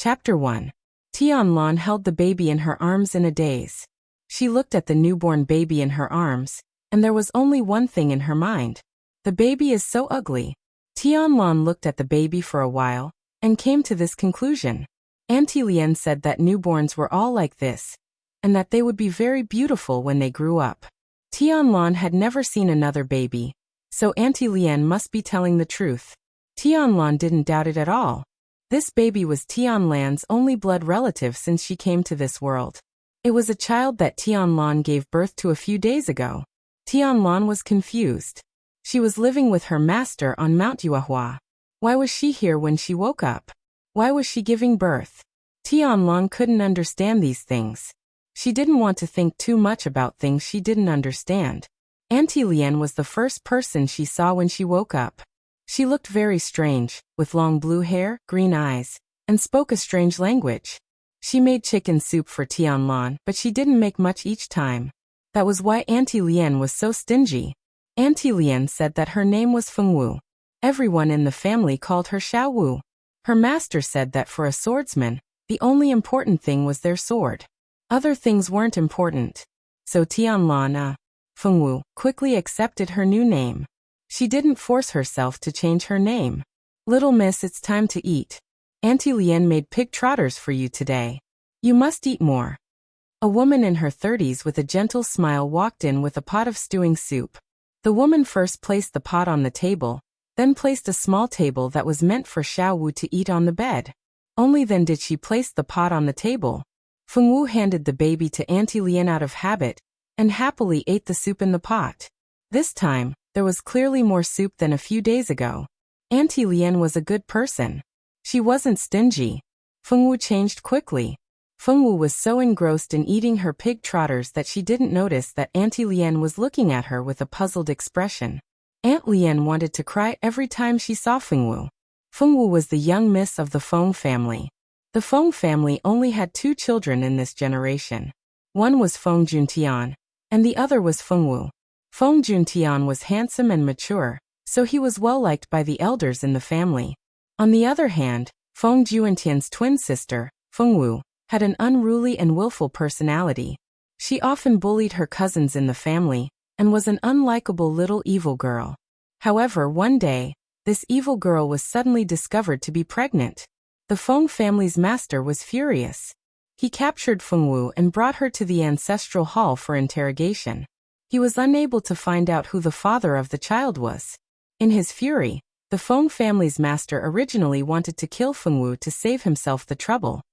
Chapter 1. Tianlan held the baby in her arms in a daze. She looked at the newborn baby in her arms, and there was only one thing in her mind. The baby is so ugly. Tianlan looked at the baby for a while, and came to this conclusion. Auntie Lien said that newborns were all like this, and that they would be very beautiful when they grew up. Tianlan had never seen another baby, so Auntie Lien must be telling the truth. Tianlan didn't doubt it at all. This baby was Tianlan's only blood relative since she came to this world. It was a child that Tianlan gave birth to a few days ago. Tianlan was confused. She was living with her master on Mount Yuehua. Why was she here when she woke up? Why was she giving birth? Tianlan couldn't understand these things. She didn't want to think too much about things she didn't understand. Auntie Lien was the first person she saw when she woke up. She looked very strange, with long blue hair, green eyes, and spoke a strange language. She made chicken soup for Tianlan, but she didn't make much each time. That was why Auntie Lien was so stingy. Auntie Lien said that her name was Fengwu. Everyone in the family called her Xiaowu. Her master said that for a swordsman, the only important thing was their sword. Other things weren't important. So Tianlan, Fengwu, quickly accepted her new name. She didn't force herself to change her name. Little miss, it's time to eat. Auntie Lien made pig trotters for you today. You must eat more. A woman in her 30s with a gentle smile walked in with a pot of stewing soup. The woman first placed the pot on the table, then placed a small table that was meant for Xiaowu to eat on the bed. Only then did she place the pot on the table. Fengwu handed the baby to Auntie Lien out of habit, and happily ate the soup in the pot. This time, there was clearly more soup than a few days ago. Auntie Lien was a good person. She wasn't stingy. Fengwu changed quickly. Fengwu was so engrossed in eating her pig trotters that she didn't notice that Auntie Lien was looking at her with a puzzled expression. Aunt Lien wanted to cry every time she saw Fengwu. Fengwu was the young miss of the Feng family. The Feng family only had 2 children in this generation. One was Feng Juntian, and the other was Fengwu. Feng Juntian was handsome and mature, so he was well liked by the elders in the family. On the other hand, Feng Juentian's twin sister, Fengwu, had an unruly and willful personality. She often bullied her cousins in the family, and was an unlikable little evil girl. However, one day, this evil girl was suddenly discovered to be pregnant. The Feng family's master was furious. He captured Fengwu and brought her to the ancestral hall for interrogation. He was unable to find out who the father of the child was. In his fury, the Feng family's master originally wanted to kill Fengwu to save himself the trouble.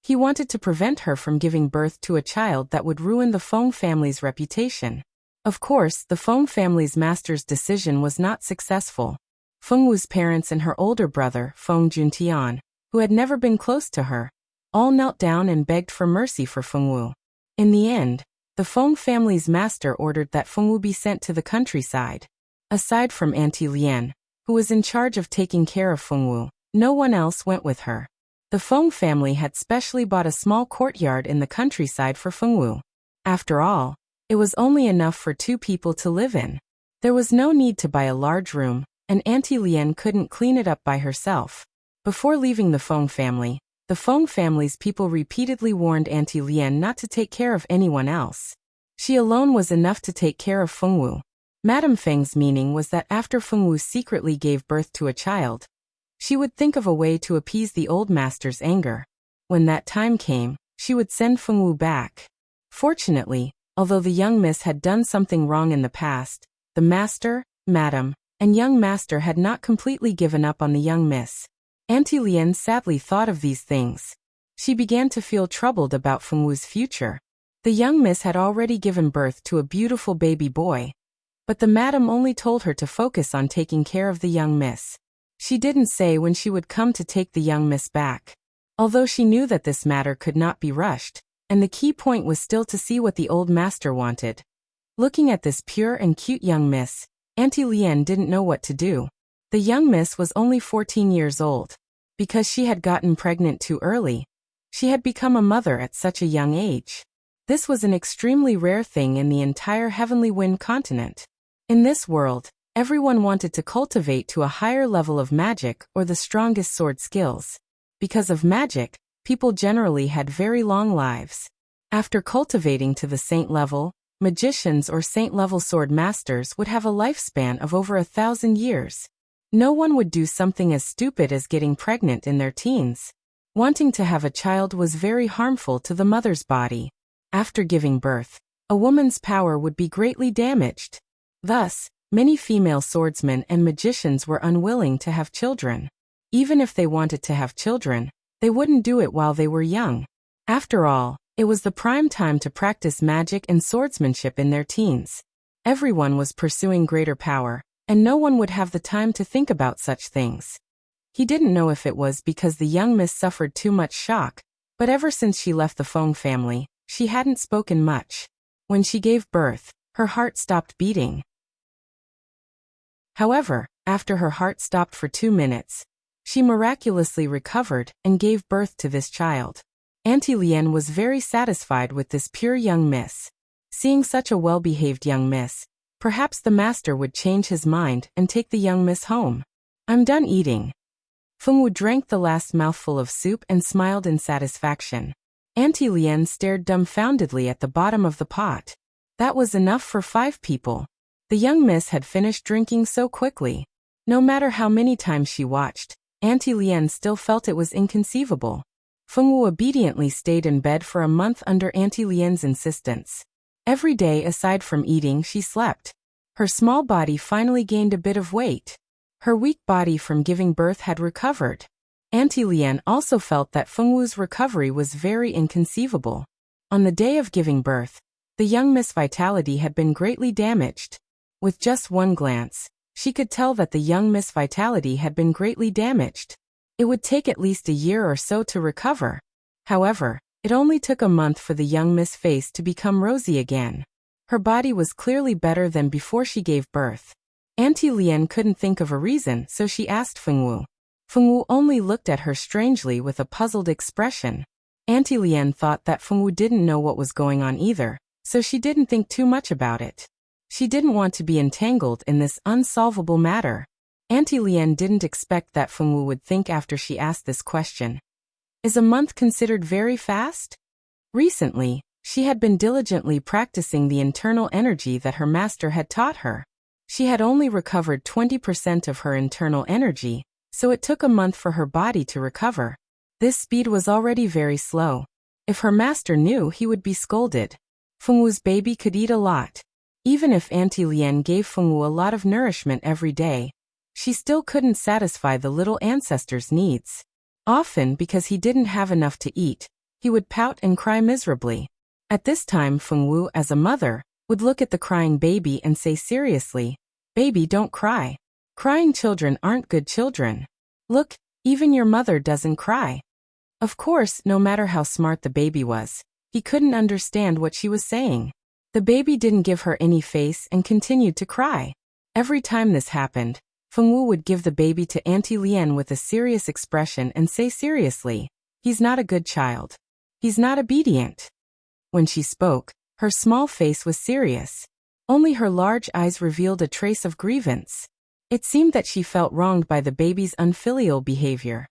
He wanted to prevent her from giving birth to a child that would ruin the Feng family's reputation. Of course, the Feng family's master's decision was not successful. Fengwu's parents and her older brother, Feng Juntian, who had never been close to her, all knelt down and begged for mercy for Fengwu. In the end, the Feng family's master ordered that Fengwu be sent to the countryside. Aside from Auntie Lien, who was in charge of taking care of Fengwu, no one else went with her. The Feng family had specially bought a small courtyard in the countryside for Fengwu. After all, it was only enough for 2 people to live in. There was no need to buy a large room, and Auntie Lien couldn't clean it up by herself. Before leaving the Feng family, the Feng family's people repeatedly warned Auntie Lien not to take care of anyone else. She alone was enough to take care of Fengwu. Madame Feng's meaning was that after Fengwu secretly gave birth to a child, she would think of a way to appease the old master's anger. When that time came, she would send Fengwu back. Fortunately, although the young miss had done something wrong in the past, the master, madam, and young master had not completely given up on the young miss. Auntie Lien sadly thought of these things. She began to feel troubled about Fengwu's future. The young miss had already given birth to a beautiful baby boy, but the madam only told her to focus on taking care of the young miss. She didn't say when she would come to take the young miss back. Although she knew that this matter could not be rushed, and the key point was still to see what the old master wanted. Looking at this pure and cute young miss, Auntie Lien didn't know what to do. The young miss was only 14 years old. Because she had gotten pregnant too early, she had become a mother at such a young age. This was an extremely rare thing in the entire Heavenly Wind continent. In this world, everyone wanted to cultivate to a higher level of magic or the strongest sword skills. Because of magic, people generally had very long lives. After cultivating to the saint level, magicians or saint-level sword masters would have a lifespan of over 1,000 years. No one would do something as stupid as getting pregnant in their teens. Wanting to have a child was very harmful to the mother's body. After giving birth, a woman's power would be greatly damaged. Thus, many female swordsmen and magicians were unwilling to have children. Even if they wanted to have children, they wouldn't do it while they were young. After all, it was the prime time to practice magic and swordsmanship in their teens. Everyone was pursuing greater power, and no one would have the time to think about such things. He didn't know if it was because the young miss suffered too much shock, but ever since she left the Feng family, she hadn't spoken much. When she gave birth, her heart stopped beating. However, after her heart stopped for 2 minutes, she miraculously recovered and gave birth to this child. Auntie Lien was very satisfied with this pure young miss. Seeing such a well-behaved young miss, perhaps the master would change his mind and take the young miss home. I'm done eating. Feng Wu drank the last mouthful of soup and smiled in satisfaction. Auntie Lien stared dumbfoundedly at the bottom of the pot. That was enough for 5 people. The young miss had finished drinking so quickly. No matter how many times she watched, Auntie Lien still felt it was inconceivable. Feng Wu obediently stayed in bed for a month under Auntie Lien's insistence. Every day aside from eating she slept. Her small body finally gained a bit of weight. Her weak body from giving birth had recovered. Auntie Lien also felt that Feng Wu's recovery was very inconceivable. On the day of giving birth, the young miss vitality had been greatly damaged. With just one glance, she could tell that the young miss vitality had been greatly damaged. It would take at least a year or so to recover. However, it only took a month for the young miss face to become rosy again. Her body was clearly better than before she gave birth. Auntie Lien couldn't think of a reason, so she asked Feng Wu. Feng Wu only looked at her strangely with a puzzled expression. Auntie Lien thought that Feng Wu didn't know what was going on either, so she didn't think too much about it. She didn't want to be entangled in this unsolvable matter. Auntie Lien didn't expect that Feng Wu would think after she asked this question. Is a month considered very fast? Recently, she had been diligently practicing the internal energy that her master had taught her. She had only recovered 20% of her internal energy, so it took a month for her body to recover. This speed was already very slow. If her master knew, he would be scolded. Feng Wu's baby could eat a lot. Even if Auntie Lien gave Feng Wu a lot of nourishment every day, she still couldn't satisfy the little ancestor's needs. Often, because he didn't have enough to eat, he would pout and cry miserably. At this time, Feng Wu, as a mother, would look at the crying baby and say seriously, "Baby, don't cry. Crying children aren't good children. Look, even your mother doesn't cry." Of course, no matter how smart the baby was, he couldn't understand what she was saying. The baby didn't give her any face and continued to cry. Every time this happened, Feng Wu would give the baby to Auntie Lien with a serious expression and say seriously, "He's not a good child. He's not obedient." When she spoke, her small face was serious. Only her large eyes revealed a trace of grievance. It seemed that she felt wronged by the baby's unfilial behavior.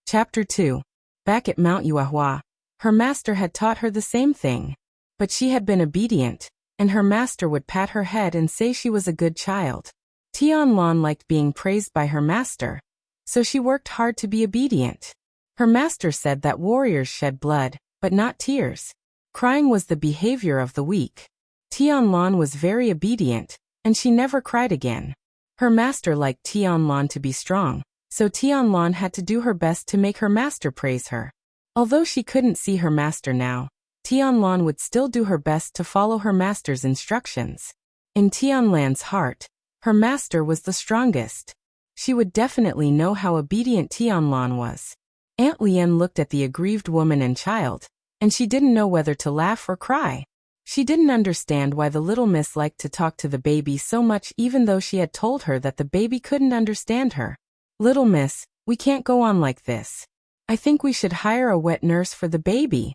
Chapter 2. Back at Mount Yuehua, her master had taught her the same thing. But she had been obedient, and her master would pat her head and say she was a good child. Tianlan liked being praised by her master, so she worked hard to be obedient. Her master said that warriors shed blood, but not tears. Crying was the behavior of the weak. Tianlan was very obedient, and she never cried again. Her master liked Tianlan to be strong, so Tianlan had to do her best to make her master praise her. Although she couldn't see her master now, Tianlan would still do her best to follow her master's instructions. In Tianlan's heart, her master was the strongest. She would definitely know how obedient Tianlan was. Aunt Lien looked at the aggrieved woman and child, and she didn't know whether to laugh or cry. She didn't understand why the little miss liked to talk to the baby so much, even though she had told her that the baby couldn't understand her. "Little miss, we can't go on like this. I think we should hire a wet nurse for the baby."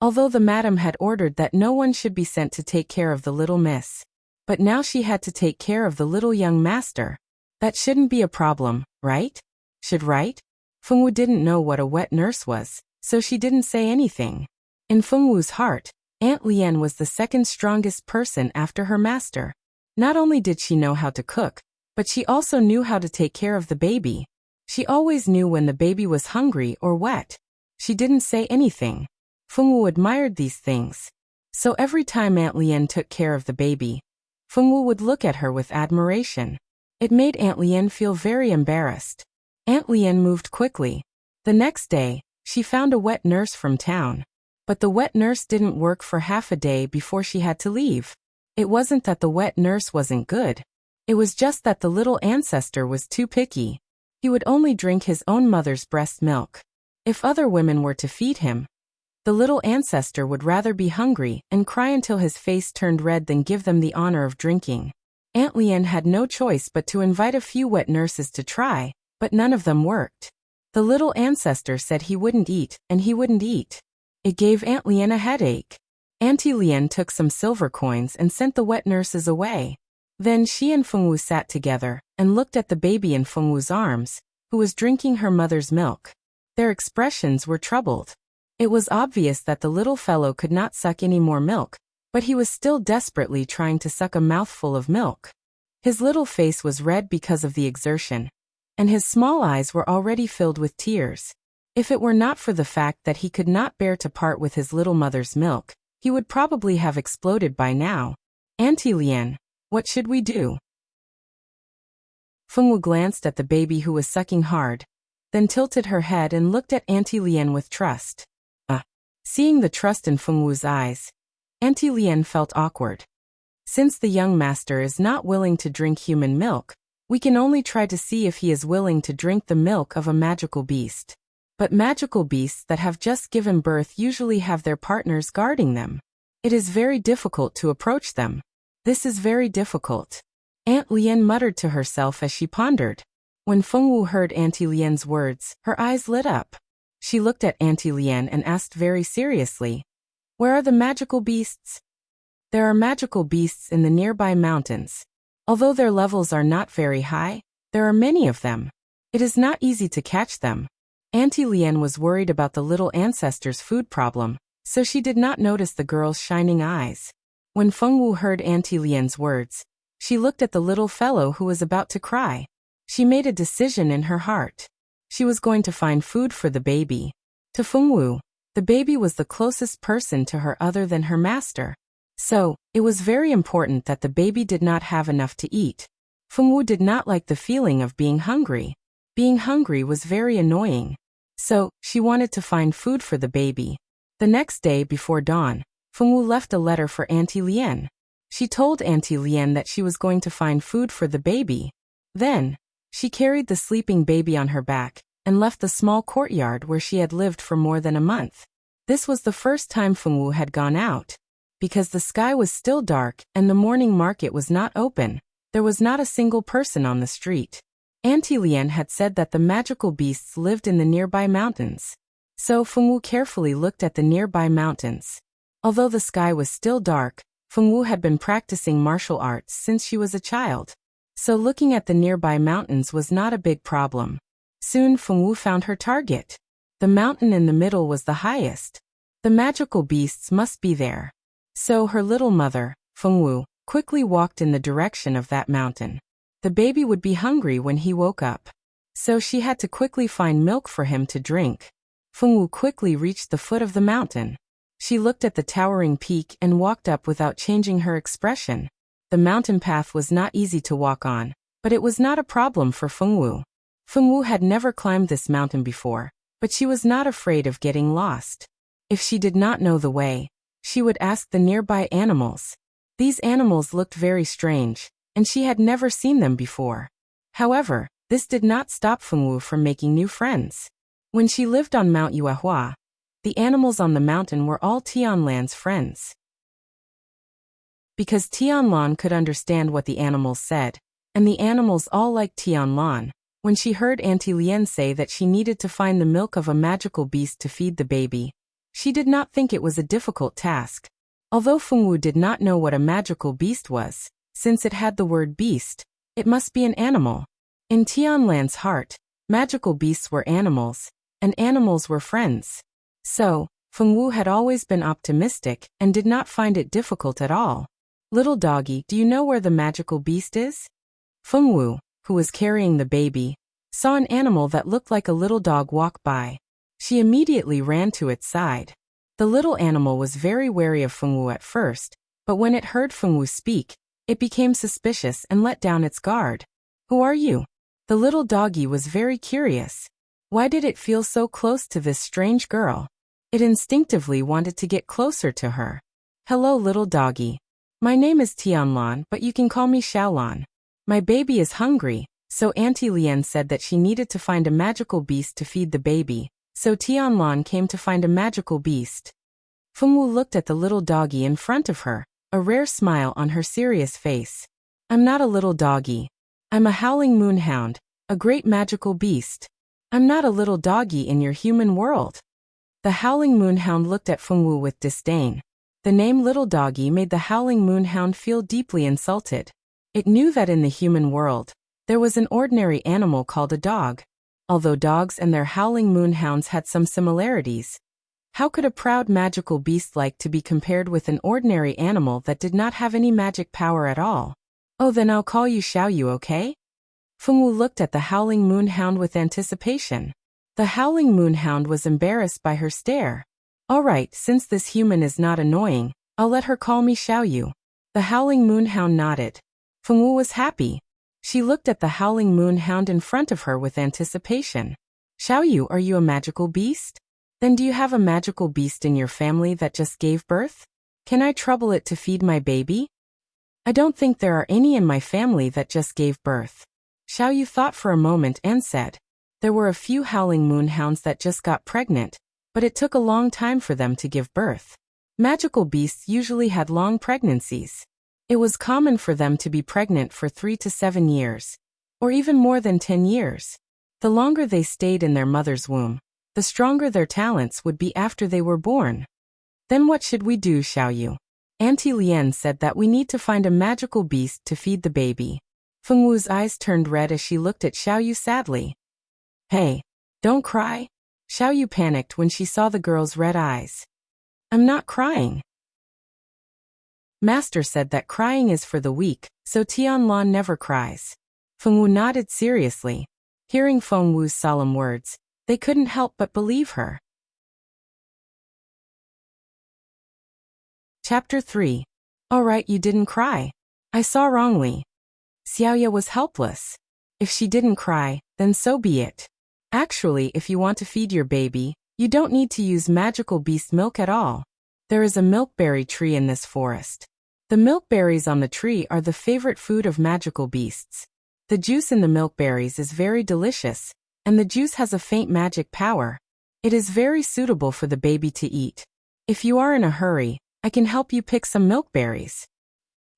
Although the madam had ordered that no one should be sent to take care of the little miss, but now she had to take care of the little young master. That shouldn't be a problem, right? Should right? Fengwu didn't know what a wet nurse was, so she didn't say anything. In Fengwu's heart, Aunt Lien was the second strongest person after her master. Not only did she know how to cook, but she also knew how to take care of the baby. She always knew when the baby was hungry or wet. She didn't say anything. Fengwu admired these things. So every time Aunt Lien took care of the baby, Fengwu would look at her with admiration. It made Aunt Lien feel very embarrassed. Aunt Lien moved quickly. The next day, she found a wet nurse from town. But the wet nurse didn't work for half a day before she had to leave. It wasn't that the wet nurse wasn't good. It was just that the little ancestor was too picky. He would only drink his own mother's breast milk. If other women were to feed him, the little ancestor would rather be hungry and cry until his face turned red than give them the honor of drinking. Aunt Lien had no choice but to invite a few wet nurses to try, but none of them worked. The little ancestor said he wouldn't eat, and he wouldn't eat. It gave Aunt Lien a headache. Auntie Lien took some silver coins and sent the wet nurses away. Then she and Fengwu sat together and looked at the baby in Fengwu's arms, who was drinking her mother's milk. Their expressions were troubled. It was obvious that the little fellow could not suck any more milk, but he was still desperately trying to suck a mouthful of milk. His little face was red because of the exertion, and his small eyes were already filled with tears. If it were not for the fact that he could not bear to part with his little mother's milk, he would probably have exploded by now. Auntie Lien, what should we do? Fengwu glanced at the baby who was sucking hard, then tilted her head and looked at Auntie Lien with trust. Seeing the trust in Fengwu's eyes, Auntie Lien felt awkward. Since the young master is not willing to drink human milk, we can only try to see if he is willing to drink the milk of a magical beast. But magical beasts that have just given birth usually have their partners guarding them. It is very difficult to approach them. This is very difficult. Aunt Lien muttered to herself as she pondered. When Fengwu heard Auntie Lien's words, her eyes lit up. She looked at Auntie Lien and asked very seriously, "Where are the magical beasts?" There are magical beasts in the nearby mountains. Although their levels are not very high, there are many of them. It is not easy to catch them. Auntie Lien was worried about the little ancestor's food problem, so she did not notice the girl's shining eyes. When Fengwu heard Auntie Lien's words, she looked at the little fellow who was about to cry. She made a decision in her heart. She was going to find food for the baby. To Fengwu, the baby was the closest person to her other than her master. So, it was very important that the baby did not have enough to eat. Fengwu did not like the feeling of being hungry. Being hungry was very annoying. So, she wanted to find food for the baby. The next day before dawn, Fengwu left a letter for Auntie Lien. She told Auntie Lien that she was going to find food for the baby. Then, she carried the sleeping baby on her back and left the small courtyard where she had lived for more than a month. This was the first time Fengwu had gone out. Because the sky was still dark and the morning market was not open, there was not a single person on the street. Auntie Lien had said that the magical beasts lived in the nearby mountains. So Fengwu carefully looked at the nearby mountains. Although the sky was still dark, Fengwu had been practicing martial arts since she was a child. So looking at the nearby mountains was not a big problem. Soon Fengwu found her target. The mountain in the middle was the highest. The magical beasts must be there. So her little mother, Fengwu, quickly walked in the direction of that mountain. The baby would be hungry when he woke up. So she had to quickly find milk for him to drink. Fengwu quickly reached the foot of the mountain. She looked at the towering peak and walked up without changing her expression. The mountain path was not easy to walk on, but it was not a problem for Fengwu. Fengwu had never climbed this mountain before, but she was not afraid of getting lost. If she did not know the way, she would ask the nearby animals. These animals looked very strange, and she had never seen them before. However, this did not stop Fengwu from making new friends. When she lived on Mount Yuehua, the animals on the mountain were all Tianlan's friends. Because Tianlan could understand what the animals said, and the animals all liked Tianlan, when she heard Auntie Lien say that she needed to find the milk of a magical beast to feed the baby, she did not think it was a difficult task. Although Fengwu did not know what a magical beast was, since it had the word beast, it must be an animal. In Tianlan's heart, magical beasts were animals, and animals were friends. So, Fengwu had always been optimistic and did not find it difficult at all. Little doggy, do you know where the magical beast is? Fengwu, who was carrying the baby, saw an animal that looked like a little dog walk by. She immediately ran to its side. The little animal was very wary of Fengwu at first, but when it heard Fengwu speak, it became suspicious and let down its guard. Who are you? The little doggy was very curious. Why did it feel so close to this strange girl? It instinctively wanted to get closer to her. Hello, little doggy. My name is Tianlan, but you can call me Xiaolan. My baby is hungry, so Auntie Lian said that she needed to find a magical beast to feed the baby, so Tianlan came to find a magical beast. Fengwu looked at the little doggy in front of her, a rare smile on her serious face. I'm not a little doggy. I'm a howling moonhound, a great magical beast. I'm not a little doggy in your human world. The howling moonhound looked at Fengwu with disdain. The name little doggy made the howling moonhound feel deeply insulted. It knew that in the human world, there was an ordinary animal called a dog. Although dogs and their howling moonhounds had some similarities, how could a proud magical beast like to be compared with an ordinary animal that did not have any magic power at all? Oh, then I'll call you Xiaoyu, okay? Fengwu looked at the howling moonhound with anticipation. The howling moonhound was embarrassed by her stare. All right, since this human is not annoying, I'll let her call me Xiaoyu. The howling moonhound nodded. Fengwu was happy. She looked at the howling moonhound in front of her with anticipation. Xiaoyu, are you a magical beast? Then do you have a magical beast in your family that just gave birth? Can I trouble it to feed my baby? I don't think there are any in my family that just gave birth. Xiaoyu thought for a moment and said, there were a few howling moonhounds that just got pregnant, but it took a long time for them to give birth. Magical beasts usually had long pregnancies. It was common for them to be pregnant for 3 to 7 years, or even more than 10 years. The longer they stayed in their mother's womb, the stronger their talents would be after they were born. Then what should we do, Xiaoyu? Auntie Lian said that we need to find a magical beast to feed the baby. Fengwu's eyes turned red as she looked at Xiaoyu sadly. Hey, don't cry. Xiaoyu panicked when she saw the girl's red eyes. I'm not crying. Master said that crying is for the weak, so Tianlan never cries. Fengwu nodded seriously. Hearing Fengwu's solemn words, they couldn't help but believe her. Chapter 3. All right, you didn't cry. I saw wrongly. Xiaoya was helpless. If she didn't cry, then so be it. Actually, if you want to feed your baby, you don't need to use magical beast milk at all. There is a milkberry tree in this forest. The milkberries on the tree are the favorite food of magical beasts. The juice in the milkberries is very delicious, and the juice has a faint magic power. It is very suitable for the baby to eat. If you are in a hurry, I can help you pick some milkberries.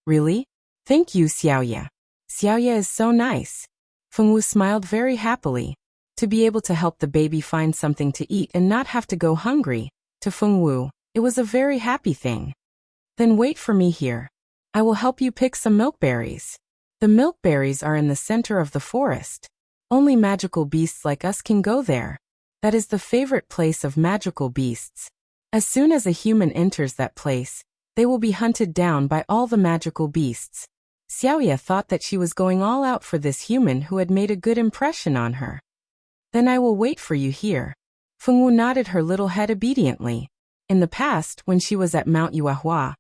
Really? Thank you, Xiaoya. Xiaoya is so nice. Fengwu smiled very happily. To be able to help the baby find something to eat and not have to go hungry, to Fengwu, it was a very happy thing. Then wait for me here. I will help you pick some milkberries. The milkberries are in the center of the forest. Only magical beasts like us can go there. That is the favorite place of magical beasts. As soon as a human enters that place, they will be hunted down by all the magical beasts. Xiaoya thought that she was going all out for this human who had made a good impression on her. Then I will wait for you here. Fengwu nodded her little head obediently. In the past, when she was at Mount Yuehua,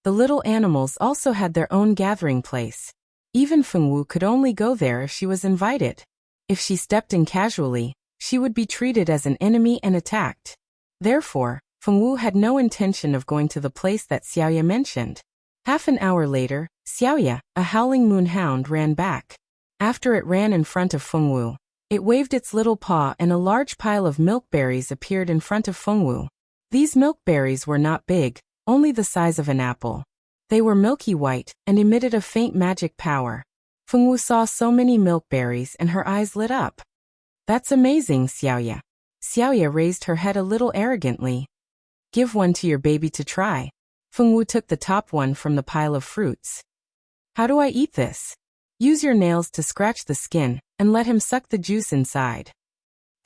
the little animals also had their own gathering place. Even Fengwu could only go there if she was invited. If she stepped in casually, she would be treated as an enemy and attacked. Therefore, Fengwu had no intention of going to the place that Xiaoya mentioned. Half an hour later, Xiaoya, a howling moonhound, ran back. After it ran in front of Fengwu, it waved its little paw and a large pile of milkberries appeared in front of Fengwu. These milkberries were not big, only the size of an apple. They were milky white and emitted a faint magic power. Fengwu saw so many milkberries and her eyes lit up. That's amazing, Xiaoya. Xiaoya raised her head a little arrogantly. Give one to your baby to try. Fengwu took the top one from the pile of fruits. How do I eat this? Use your nails to scratch the skin, and let him suck the juice inside.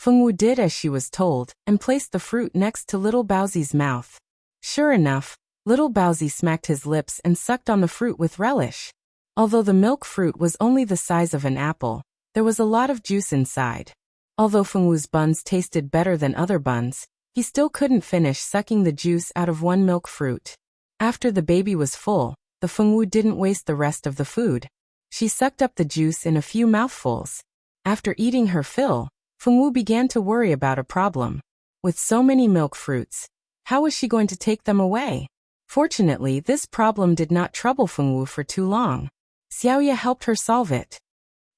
Fengwu did as she was told, and placed the fruit next to little Baozi's mouth. Sure enough, little Baozi smacked his lips and sucked on the fruit with relish. Although the milk fruit was only the size of an apple, there was a lot of juice inside. Although Fengwu's buns tasted better than other buns, he still couldn't finish sucking the juice out of one milk fruit. After the baby was full, the Fengwu didn't waste the rest of the food. She sucked up the juice in a few mouthfuls. After eating her fill, Fengwu began to worry about a problem. With so many milk fruits, how was she going to take them away? Fortunately, this problem did not trouble Fengwu for too long. Xiaoya helped her solve it.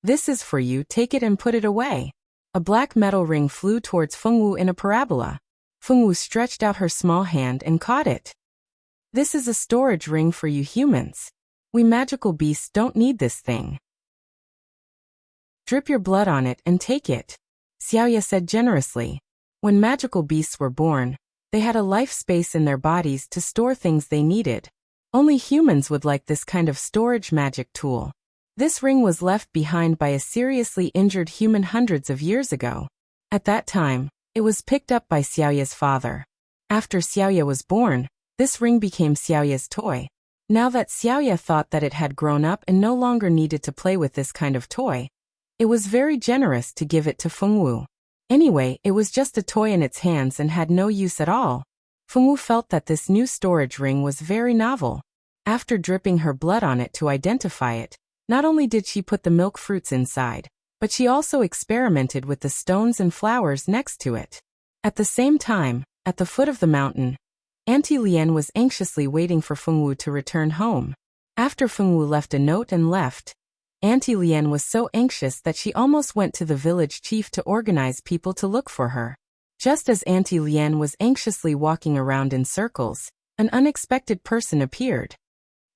This is for you, take it and put it away. A black metal ring flew towards Fengwu in a parabola. Fengwu stretched out her small hand and caught it. This is a storage ring for you humans. We magical beasts don't need this thing. Drip your blood on it and take it, Xiaoya said generously. When magical beasts were born, they had a life space in their bodies to store things they needed. Only humans would like this kind of storage magic tool. This ring was left behind by a seriously injured human hundreds of years ago. At that time, it was picked up by Xiaoya's father. After Xiaoya was born, this ring became Xiaoya's toy. Now that Xiaoya thought that it had grown up and no longer needed to play with this kind of toy, it was very generous to give it to Fengwu. Anyway, it was just a toy in its hands and had no use at all. Fengwu felt that this new storage ring was very novel. After dripping her blood on it to identify it, not only did she put the milk fruits inside, but she also experimented with the stones and flowers next to it. At the same time, at the foot of the mountain, Auntie Lian was anxiously waiting for Fengwu to return home. After Fengwu left a note and left, Auntie Lian was so anxious that she almost went to the village chief to organize people to look for her. Just as Auntie Lian was anxiously walking around in circles, an unexpected person appeared.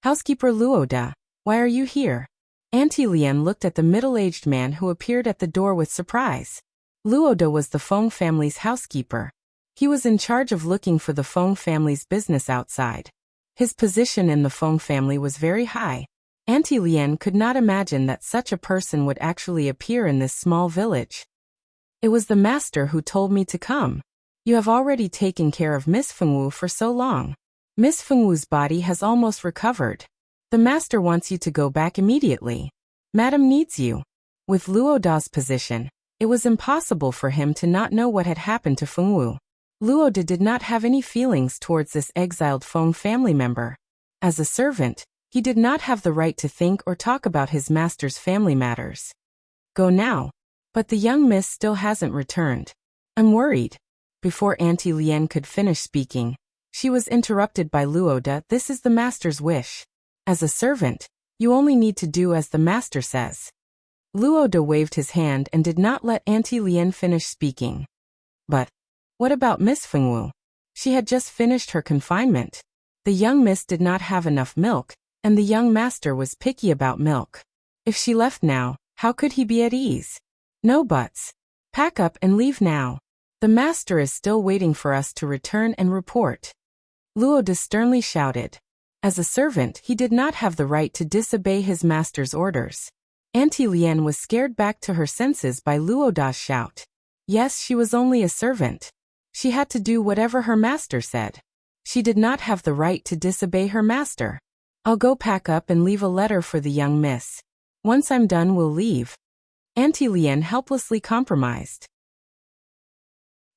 Housekeeper Luoda, why are you here? Auntie Lian looked at the middle-aged man who appeared at the door with surprise. Luoda was the Feng family's housekeeper. He was in charge of looking for the Feng family's business outside. His position in the Feng family was very high. Auntie Lian could not imagine that such a person would actually appear in this small village. It was the master who told me to come. You have already taken care of Miss Fengwu for so long. Miss Fengwu's body has almost recovered. The master wants you to go back immediately. Madam needs you. With Luoda's position, it was impossible for him to not know what had happened to Fengwu. Luoda did not have any feelings towards this exiled Feng family member. As a servant, he did not have the right to think or talk about his master's family matters. Go now. But the young miss still hasn't returned. I'm worried. Before Auntie Lian could finish speaking, she was interrupted by Luoda. This is the master's wish. As a servant, you only need to do as the master says. Luoda waved his hand and did not let Auntie Lian finish speaking. But what about Miss Fengwu? She had just finished her confinement. The young miss did not have enough milk, and the young master was picky about milk. If she left now, how could he be at ease? No buts. Pack up and leave now. The master is still waiting for us to return and report. Luoda sternly shouted. As a servant, he did not have the right to disobey his master's orders. Auntie Lian was scared back to her senses by Luoda's shout. Yes, she was only a servant. She had to do whatever her master said. She did not have the right to disobey her master. I'll go pack up and leave a letter for the young miss. Once I'm done, we'll leave. Auntie Lian helplessly compromised.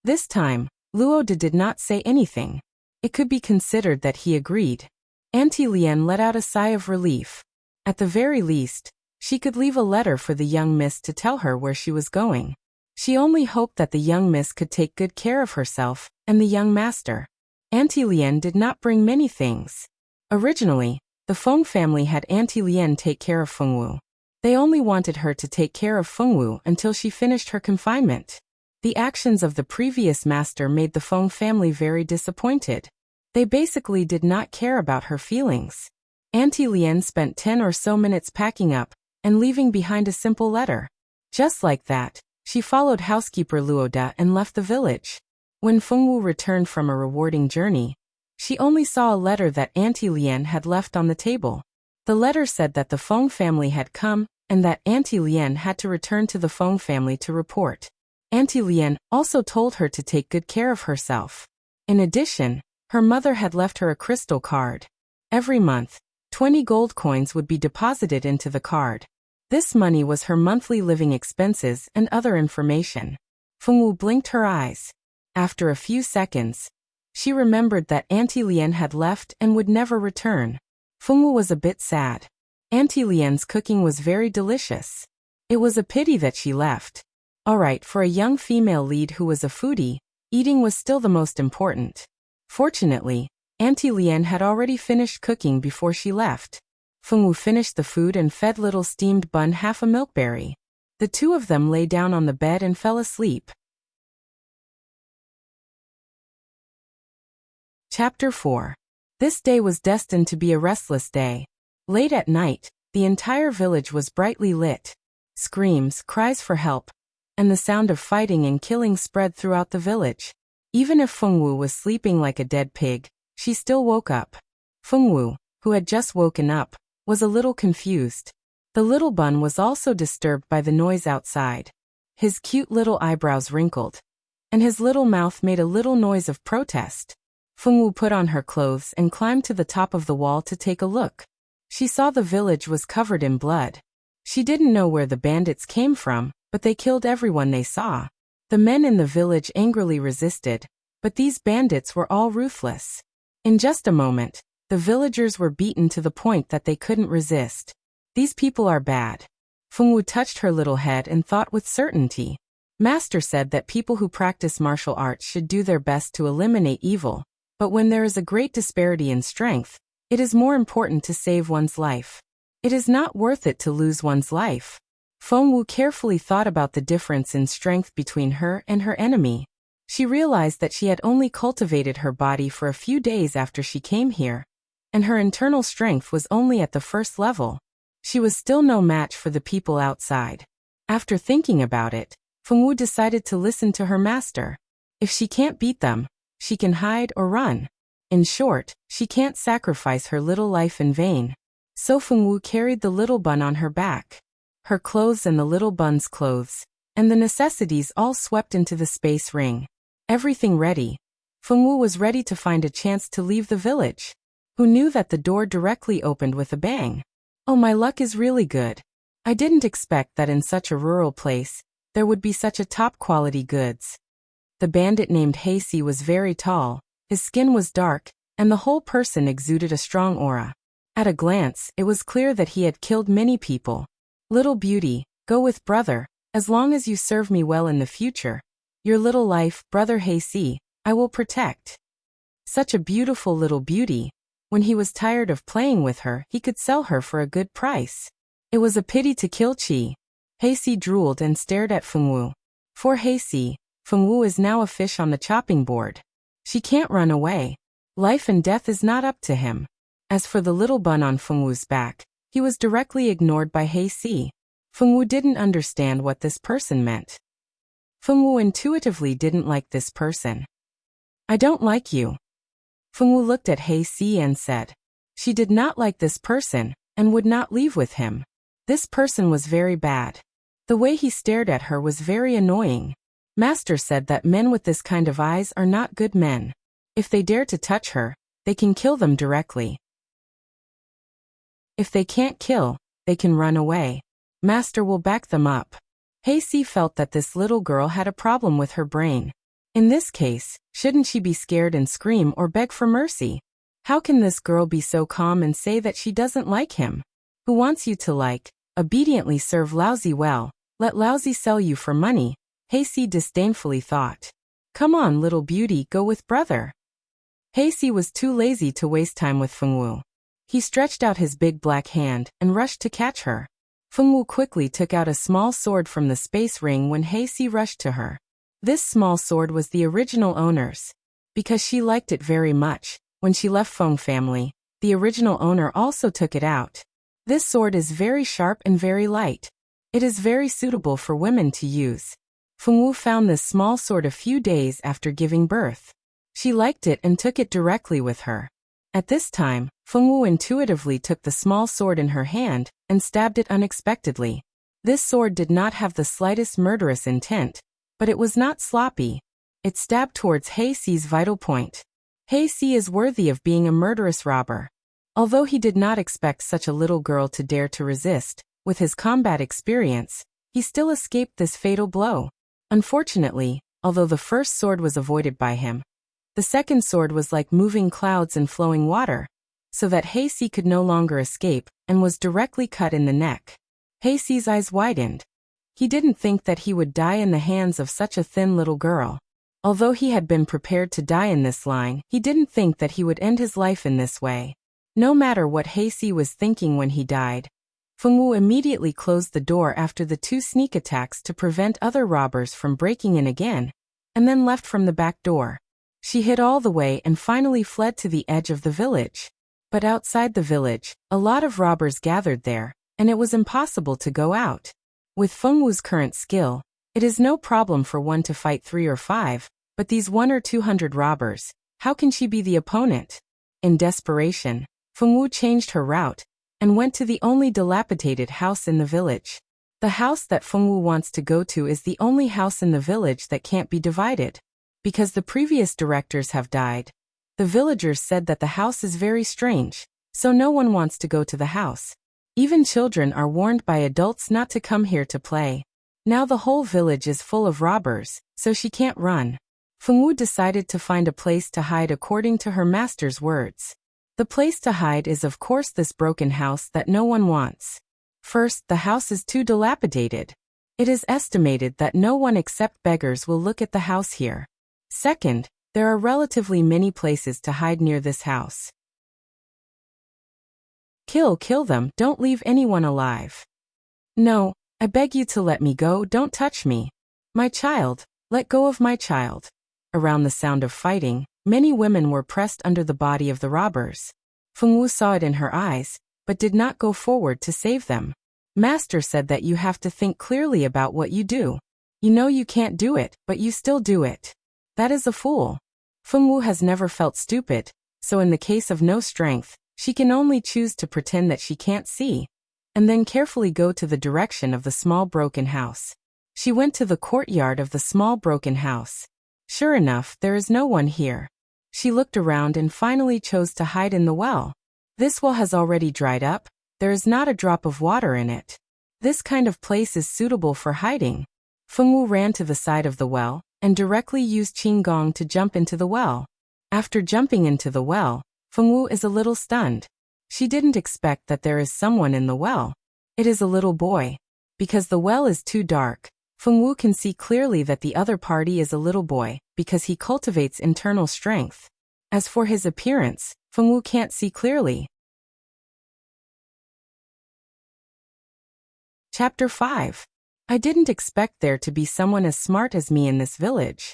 This time, Luoda did not say anything. It could be considered that he agreed. Auntie Lian let out a sigh of relief. At the very least, she could leave a letter for the young miss to tell her where she was going. She only hoped that the young miss could take good care of herself and the young master. Auntie Lian did not bring many things. Originally, the Feng family had Auntie Lian take care of Fengwu. They only wanted her to take care of Fengwu until she finished her confinement. The actions of the previous master made the Feng family very disappointed. They basically did not care about her feelings. Auntie Lian spent 10 or so minutes packing up and leaving behind a simple letter. Just like that, she followed housekeeper Luoda and left the village. When Fengwu returned from a rewarding journey, she only saw a letter that Auntie Lian had left on the table. The letter said that the Feng family had come and that Auntie Lien had to return to the Feng family to report. Auntie Lien also told her to take good care of herself. In addition, her mother had left her a crystal card. Every month, 20 gold coins would be deposited into the card. This money was her monthly living expenses and other information. Fengwu blinked her eyes. After a few seconds, she remembered that Auntie Lien had left and would never return. Fengwu was a bit sad. Auntie Lien's cooking was very delicious. It was a pity that she left. Alright, for a young female lead who was a foodie, eating was still the most important. Fortunately, Auntie Lien had already finished cooking before she left. Fengwu finished the food and fed little steamed bun half a milkberry. The two of them lay down on the bed and fell asleep. Chapter 4. This day was destined to be a restless day. Late at night, the entire village was brightly lit. Screams, cries for help, and the sound of fighting and killing spread throughout the village. Even if Fengwu was sleeping like a dead pig, she still woke up. Fengwu, who had just woken up, was a little confused. The little bun was also disturbed by the noise outside. His cute little eyebrows wrinkled, and his little mouth made a little noise of protest. Fengwu put on her clothes and climbed to the top of the wall to take a look. She saw the village was covered in blood. She didn't know where the bandits came from, but they killed everyone they saw. The men in the village angrily resisted, but these bandits were all ruthless. In just a moment, the villagers were beaten to the point that they couldn't resist. These people are bad. Fengwu touched her little head and thought with certainty. Master said that people who practice martial arts should do their best to eliminate evil, but when there is a great disparity in strength, it is more important to save one's life. It is not worth it to lose one's life. Fengwu carefully thought about the difference in strength between her and her enemy. She realized that she had only cultivated her body for a few days after she came here, and her internal strength was only at the first level. She was still no match for the people outside. After thinking about it, Fengwu decided to listen to her master. If she can't beat them, she can hide or run. In short, she can't sacrifice her little life in vain. So Fengwu carried the little bun on her back. Her clothes and the little bun's clothes, and the necessities all swept into the space ring. Everything ready. Fengwu was ready to find a chance to leave the village. Who knew that the door directly opened with a bang? Oh, my luck is really good. I didn't expect that in such a rural place, there would be such a top-quality goods. The bandit named Hasey was very tall, his skin was dark, and the whole person exuded a strong aura. At a glance, it was clear that he had killed many people. Little beauty, go with brother, as long as you serve me well in the future. Your little life, brother Hasey, I will protect. Such a beautiful little beauty. When he was tired of playing with her, he could sell her for a good price. It was a pity to kill Chi. Hasey drooled and stared at Fengwu. For Hasey, Fengwu is now a fish on the chopping board. She can't run away. Life and death is not up to him. As for the little bun on Fengwu's back, he was directly ignored by Hasey. Fengwu didn't understand what this person meant. Fengwu intuitively didn't like this person. I don't like you. Fengwu looked at Hasey and said. She did not like this person, and would not leave with him. This person was very bad. The way he stared at her was very annoying. Master said that men with this kind of eyes are not good men. If they dare to touch her, they can kill them directly. If they can't kill, they can run away. Master will back them up. Hasey felt that this little girl had a problem with her brain. In this case, shouldn't she be scared and scream or beg for mercy? How can this girl be so calm and say that she doesn't like him? Who wants you to like, obediently serve lousy well, let lousy sell you for money? Hasey disdainfully thought. Come on, little beauty, go with brother. Hasey was too lazy to waste time with Fengwu. He stretched out his big black hand and rushed to catch her. Fengwu quickly took out a small sword from the space ring when Hasey rushed to her. This small sword was the original owner's. Because she liked it very much, when she left Feng family, the original owner also took it out. This sword is very sharp and very light. It is very suitable for women to use. Fengwu found this small sword a few days after giving birth. She liked it and took it directly with her. At this time, Fengwu intuitively took the small sword in her hand and stabbed it unexpectedly. This sword did not have the slightest murderous intent, but it was not sloppy. It stabbed towards He-Si's vital point. He-Si is worthy of being a murderous robber. Although he did not expect such a little girl to dare to resist, with his combat experience, he still escaped this fatal blow. Unfortunately, although the first sword was avoided by him, the second sword was like moving clouds and flowing water, so that He-Si could no longer escape and was directly cut in the neck. He-Si's eyes widened. He didn't think that he would die in the hands of such a thin little girl. Although he had been prepared to die in this line, he didn't think that he would end his life in this way. No matter what He-Si was thinking when he died, Fengwu immediately closed the door after the 2 sneak attacks to prevent other robbers from breaking in again, and then left from the back door. She hid all the way and finally fled to the edge of the village. But outside the village, a lot of robbers gathered there, and it was impossible to go out. With Fengwu's current skill, it is no problem for one to fight 3 or 5, but these 100 or 200 robbers, how can she be the opponent? In desperation, Fengwu changed her route and went to the only dilapidated house in the village. The house that Fengwu wants to go to is the only house in the village that can't be divided. Because the previous directors have died, the villagers said that the house is very strange, so no one wants to go to the house. Even children are warned by adults not to come here to play. Now the whole village is full of robbers, so she can't run. Fengwu decided to find a place to hide according to her master's words. The place to hide is of course this broken house that no one wants. First, the house is too dilapidated. It is estimated that no one except beggars will look at the house here. Second, there are relatively many places to hide near this house. Kill them, don't leave anyone alive. No, I beg you to let me go, don't touch me. My child, let go of my child. Around the sound of fighting, many women were pressed under the body of the robbers. Fengwu saw it in her eyes, but did not go forward to save them. Master said that you have to think clearly about what you do. You know you can't do it, but you still do it. That is a fool. Fengwu has never felt stupid, so in the case of no strength, she can only choose to pretend that she can't see, and then carefully go to the direction of the small broken house. She went to the courtyard of the small broken house. Sure enough, there is no one here. She looked around and finally chose to hide in the well. This well has already dried up, there is not a drop of water in it. This kind of place is suitable for hiding. Fengwu ran to the side of the well, and directly used Qinggong to jump into the well. After jumping into the well, Fengwu is a little stunned. She didn't expect that there is someone in the well. It is a little boy. Because the well is too dark, Fengwu can see clearly that the other party is a little boy, because he cultivates internal strength. As for his appearance, Fengwu can't see clearly. Chapter 5. I didn't expect there to be someone as smart as me in this village.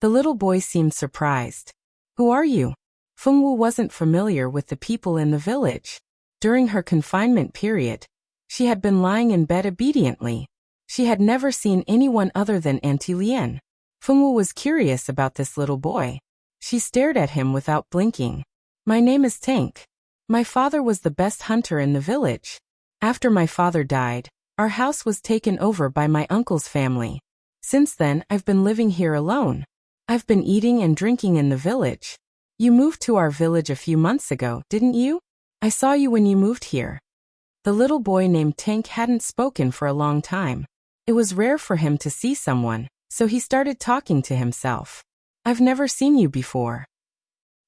The little boy seemed surprised. Who are you? Fengwu wasn't familiar with the people in the village. During her confinement period, she had been lying in bed obediently. She had never seen anyone other than Auntie Lien. Fengwu was curious about this little boy. She stared at him without blinking. My name is Tank. My father was the best hunter in the village. After my father died, our house was taken over by my uncle's family. Since then, I've been living here alone. I've been eating and drinking in the village. You moved to our village a few months ago, didn't you? I saw you when you moved here. The little boy named Tank hadn't spoken for a long time. It was rare for him to see someone, so he started talking to himself. I've never seen you before.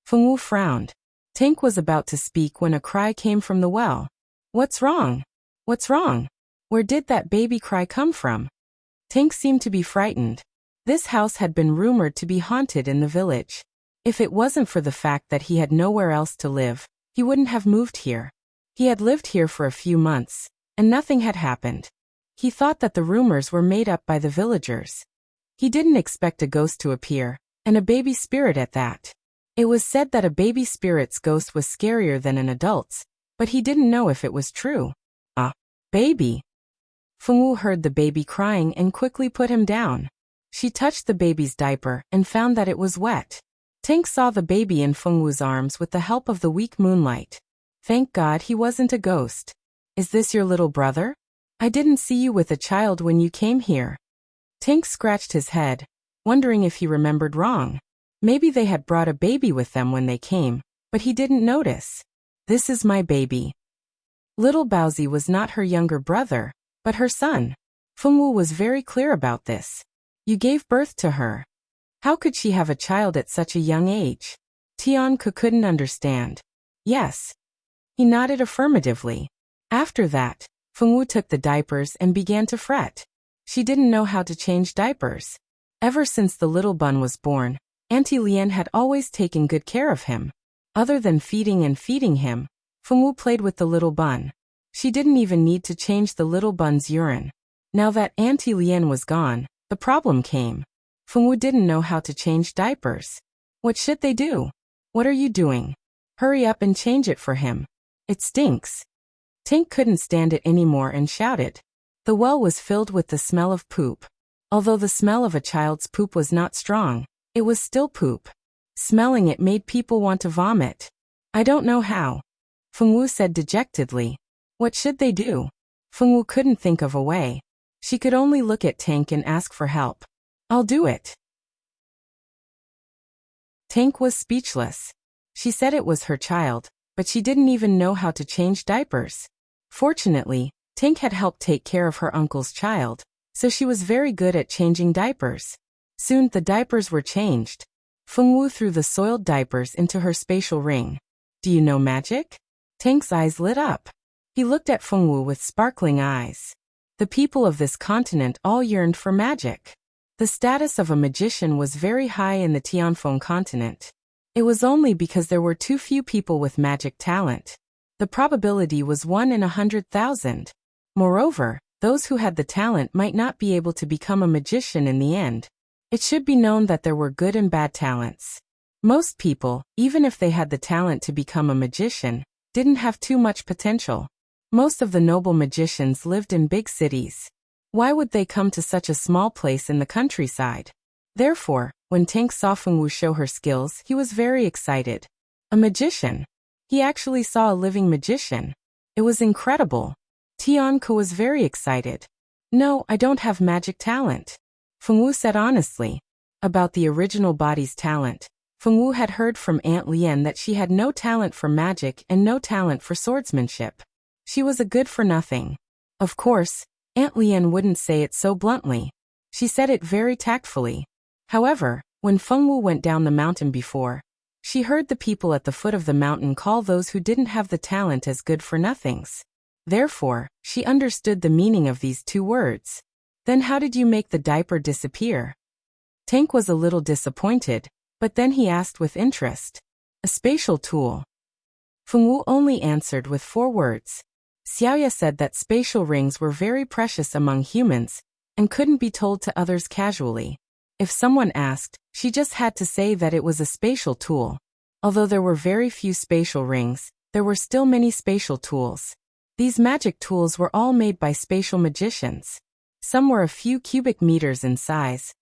Fengwu frowned. Tank was about to speak when a cry came from the well. What's wrong? What's wrong? Where did that baby cry come from? Tank seemed to be frightened. This house had been rumored to be haunted in the village. If it wasn't for the fact that he had nowhere else to live, he wouldn't have moved here. He had lived here for a few months, and nothing had happened. He thought that the rumors were made up by the villagers. He didn't expect a ghost to appear, and a baby spirit at that. It was said that a baby spirit's ghost was scarier than an adult's, but he didn't know if it was true. Baby. Fengwu heard the baby crying and quickly put him down. She touched the baby's diaper and found that it was wet. Tank saw the baby in Fengwu's arms with the help of the weak moonlight. Thank God he wasn't a ghost. Is this your little brother? I didn't see you with a child when you came here. Tank scratched his head, wondering if he remembered wrong. Maybe they had brought a baby with them when they came, but he didn't notice. This is my baby. Little Baozi was not her younger brother, but her son. Fengwu was very clear about this. You gave birth to her. How could she have a child at such a young age? Tianke couldn't understand. Yes. He nodded affirmatively. After that, Fengwu took the diapers and began to fret. She didn't know how to change diapers. Ever since the little bun was born, Auntie Lian had always taken good care of him. Other than feeding him, Fengwu played with the little bun. She didn't even need to change the little bun's urine. Now that Auntie Lian was gone, the problem came. Fengwu didn't know how to change diapers. What should they do? What are you doing? Hurry up and change it for him. It stinks. Tank couldn't stand it anymore and shouted. The well was filled with the smell of poop. Although the smell of a child's poop was not strong, it was still poop. Smelling it made people want to vomit. I don't know how. Fengwu said dejectedly. What should they do? Fengwu couldn't think of a way. She could only look at Tank and ask for help. I'll do it. Tank was speechless. She said it was her child, but she didn't even know how to change diapers. Fortunately, Tank had helped take care of her uncle's child, so she was very good at changing diapers. Soon the diapers were changed. Fengwu threw the soiled diapers into her spatial ring. Do you know magic? Tank's eyes lit up. He looked at Fengwu with sparkling eyes. The people of this continent all yearned for magic. The status of a magician was very high in the Tianfeng continent. It was only because there were too few people with magic talent. The probability was 1 in 100,000. Moreover, those who had the talent might not be able to become a magician in the end. It should be known that there were good and bad talents. Most people, even if they had the talent to become a magician, didn't have too much potential. Most of the noble magicians lived in big cities. Why would they come to such a small place in the countryside? Therefore, when Tank saw Fengwu show her skills, he was very excited. A magician. He actually saw a living magician. It was incredible. Tianke was very excited. No, I don't have magic talent. Fengwu said honestly. About the original body's talent, Fengwu had heard from Aunt Lian that she had no talent for magic and no talent for swordsmanship. She was a good-for-nothing. Of course, Aunt Lian wouldn't say it so bluntly. She said it very tactfully. However, when Fengwu went down the mountain before, she heard the people at the foot of the mountain call those who didn't have the talent as good-for-nothings. Therefore, she understood the meaning of these two words. Then how did you make the diaper disappear? Tank was a little disappointed, but then he asked with interest. A spatial tool. Fengwu only answered with 4 words. Xiaoya said that spatial rings were very precious among humans, and couldn't be told to others casually. If someone asked, she just had to say that it was a spatial tool. Although there were very few spatial rings, there were still many spatial tools. These magic tools were all made by spatial magicians. Some were a few cubic meters in size,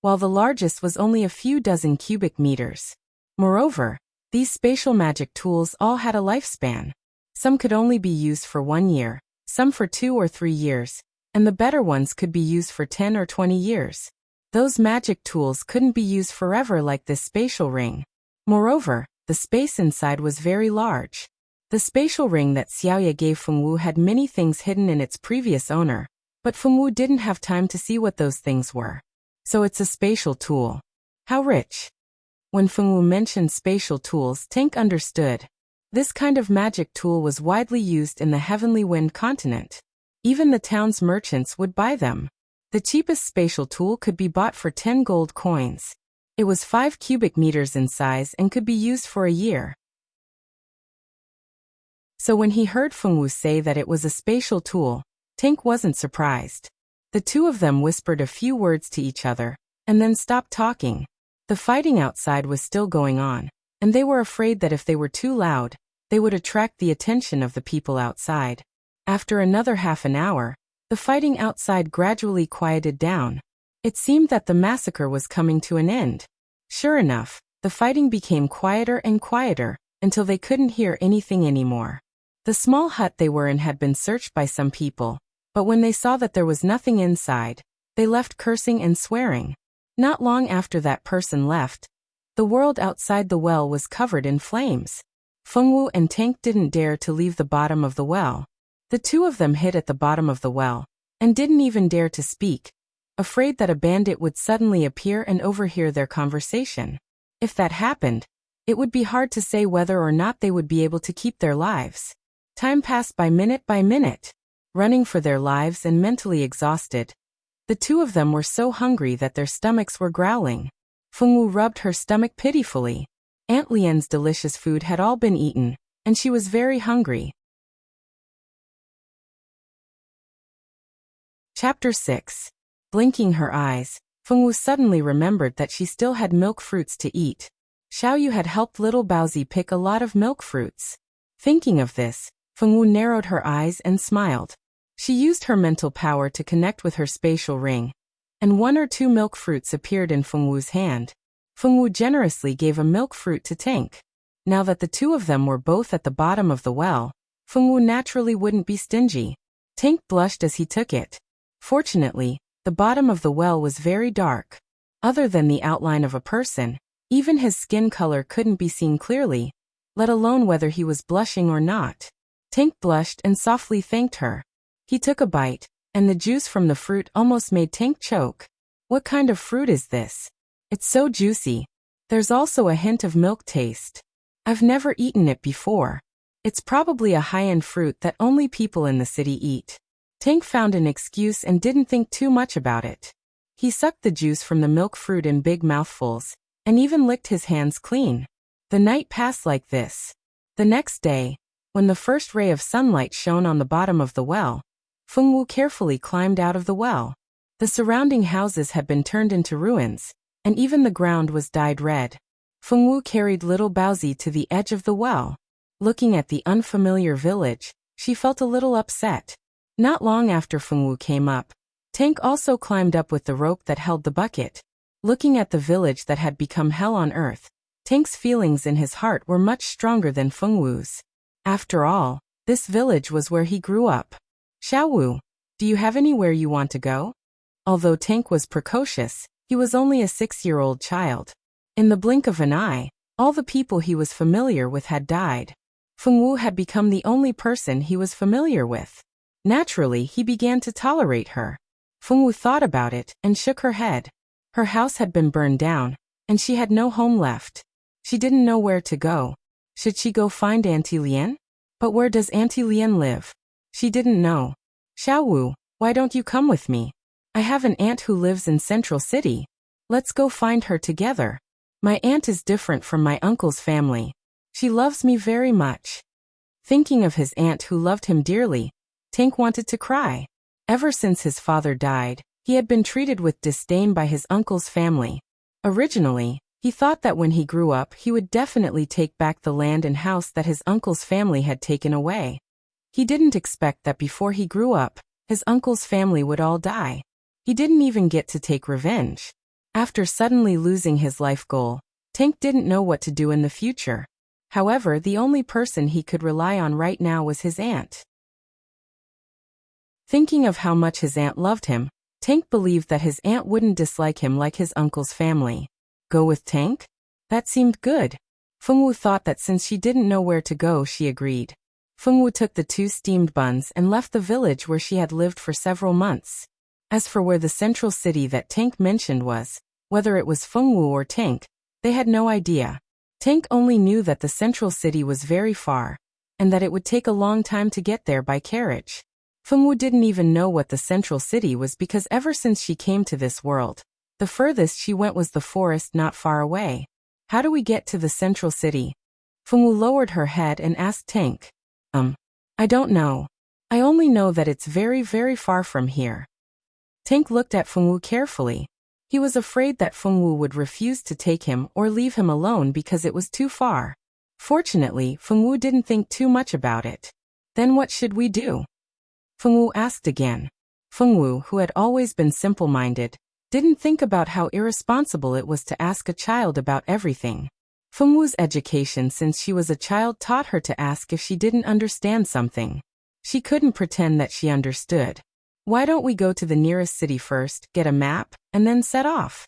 while the largest was only a few dozen cubic meters. Moreover, these spatial magic tools all had a lifespan. Some could only be used for 1 year, some for 2 or 3 years, and the better ones could be used for 10 or 20 years. Those magic tools couldn't be used forever like this spatial ring. Moreover, the space inside was very large. The spatial ring that Xiaoya gave Fengwu had many things hidden in its previous owner, but Fengwu didn't have time to see what those things were. So it's a spatial tool. How rich. When Fengwu mentioned spatial tools, Tank understood. This kind of magic tool was widely used in the Heavenly Wind continent. Even the town's merchants would buy them. The cheapest spatial tool could be bought for 10 gold coins. It was 5 cubic meters in size and could be used for a year. So when he heard Fengwu say that it was a spatial tool, Tank wasn't surprised. The two of them whispered a few words to each other, and then stopped talking. The fighting outside was still going on, and they were afraid that if they were too loud, they would attract the attention of the people outside. After another half an hour, the fighting outside gradually quieted down. It seemed that the massacre was coming to an end. Sure enough, The fighting became quieter and quieter, until they couldn't hear anything anymore. The small hut they were in had been searched by some people, but when they saw that there was nothing inside, they left cursing and swearing. Not long after that person left, the world outside the well was covered in flames. Fengwu and Tank didn't dare to leave the bottom of the well. The two of them hid at the bottom of the well, and didn't even dare to speak, afraid that a bandit would suddenly appear and overhear their conversation. If that happened, it would be hard to say whether or not they would be able to keep their lives. Time passed by minute, running for their lives and mentally exhausted. The two of them were so hungry that their stomachs were growling. Fengwu rubbed her stomach pitifully. Aunt Lian's delicious food had all been eaten, and she was very hungry. Chapter 6. Blinking her eyes, Fengwu suddenly remembered that she still had milk fruits to eat. Xiaoyu had helped little Baozi pick a lot of milk fruits. Thinking of this, Fengwu narrowed her eyes and smiled. She used her mental power to connect with her spatial ring, and 1 or 2 milk fruits appeared in Fengwu's hand. Fengwu generously gave a milk fruit to Tank. Now that the two of them were both at the bottom of the well, Fengwu naturally wouldn't be stingy. Tank blushed as he took it. Fortunately, the bottom of the well was very dark. Other than the outline of a person, even his skin color couldn't be seen clearly, let alone whether he was blushing or not. Tank blushed and softly thanked her. He took a bite, and the juice from the fruit almost made Tank choke. What kind of fruit is this? It's so juicy. There's also a hint of milk taste. I've never eaten it before. It's probably a high-end fruit that only people in the city eat. Tank found an excuse and didn't think too much about it. He sucked the juice from the milk fruit in big mouthfuls, and even licked his hands clean. The night passed like this. The next day, when the first ray of sunlight shone on the bottom of the well, Fengwu carefully climbed out of the well. The surrounding houses had been turned into ruins, and even the ground was dyed red. Fengwu carried little Baozi to the edge of the well. Looking at the unfamiliar village, she felt a little upset. Not long after Fengwu came up, Tank also climbed up with the rope that held the bucket. Looking at the village that had become hell on earth, Tank's feelings in his heart were much stronger than Fengwu's. After all, this village was where he grew up. Xiaowu, do you have anywhere you want to go? Although Tank was precocious, he was only a 6-year-old child. In the blink of an eye, all the people he was familiar with had died. Fengwu had become the only person he was familiar with. Naturally, he began to tolerate her. Fengwu thought about it and shook her head. Her house had been burned down, and she had no home left. She didn't know where to go. Should she go find Auntie Lian? But where does Auntie Lian live? She didn't know. Xiaowu, why don't you come with me? I have an aunt who lives in Central City. Let's go find her together. My aunt is different from my uncle's family. She loves me very much. Thinking of his aunt who loved him dearly, Tank wanted to cry. Ever since his father died, he had been treated with disdain by his uncle's family. Originally, he thought that when he grew up he would definitely take back the land and house that his uncle's family had taken away. He didn't expect that before he grew up, his uncle's family would all die. He didn't even get to take revenge. After suddenly losing his life goal, Tank didn't know what to do in the future. However, the only person he could rely on right now was his aunt. Thinking of how much his aunt loved him, Tank believed that his aunt wouldn't dislike him like his uncle's family. Go with Tank? That seemed good. Fengwu thought that since she didn't know where to go, she agreed. Fengwu took the 2 steamed buns and left the village where she had lived for several months. As for where the central city that Tank mentioned was, whether it was Fengwu or Tank, they had no idea. Tank only knew that the central city was very far, and that it would take a long time to get there by carriage. Fengwu didn't even know what the central city was because ever since she came to this world, the furthest she went was the forest not far away. How do we get to the central city? Fengwu lowered her head and asked Tank. I don't know. I only know that it's very, very far from here. Tank looked at Fengwu carefully. He was afraid that Fengwu would refuse to take him or leave him alone because it was too far. Fortunately, Fengwu didn't think too much about it. Then what should we do? Fengwu asked again. Fengwu, who had always been simple-minded, didn't think about how irresponsible it was to ask a child about everything. Fengwu's education since she was a child taught her to ask if she didn't understand something. She couldn't pretend that she understood. Why don't we go to the nearest city first, get a map, and then set off?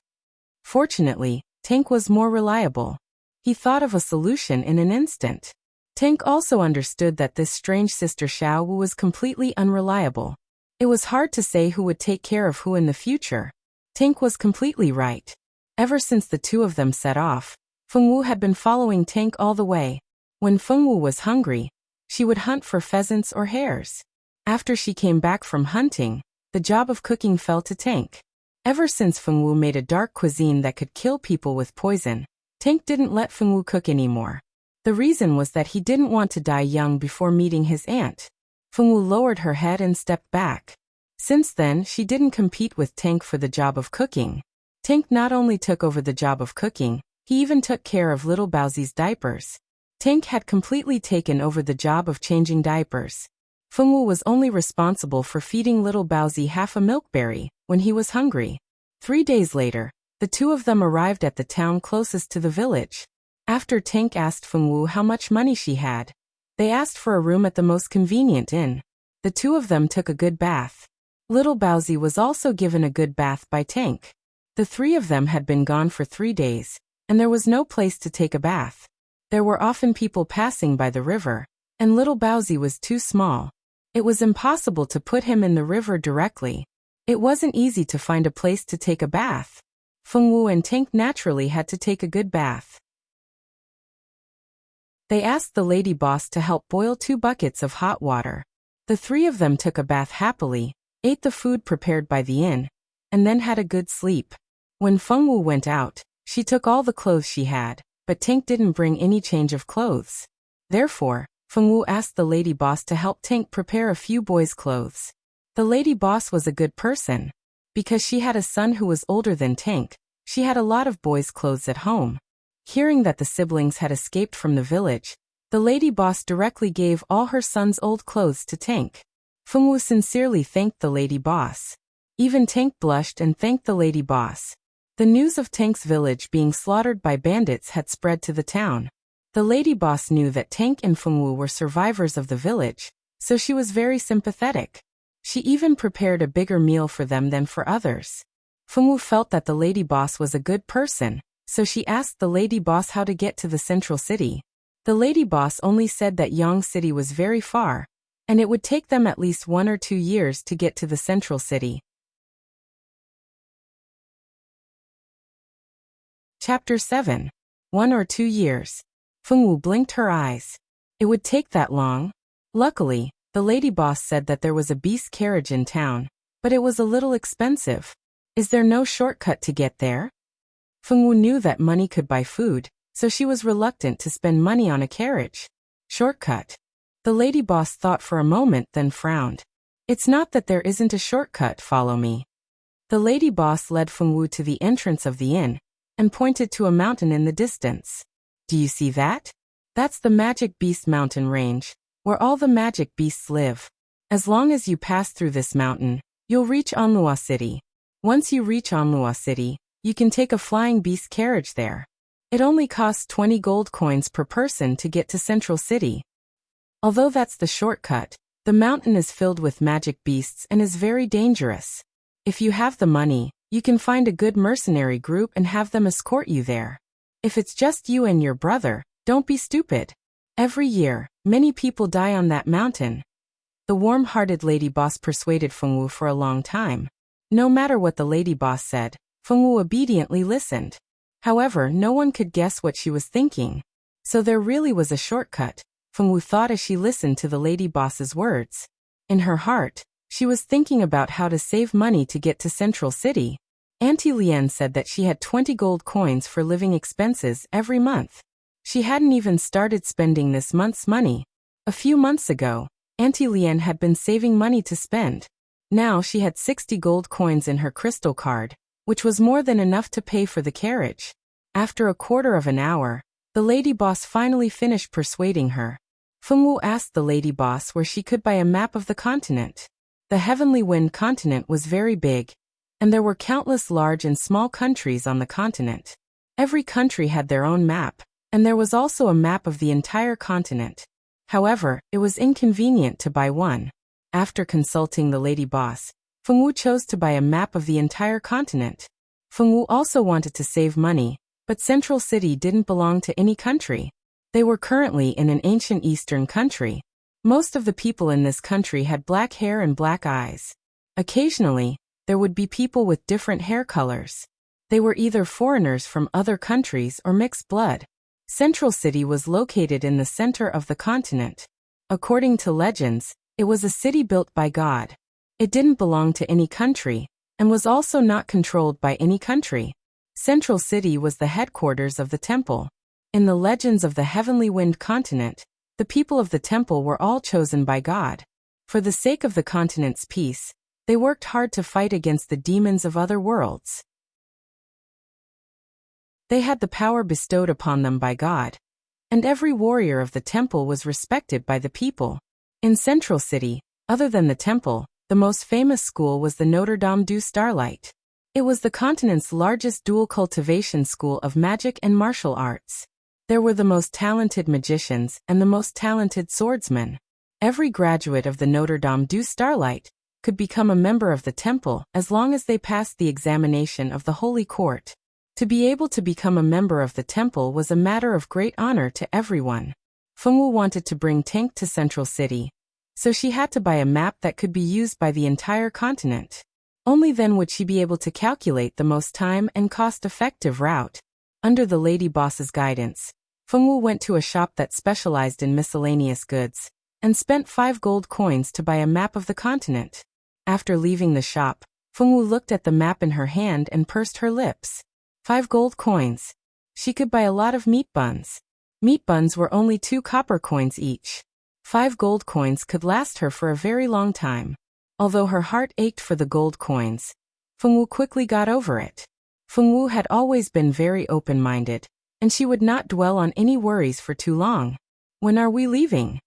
Fortunately, Tank was more reliable. He thought of a solution in an instant. Tank also understood that this strange sister Xiao Wu was completely unreliable. It was hard to say who would take care of who in the future. Tank was completely right. Ever since the two of them set off, Fengwu had been following Tank all the way. When Fengwu was hungry, she would hunt for pheasants or hares. After she came back from hunting, the job of cooking fell to Tank. Ever since Fengwu made a dark cuisine that could kill people with poison, Tank didn't let Fengwu cook anymore. The reason was that he didn't want to die young before meeting his aunt. Fengwu lowered her head and stepped back. Since then, she didn't compete with Tank for the job of cooking. Tank not only took over the job of cooking, he even took care of little Baozi's diapers. Tank had completely taken over the job of changing diapers. Fengwu was only responsible for feeding little Baozi half a milkberry when he was hungry. 3 days later, the two of them arrived at the town closest to the village. After Tank asked Fengwu how much money she had, they asked for a room at the most convenient inn. The two of them took a good bath. Little Baozi was also given a good bath by Tank. The three of them had been gone for 3 days, and there was no place to take a bath. There were often people passing by the river, and little Baozi was too small. It was impossible to put him in the river directly. It wasn't easy to find a place to take a bath. Fengwu and Tank naturally had to take a good bath. They asked the lady boss to help boil 2 buckets of hot water. The three of them took a bath happily, ate the food prepared by the inn, and then had a good sleep. When Fengwu went out, she took all the clothes she had, but Tank didn't bring any change of clothes. Therefore, Fengwu asked the lady boss to help Tank prepare a few boys' clothes. The lady boss was a good person. Because she had a son who was older than Tank, she had a lot of boys' clothes at home. Hearing that the siblings had escaped from the village, the lady boss directly gave all her son's old clothes to Tank. Fengwu sincerely thanked the lady boss. Even Tank blushed and thanked the lady boss. The news of Tank's village being slaughtered by bandits had spread to the town. The lady boss knew that Tank and Fengwu were survivors of the village, so she was very sympathetic. She even prepared a bigger meal for them than for others. Fengwu felt that the lady boss was a good person, so she asked the lady boss how to get to the central city. The lady boss only said that Yang City was very far, and it would take them at least 1 or 2 years to get to the central city. Chapter 7. 1 or 2 years. Fengwu blinked her eyes. It would take that long? Luckily, the lady boss said that there was a beast carriage in town, but it was a little expensive. Is there no shortcut to get there? Fengwu knew that money could buy food, so she was reluctant to spend money on a carriage. Shortcut. The lady boss thought for a moment, then frowned. It's not that there isn't a shortcut, follow me. The lady boss led Fengwu to the entrance of the inn, and pointed to a mountain in the distance. Do you see that? That's the Magic Beast Mountain Range, where all the magic beasts live. As long as you pass through this mountain, you'll reach Anlua City. Once you reach Anlua City, you can take a flying beast carriage there. It only costs 20 gold coins per person to get to Central City. Although that's the shortcut, the mountain is filled with magic beasts and is very dangerous. If you have the money, you can find a good mercenary group and have them escort you there. If it's just you and your brother, don't be stupid. Every year, many people die on that mountain. The warm-hearted lady boss persuaded Fengwu for a long time. No matter what the lady boss said, Fengwu obediently listened. However, no one could guess what she was thinking. So there really was a shortcut, Fengwu thought as she listened to the lady boss's words. In her heart, she was thinking about how to save money to get to Central City. Auntie Lian said that she had 20 gold coins for living expenses every month. She hadn't even started spending this month's money. A few months ago, Auntie Lian had been saving money to spend. Now she had 60 gold coins in her crystal card, which was more than enough to pay for the carriage. After a quarter of an hour, the lady boss finally finished persuading her. Fengwu asked the lady boss where she could buy a map of the continent. The Heavenly Wind continent was very big. and there were countless large and small countries on the continent. Every country had their own map, and there was also a map of the entire continent. However, it was inconvenient to buy one. After consulting the lady boss, Feng Wu chose to buy a map of the entire continent. Feng Wu also wanted to save money, but Central City didn't belong to any country. They were currently in an ancient Eastern country. Most of the people in this country had black hair and black eyes. Occasionally, there would be people with different hair colors. They were either foreigners from other countries or mixed blood. Central City was located in the center of the continent. According to legends, it was a city built by God. It didn't belong to any country, and was also not controlled by any country. Central City was the headquarters of the temple. In the legends of the Heavenly Wind continent, the people of the temple were all chosen by God. For the sake of the continent's peace, they worked hard to fight against the demons of other worlds. They had the power bestowed upon them by God, and every warrior of the temple was respected by the people. In Central City, other than the temple, the most famous school was the Notre Dame du Starlight. It was the continent's largest dual cultivation school of magic and martial arts. There were the most talented magicians and the most talented swordsmen. Every graduate of the Notre Dame du Starlight could become a member of the temple as long as they passed the examination of the Holy Court. To be able to become a member of the temple was a matter of great honor to everyone. Feng Wu wanted to bring Tank to Central City, so she had to buy a map that could be used by the entire continent. Only then would she be able to calculate the most time and cost-effective route. Under the lady boss's guidance, Feng Wu went to a shop that specialized in miscellaneous goods, and spent 5 gold coins to buy a map of the continent. After leaving the shop, Feng Wu looked at the map in her hand and pursed her lips. 5 gold coins. She could buy a lot of meat buns. Meat buns were only 2 copper coins each. 5 gold coins could last her for a very long time. Although her heart ached for the gold coins, Feng Wu quickly got over it. Feng Wu had always been very open-minded, and she would not dwell on any worries for too long. When are we leaving?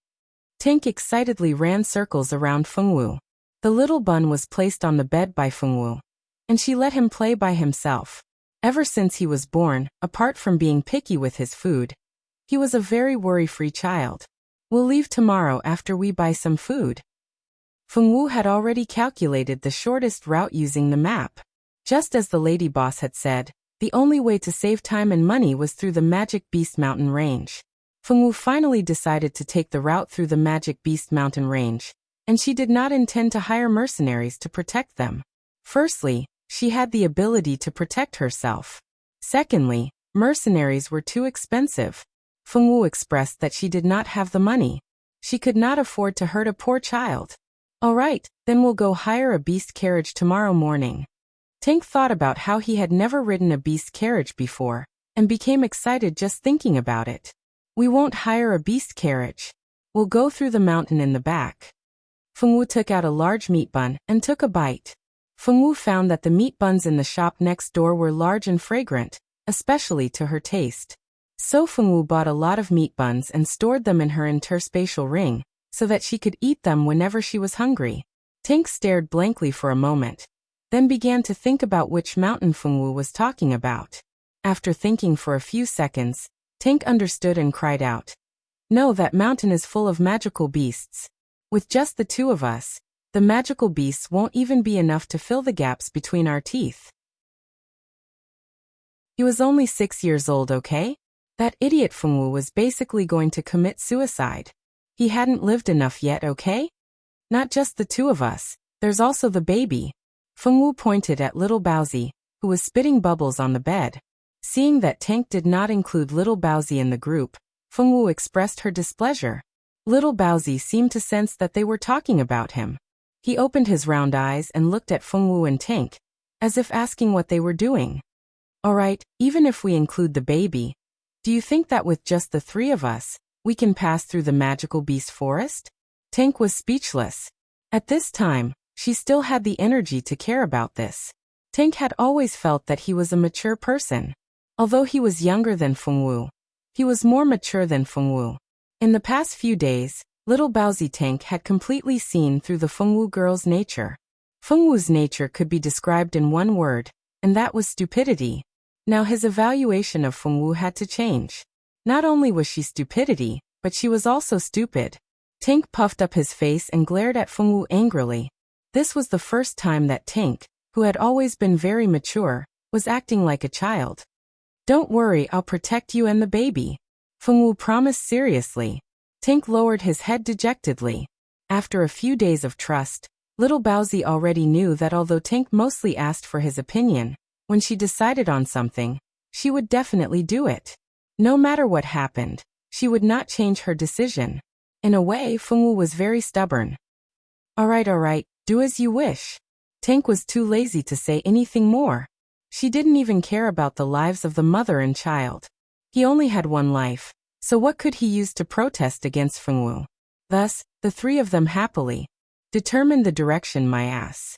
Tank excitedly ran circles around Feng Wu. The little bun was placed on the bed by Feng Wu, and she let him play by himself. Ever since he was born, apart from being picky with his food, he was a very worry-free child. We'll leave tomorrow after we buy some food. Feng Wu had already calculated the shortest route using the map. Just as the lady boss had said, the only way to save time and money was through the Magic Beast Mountain Range. Feng Wu finally decided to take the route through the Magic Beast Mountain Range, and she did not intend to hire mercenaries to protect them. Firstly, she had the ability to protect herself. Secondly, mercenaries were too expensive. Feng Wu expressed that she did not have the money. She could not afford to hurt a poor child. All right, then we'll go hire a beast carriage tomorrow morning. Tank thought about how he had never ridden a beast carriage before, and became excited just thinking about it. We won't hire a beast carriage. We'll go through the mountain in the back. Feng Wu took out a large meat bun and took a bite. Feng Wu found that the meat buns in the shop next door were large and fragrant, especially to her taste. So Feng Wu bought a lot of meat buns and stored them in her interspatial ring, so that she could eat them whenever she was hungry. Tank stared blankly for a moment, then began to think about which mountain Feng Wu was talking about. After thinking for a few seconds, Tank understood and cried out, "No, that mountain is full of magical beasts. With just the 2 of us, the magical beasts won't even be enough to fill the gaps between our teeth." He was only 6 years old, okay? That idiot Feng Wu was basically going to commit suicide. He hadn't lived enough yet, okay? Not just the 2 of us, there's also the baby. Feng Wu pointed at little Baozi, who was spitting bubbles on the bed. Seeing that Tank did not include little Baozi in the group, Feng Wu expressed her displeasure. Little Baozi seemed to sense that they were talking about him. He opened his round eyes and looked at Feng Wu and Tank, as if asking what they were doing. All right, even if we include the baby, do you think that with just the 3 of us, we can pass through the magical beast forest? Tank was speechless. At this time, she still had the energy to care about this. Tank had always felt that he was a mature person. Although he was younger than Feng Wu, he was more mature than Feng Wu. In the past few days, little Baozi Tank had completely seen through the Feng Wu girl's nature. Fengwu's nature could be described in one word, and that was stupidity. Now his evaluation of Fengwu had to change. Not only was she stupidity, but she was also stupid. Tank puffed up his face and glared at Fengwu angrily. This was the first time that Tank, who had always been very mature, was acting like a child. Don't worry, I'll protect you and the baby, Fengwu promised seriously. Tank lowered his head dejectedly. After a few days of trust, little Baozi already knew that although Tank mostly asked for his opinion, when she decided on something, she would definitely do it. No matter what happened, she would not change her decision. In a way, Fengwu was very stubborn. All right, do as you wish. Tank was too lazy to say anything more. She didn't even care about the lives of the mother and child. He only had one life, so what could he use to protest against Fengwu? Thus, the three of them happily determined the direction my ass.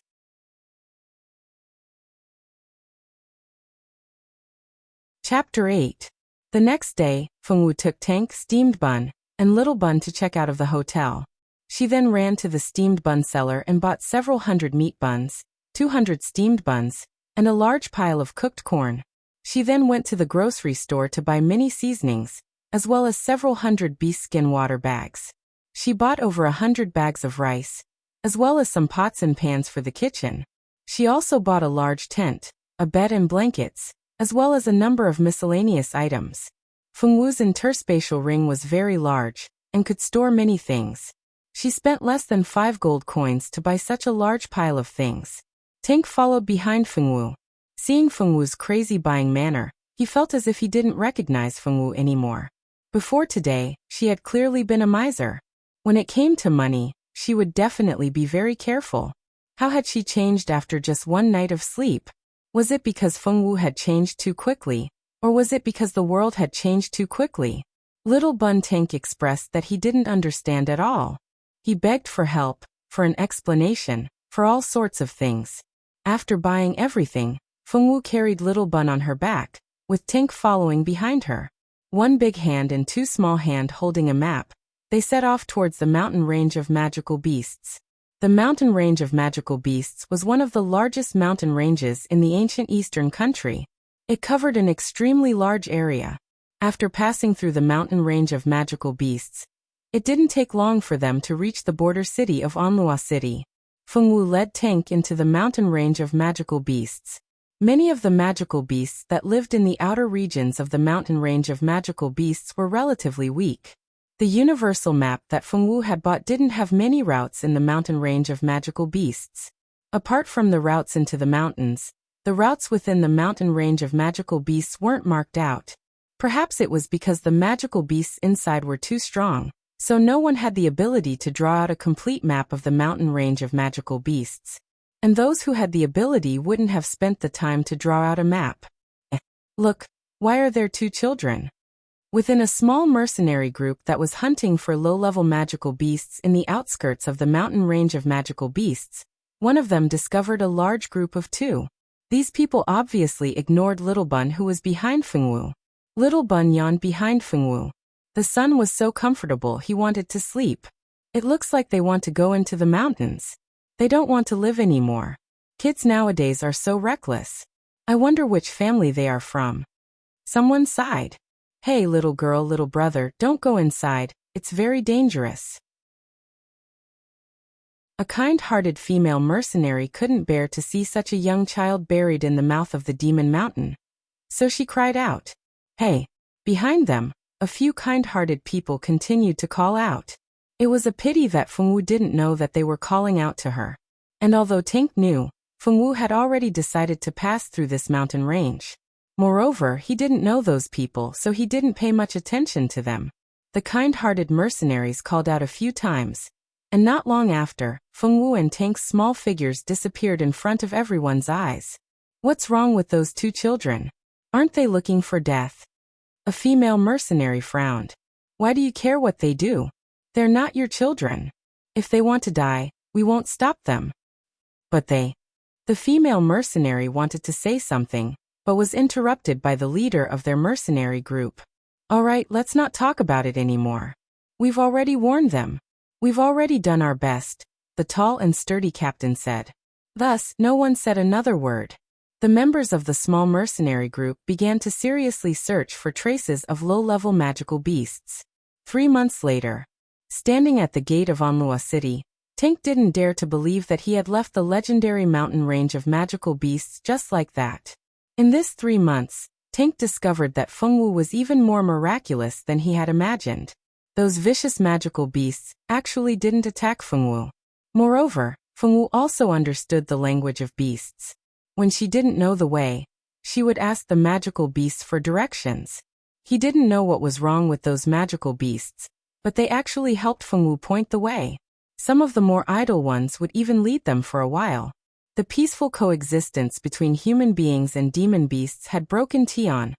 Chapter 8. The next day, Fengwu took Tank, steamed bun, and little bun to check out of the hotel. She then ran to the steamed bun seller and bought several hundred meat buns, 200 steamed buns, and a large pile of cooked corn. She then went to the grocery store to buy many seasonings, as well as several hundred beef skin water bags. She bought over 100 bags of rice, as well as some pots and pans for the kitchen. She also bought a large tent, a bed and blankets, as well as a number of miscellaneous items. Fengwu's interspatial ring was very large, and could store many things. She spent less than 5 gold coins to buy such a large pile of things. Tank followed behind Fengwu. Seeing Fengwu's crazy buying manner, he felt as if he didn't recognize Fengwu anymore. Before today, she had clearly been a miser. When it came to money, she would definitely be very careful. How had she changed after just one night of sleep? Was it because Fengwu had changed too quickly, or was it because the world had changed too quickly? Little Bun Tank expressed that he didn't understand at all. He begged for help, for an explanation, for all sorts of things. After buying everything, Fengwu carried Little Bun on her back, with Tank following behind her. One big hand and two small hands holding a map, they set off towards the mountain range of magical beasts. The mountain range of magical beasts was one of the largest mountain ranges in the ancient eastern country. It covered an extremely large area. After passing through the mountain range of magical beasts, it didn't take long for them to reach the border city of Onlua City. Fengwu led Tank into the mountain range of magical beasts. Many of the magical beasts that lived in the outer regions of the mountain range of magical beasts were relatively weak. The universal map that Fengwu had bought didn't have many routes in the mountain range of magical beasts. Apart from the routes into the mountains, the routes within the mountain range of magical beasts weren't marked out. Perhaps it was because the magical beasts inside were too strong, so no one had the ability to draw out a complete map of the mountain range of magical beasts. And those who had the ability wouldn't have spent the time to draw out a map. Look, why are there 2 children? Within a small mercenary group that was hunting for low-level magical beasts in the outskirts of the mountain range of magical beasts, one of them discovered a large group of 2. These people obviously ignored Little Bun, who was behind Fengwu. Little Bun yawned behind Fengwu. The sun was so comfortable he wanted to sleep. It looks like they want to go into the mountains. They don't want to live anymore. Kids nowadays are so reckless. I wonder which family they are from. Someone sighed. Hey little girl, little brother, don't go inside, it's very dangerous. A kind-hearted female mercenary couldn't bear to see such a young child buried in the mouth of the demon mountain. So she cried out. Hey! Behind them, a few kind-hearted people continued to call out. It was a pity that Fengwu didn't know that they were calling out to her. And although Tank knew, Fengwu had already decided to pass through this mountain range. Moreover, he didn't know those people, so he didn't pay much attention to them. The kind-hearted mercenaries called out a few times, and not long after, Fengwu and Tank's small figures disappeared in front of everyone's eyes. What's wrong with those 2 children? Aren't they looking for death? A female mercenary frowned. Why do you care what they do? They're not your children. If they want to die, we won't stop them. But they... The female mercenary wanted to say something, but was interrupted by the leader of their mercenary group. All right, let's not talk about it anymore. We've already warned them. We've already done our best, the tall and sturdy captain said. Thus, no one said another word. The members of the small mercenary group began to seriously search for traces of low-level magical beasts. 3 months later, standing at the gate of Onlua City, Tank didn't dare to believe that he had left the legendary mountain range of magical beasts just like that. In this 3 months, Tank discovered that Fengwu was even more miraculous than he had imagined. Those vicious magical beasts actually didn't attack Fengwu. Moreover, Fengwu also understood the language of beasts. When she didn't know the way, she would ask the magical beasts for directions. He didn't know what was wrong with those magical beasts, but they actually helped Fengwu point the way. Some of the more idle ones would even lead them for a while. The peaceful coexistence between human beings and demon beasts had broken Tian's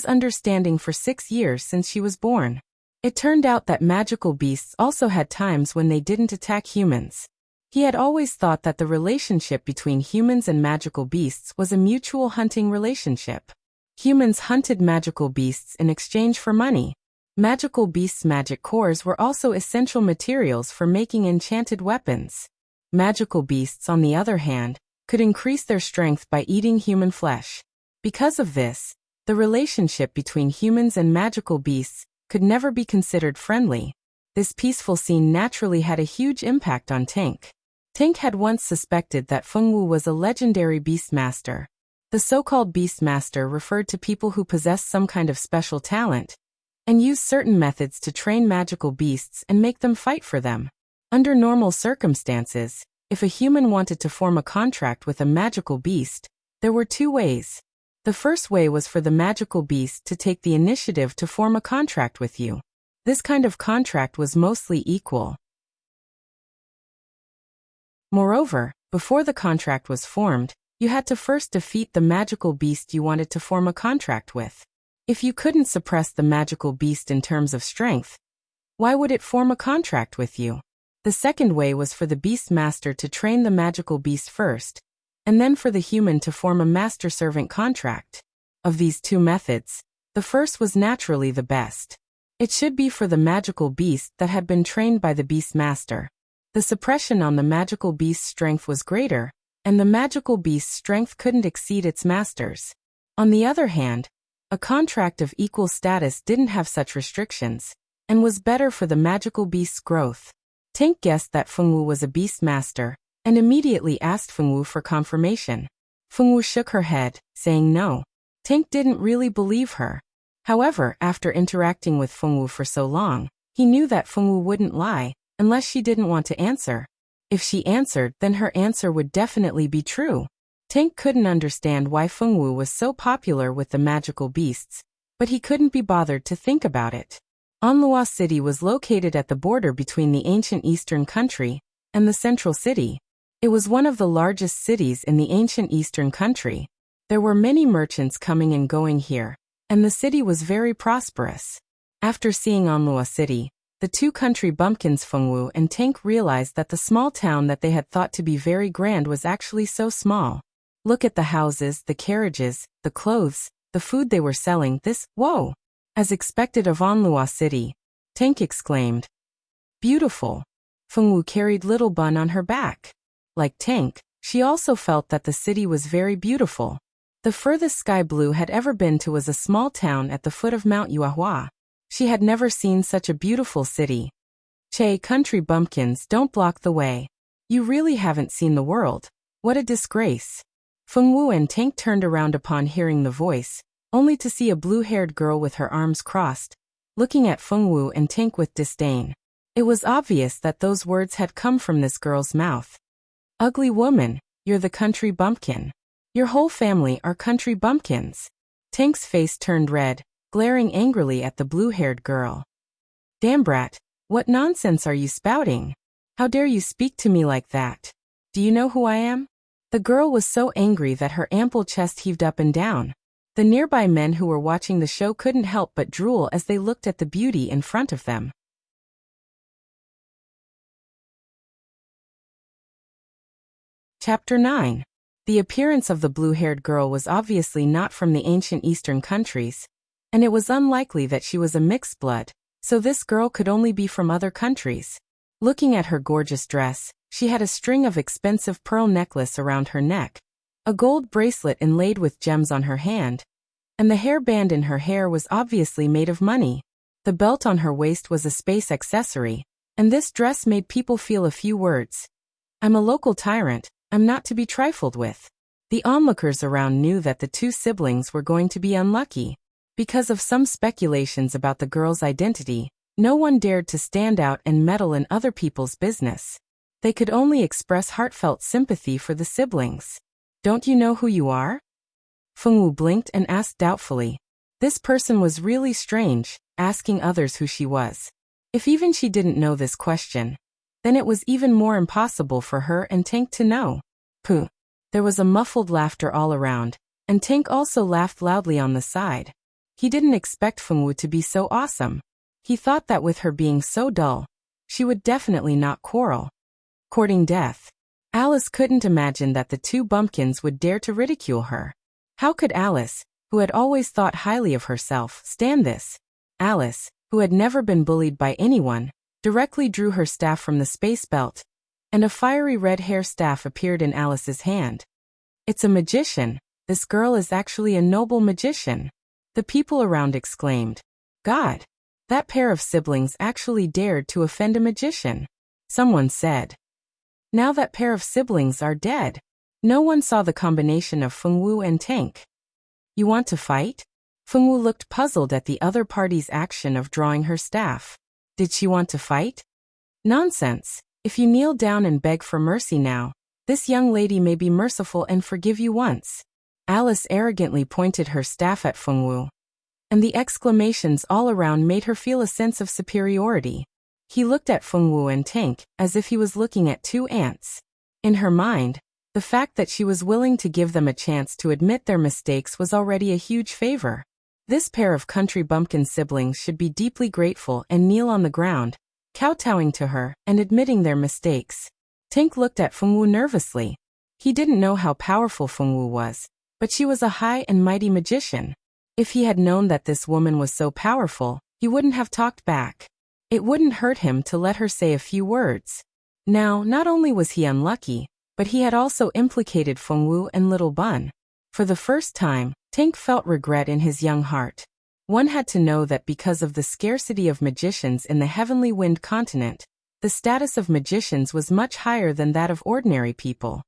understanding for 6 years since she was born. It turned out that magical beasts also had times when they didn't attack humans. He had always thought that the relationship between humans and magical beasts was a mutual hunting relationship. Humans hunted magical beasts in exchange for money. Magical beasts' magic cores were also essential materials for making enchanted weapons. Magical beasts, on the other hand, could increase their strength by eating human flesh. Because of this, the relationship between humans and magical beasts could never be considered friendly. This peaceful scene naturally had a huge impact on Tank. Tank had once suspected that Fengwu was a legendary beastmaster. The so-called beastmaster referred to people who possess some kind of special talent and use certain methods to train magical beasts and make them fight for them. Under normal circumstances, if a human wanted to form a contract with a magical beast, there were 2 ways. The first way was for the magical beast to take the initiative to form a contract with you. This kind of contract was mostly equal. Moreover, before the contract was formed, you had to first defeat the magical beast you wanted to form a contract with. If you couldn't suppress the magical beast in terms of strength, why would it form a contract with you? The second way was for the beast master to train the magical beast first, and then for the human to form a master-servant contract. Of these 2 methods, the first was naturally the best. It should be for the magical beast that had been trained by the beast master. The suppression on the magical beast's strength was greater, and the magical beast's strength couldn't exceed its master's. On the other hand, a contract of equal status didn't have such restrictions, and was better for the magical beast's growth. Tank guessed that Fengwu was a beast master, and immediately asked Fengwu for confirmation. Fengwu shook her head, saying no. Tank didn't really believe her. However, after interacting with Fengwu for so long, he knew that Fengwu wouldn't lie, unless she didn't want to answer. If she answered, then her answer would definitely be true. Tank couldn't understand why Fengwu was so popular with the magical beasts, but he couldn't be bothered to think about it. Onlua City was located at the border between the ancient eastern country and the central city. It was one of the largest cities in the ancient eastern country. There were many merchants coming and going here, and the city was very prosperous. After seeing Onlua City, the 2 country bumpkins Fengwu and Tank realized that the small town that they had thought to be very grand was actually so small. Look at the houses, the carriages, the clothes, the food they were selling. Whoa! As expected of Onlua City, Tank exclaimed. Beautiful. Fengwu carried Little Bun on her back. Like Tank, she also felt that the city was very beautiful. The furthest Sky Blue had ever been to was a small town at the foot of Mount Yuehua. She had never seen such a beautiful city. Che, country bumpkins, don't block the way. You really haven't seen the world. What a disgrace. Fengwu and Tank turned around upon hearing the voice, only to see a blue-haired girl with her arms crossed, looking at Fengwu and Tank with disdain. It was obvious that those words had come from this girl's mouth. Ugly woman, you're the country bumpkin. Your whole family are country bumpkins. Tank's face turned red, glaring angrily at the blue-haired girl. Damn brat, what nonsense are you spouting? How dare you speak to me like that? Do you know who I am? The girl was so angry that her ample chest heaved up and down. The nearby men who were watching the show couldn't help but drool as they looked at the beauty in front of them. Chapter 9. The appearance of the blue-haired girl was obviously not from the ancient eastern countries, and it was unlikely that she was a mixed blood, so this girl could only be from other countries. Looking at her gorgeous dress, She had a string of expensive pearl necklace around her neck, a gold bracelet inlaid with gems on her hand, and the hairband in her hair was obviously made of money. The belt on her waist was a space accessory, and this dress made people feel a few words. I'm a local tyrant, I'm not to be trifled with. The onlookers around knew that the two siblings were going to be unlucky. Because of some speculations about the girl's identity, no one dared to stand out and meddle in other people's business. They could only express heartfelt sympathy for the siblings. Don't you know who you are? Fengwu blinked and asked doubtfully. This person was really strange, asking others who she was. If even she didn't know this question, then it was even more impossible for her and Tank to know. Pooh. There was a muffled laughter all around, and Tank also laughed loudly on the side. He didn't expect Fengwu to be so awesome. He thought that with her being so dull, she would definitely not quarrel. Courting death. Alice couldn't imagine that the two bumpkins would dare to ridicule her. How could Alice, who had always thought highly of herself, stand this? Alice, who had never been bullied by anyone, directly drew her staff from the space belt, and a fiery red hair staff appeared in Alice's hand. It's a magician. This girl is actually a noble magician. The people around exclaimed. God! That pair of siblings actually dared to offend a magician. Someone said. Now that pair of siblings are dead. No one saw the combination of Fengwu and Tank. You want to fight? Fengwu looked puzzled at the other party's action of drawing her staff. Did she want to fight? Nonsense. If you kneel down and beg for mercy now, this young lady may be merciful and forgive you once. Alice arrogantly pointed her staff at Fengwu, and the exclamations all around made her feel a sense of superiority. He looked at Fengwu and Tank as if he was looking at two ants. In her mind, the fact that she was willing to give them a chance to admit their mistakes was already a huge favor. This pair of country bumpkin siblings should be deeply grateful and kneel on the ground, kowtowing to her and admitting their mistakes. Tank looked at Fengwu nervously. He didn't know how powerful Fengwu was, but she was a high and mighty magician. If he had known that this woman was so powerful, he wouldn't have talked back. It wouldn't hurt him to let her say a few words. Now, not only was he unlucky, but he had also implicated Fengwu and Little Bun. For the first time, Tank felt regret in his young heart. One had to know that because of the scarcity of magicians in the Heavenly Wind continent, the status of magicians was much higher than that of ordinary people.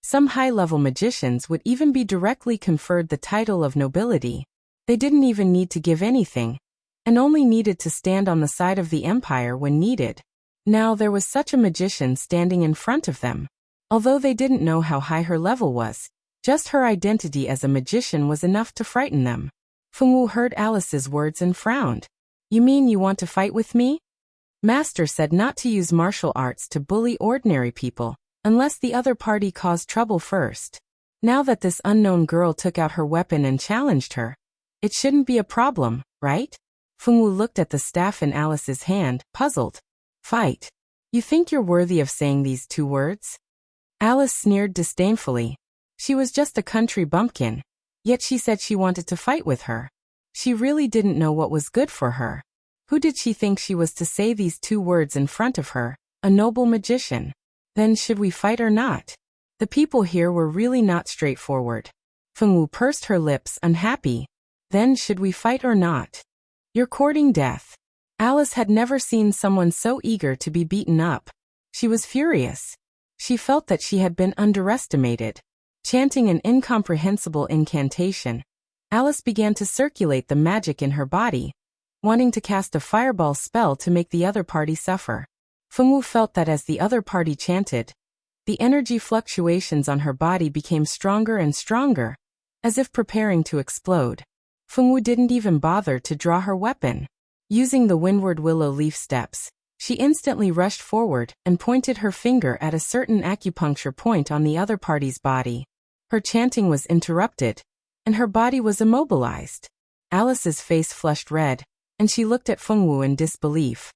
Some high-level magicians would even be directly conferred the title of nobility. They didn't even need to give anything, and only needed to stand on the side of the empire when needed. Now there was such a magician standing in front of them. Although they didn't know how high her level was, just her identity as a magician was enough to frighten them. Fengwu heard Alice's words and frowned. You mean you want to fight with me? Master said not to use martial arts to bully ordinary people, unless the other party caused trouble first. Now that this unknown girl took out her weapon and challenged her, it shouldn't be a problem, right? Fengwu looked at the staff in Alice's hand, puzzled. Fight. You think you're worthy of saying these two words? Alice sneered disdainfully. She was just a country bumpkin, yet she said she wanted to fight with her. She really didn't know what was good for her. Who did she think she was to say these two words in front of her? A noble magician. Then should we fight or not? The people here were really not straightforward. Fengwu pursed her lips, unhappy. Then should we fight or not? You're courting death. Alice had never seen someone so eager to be beaten up. She was furious. She felt that she had been underestimated. Chanting an incomprehensible incantation, Alice began to circulate the magic in her body, wanting to cast a fireball spell to make the other party suffer. Fengwu felt that as the other party chanted, the energy fluctuations on her body became stronger and stronger, as if preparing to explode. Fengwu didn't even bother to draw her weapon. Using the windward willow leaf steps, she instantly rushed forward and pointed her finger at a certain acupuncture point on the other party's body. Her chanting was interrupted, and her body was immobilized. Alice's face flushed red, and she looked at Fengwu in disbelief.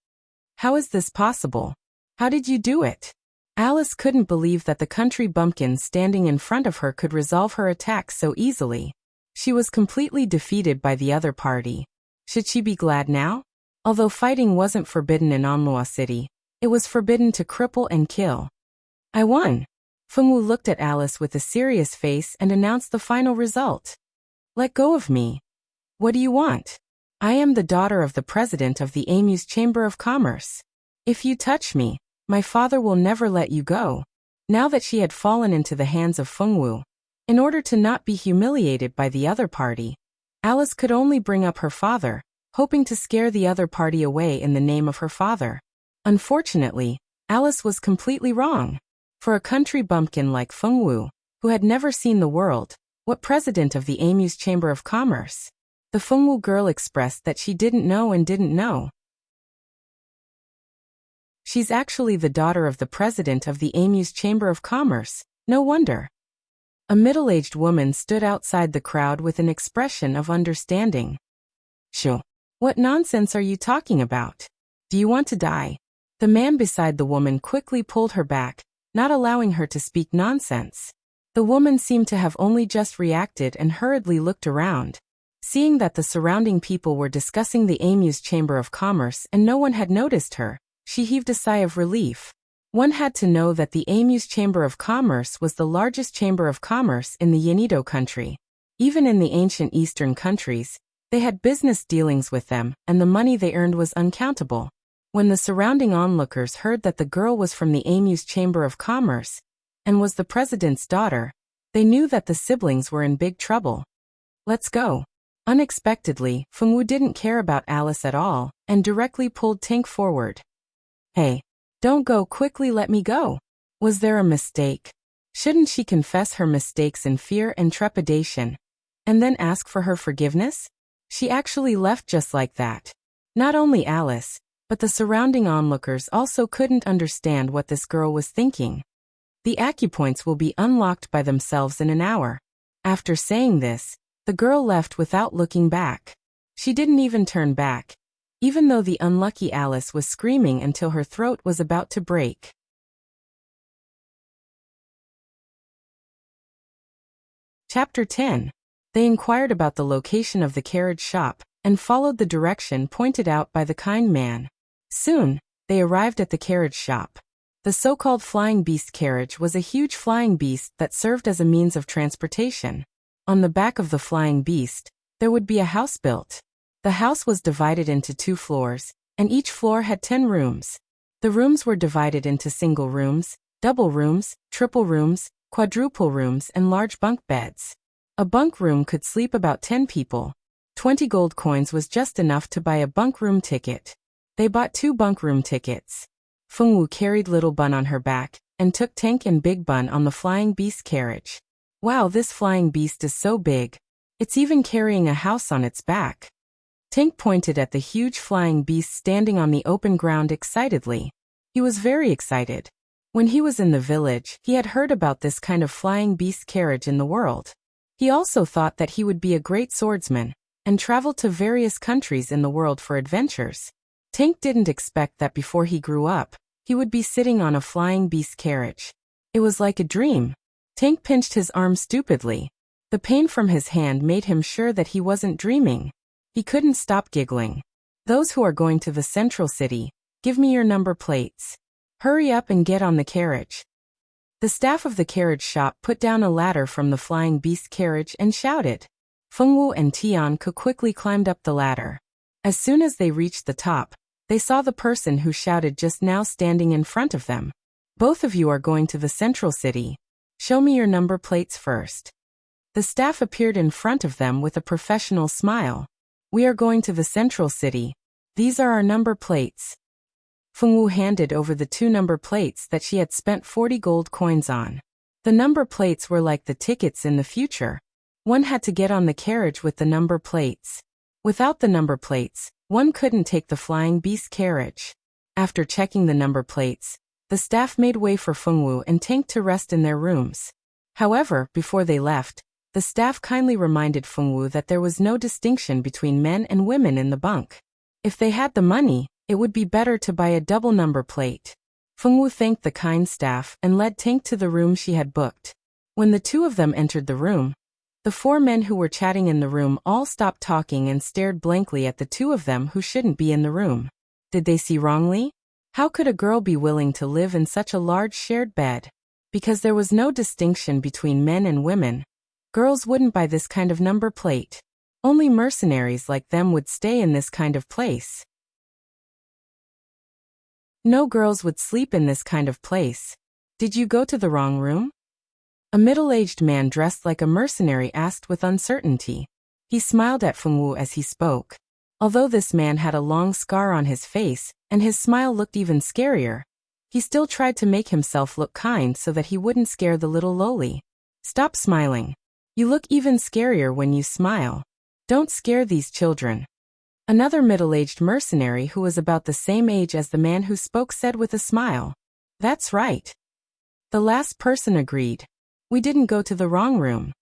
How is this possible? How did you do it? Alice couldn't believe that the country bumpkin standing in front of her could resolve her attack so easily. She was completely defeated by the other party. Should she be glad now? Although fighting wasn't forbidden in Onloa City, It was forbidden to cripple and kill. I won. Fengwu looked at Alice with a serious face and announced the final result. Let go of me. What do you want? I am the daughter of the president of the Amy's Chamber of Commerce. If you touch me, my father will never let you go. Now that she had fallen into the hands of Fengwu, in order to not be humiliated by the other party, Alice could only bring up her father, hoping to scare the other party away in the name of her father. Unfortunately, Alice was completely wrong. For a country bumpkin like Fengwu, who had never seen the world, what president of the Amy's Chamber of Commerce? The Fengwu girl expressed that she didn't know and didn't know. She's actually the daughter of the president of the Amy's Chamber of Commerce, no wonder. A middle-aged woman stood outside the crowd with an expression of understanding. Shoo. What nonsense are you talking about? Do you want to die? The man beside the woman quickly pulled her back, not allowing her to speak nonsense. The woman seemed to have only just reacted and hurriedly looked around. Seeing that the surrounding people were discussing the Amy's Chamber of Commerce and no one had noticed her, she heaved a sigh of relief. One had to know that the Amy's Chamber of Commerce was the largest chamber of commerce in the Yanido country. Even in the ancient Eastern countries, they had business dealings with them, and the money they earned was uncountable. When the surrounding onlookers heard that the girl was from the Amy's Chamber of Commerce and was the president's daughter, they knew that the siblings were in big trouble. Let's go. Unexpectedly, Fengwu didn't care about Alice at all and directly pulled Tank forward. Hey, don't go, quickly let me go. Was there a mistake? Shouldn't she confess her mistakes in fear and trepidation, and then ask for her forgiveness? She actually left just like that. Not only Alice, but the surrounding onlookers also couldn't understand what this girl was thinking. The acupoints will be unlocked by themselves in an hour. After saying this, the girl left without looking back. She didn't even turn back, even though the unlucky Alice was screaming until her throat was about to break. Chapter 10. They inquired about the location of the carriage shop and followed the direction pointed out by the kind man. Soon, they arrived at the carriage shop. The so-called flying beast carriage was a huge flying beast that served as a means of transportation. On the back of the flying beast, there would be a house built. The house was divided into 2 floors, and each floor had 10 rooms. The rooms were divided into single rooms, double rooms, triple rooms, quadruple rooms, and large bunk beds. A bunk room could sleep about 10 people. 20 gold coins was just enough to buy a bunk room ticket. They bought 2 bunk room tickets. Fengwu carried Little Bun on her back and took Tank and Big Bun on the flying beast carriage. Wow, this flying beast is so big. It's even carrying a house on its back. Tank pointed at the huge flying beast standing on the open ground excitedly. He was very excited. When he was in the village, he had heard about this kind of flying beast carriage in the world. He also thought that he would be a great swordsman and travel to various countries in the world for adventures. Tank didn't expect that before he grew up, he would be sitting on a flying beast carriage. It was like a dream. Tank pinched his arm stupidly. The pain from his hand made him sure that he wasn't dreaming. He couldn't stop giggling. Those who are going to the central city, give me your number plates. Hurry up and get on the carriage. The staff of the carriage shop put down a ladder from the flying beast carriage and shouted. Fengwu and Tianke quickly climbed up the ladder. As soon as they reached the top, they saw the person who shouted just now standing in front of them. Both of you are going to the central city. Show me your number plates first. The staff appeared in front of them with a professional smile. We are going to the central city. These are our number plates. Fengwu handed over the 2 number plates that she had spent 40 gold coins on. The number plates were like the tickets in the future. One had to get on the carriage with the number plates. Without the number plates, one couldn't take the flying beast carriage. After checking the number plates, the staff made way for Fengwu and Tank to rest in their rooms. However, before they left, the staff kindly reminded Fengwu that there was no distinction between men and women in the bunk. If they had the money, it would be better to buy a double number plate. Fengwu thanked the kind staff and led Tank to the room she had booked. When the 2 of them entered the room, the 4 men who were chatting in the room all stopped talking and stared blankly at the 2 of them who shouldn't be in the room. Did they see wrongly? How could a girl be willing to live in such a large shared bed? Because there was no distinction between men and women. Girls wouldn't buy this kind of number plate. Only mercenaries like them would stay in this kind of place. No girls would sleep in this kind of place. Did you go to the wrong room? A middle-aged man dressed like a mercenary asked with uncertainty. He smiled at Fengwu as he spoke. Although this man had a long scar on his face, and his smile looked even scarier, he still tried to make himself look kind so that he wouldn't scare the little lowly. Stop smiling. You look even scarier when you smile. Don't scare these children. Another middle-aged mercenary who was about the same age as the man who spoke said with a smile. That's right. The last person agreed. We didn't go to the wrong room.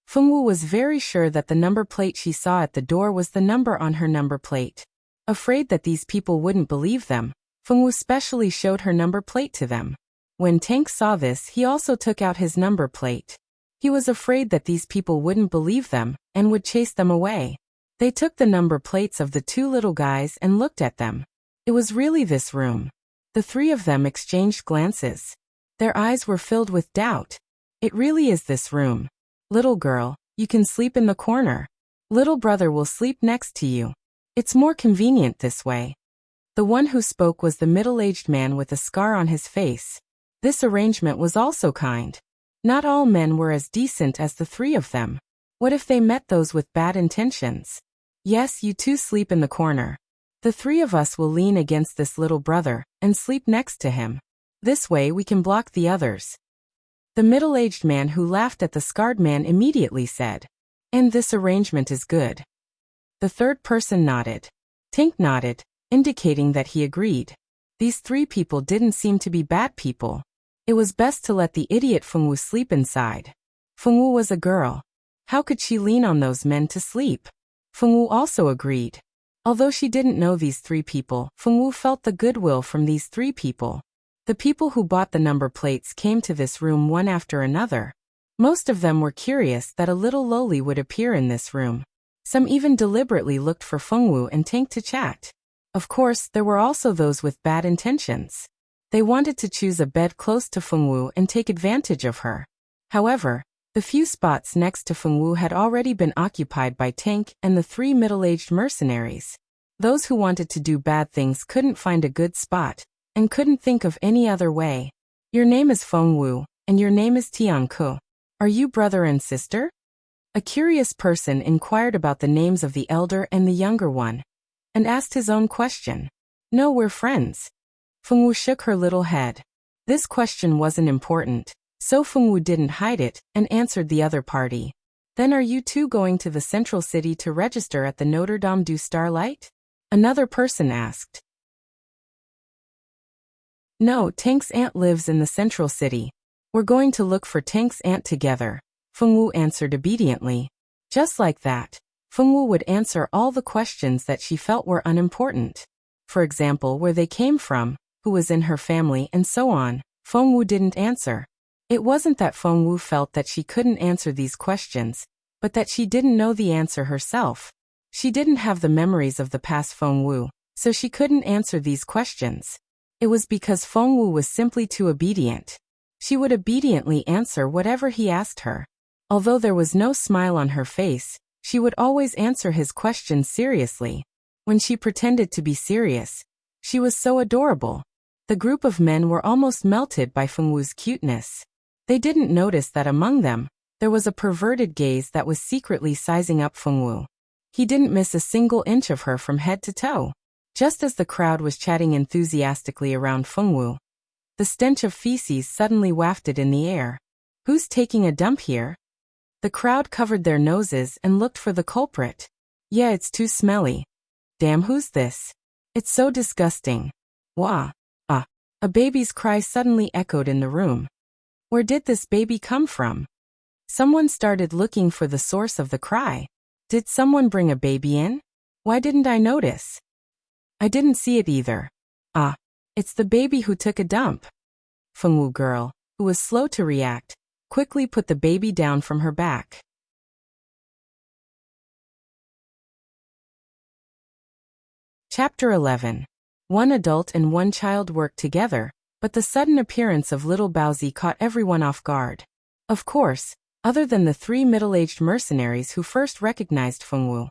Fengwu was very sure that the number plate she saw at the door was the number on her number plate. Afraid that these people wouldn't believe them, Fengwu specially showed her number plate to them. When Tank saw this, he also took out his number plate. He was afraid that these people wouldn't believe them and would chase them away. They took the number plates of the two little guys and looked at them. It was really this room. The three of them exchanged glances. Their eyes were filled with doubt. It really is this room. Little girl, you can sleep in the corner. Little brother will sleep next to you. It's more convenient this way. The one who spoke was the middle-aged man with a scar on his face. This arrangement was also kind. Not all men were as decent as the three of them. What if they met those with bad intentions? Yes, you two sleep in the corner. The three of us will lean against this little brother and sleep next to him. This way we can block the others. The middle-aged man who laughed at the scarred man immediately said, "And this arrangement is good." The third person nodded. Tink nodded, indicating that he agreed. These three people didn't seem to be bad people. It was best to let the idiot Fengwu sleep inside. Fengwu was a girl. How could she lean on those men to sleep? Fengwu also agreed. Although she didn't know these three people, Fengwu felt the goodwill from these three people. The people who bought the number plates came to this room one after another. Most of them were curious that a little lowly would appear in this room. Some even deliberately looked for Fengwu and Tank to chat. Of course, there were also those with bad intentions. They wanted to choose a bed close to Fengwu and take advantage of her. However, the few spots next to Fengwu had already been occupied by Tank and the three middle-aged mercenaries. Those who wanted to do bad things couldn't find a good spot, and couldn't think of any other way. Your name is Fengwu, and your name is Tianke. Are you brother and sister? A curious person inquired about the names of the elder and the younger one, and asked his own question. No, we're friends. Fengwu shook her little head. This question wasn't important, so Fengwu didn't hide it and answered the other party. Then are you two going to the central city to register at the Notre Dame du Starlight? Another person asked. No, Tank's aunt lives in the central city. We're going to look for Tank's aunt together, Fengwu answered obediently. Just like that, Fengwu would answer all the questions that she felt were unimportant. For example, where they came from, who was in her family, and so on. Fengwu didn't answer. It wasn't that Fengwu felt that she couldn't answer these questions, but that she didn't know the answer herself. She didn't have the memories of the past Fengwu, so she couldn't answer these questions. It was because Fengwu was simply too obedient. She would obediently answer whatever he asked her. Although there was no smile on her face, she would always answer his questions seriously. When she pretended to be serious, she was so adorable. The group of men were almost melted by Fengwu's cuteness. They didn't notice that among them, there was a perverted gaze that was secretly sizing up Fengwu. He didn't miss a single inch of her from head to toe. Just as the crowd was chatting enthusiastically around Fengwu, the stench of feces suddenly wafted in the air. Who's taking a dump here? The crowd covered their noses and looked for the culprit. Yeah, it's too smelly. Damn, who's this? It's so disgusting. Wah. Ah. A baby's cry suddenly echoed in the room. Where did this baby come from? Someone started looking for the source of the cry. Did someone bring a baby in? Why didn't I notice? I didn't see it either. Ah, it's the baby who took a dump. Fengwu girl, who was slow to react, quickly put the baby down from her back. Chapter 11. One adult and one child worked together, but the sudden appearance of little Baozi caught everyone off guard. Of course, other than the 3 middle-aged mercenaries who first recognized Fengwu.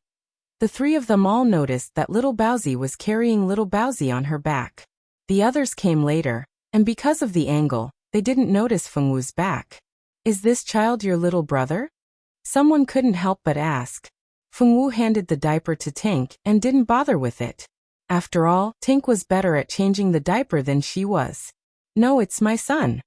The 3 of them all noticed that little Baozi was carrying little Baozi on her back. The others came later, and because of the angle, they didn't notice Fengwu's back. Is this child your little brother? Someone couldn't help but ask. Fengwu handed the diaper to Tink and didn't bother with it. After all, Tink was better at changing the diaper than she was. No, it's my son.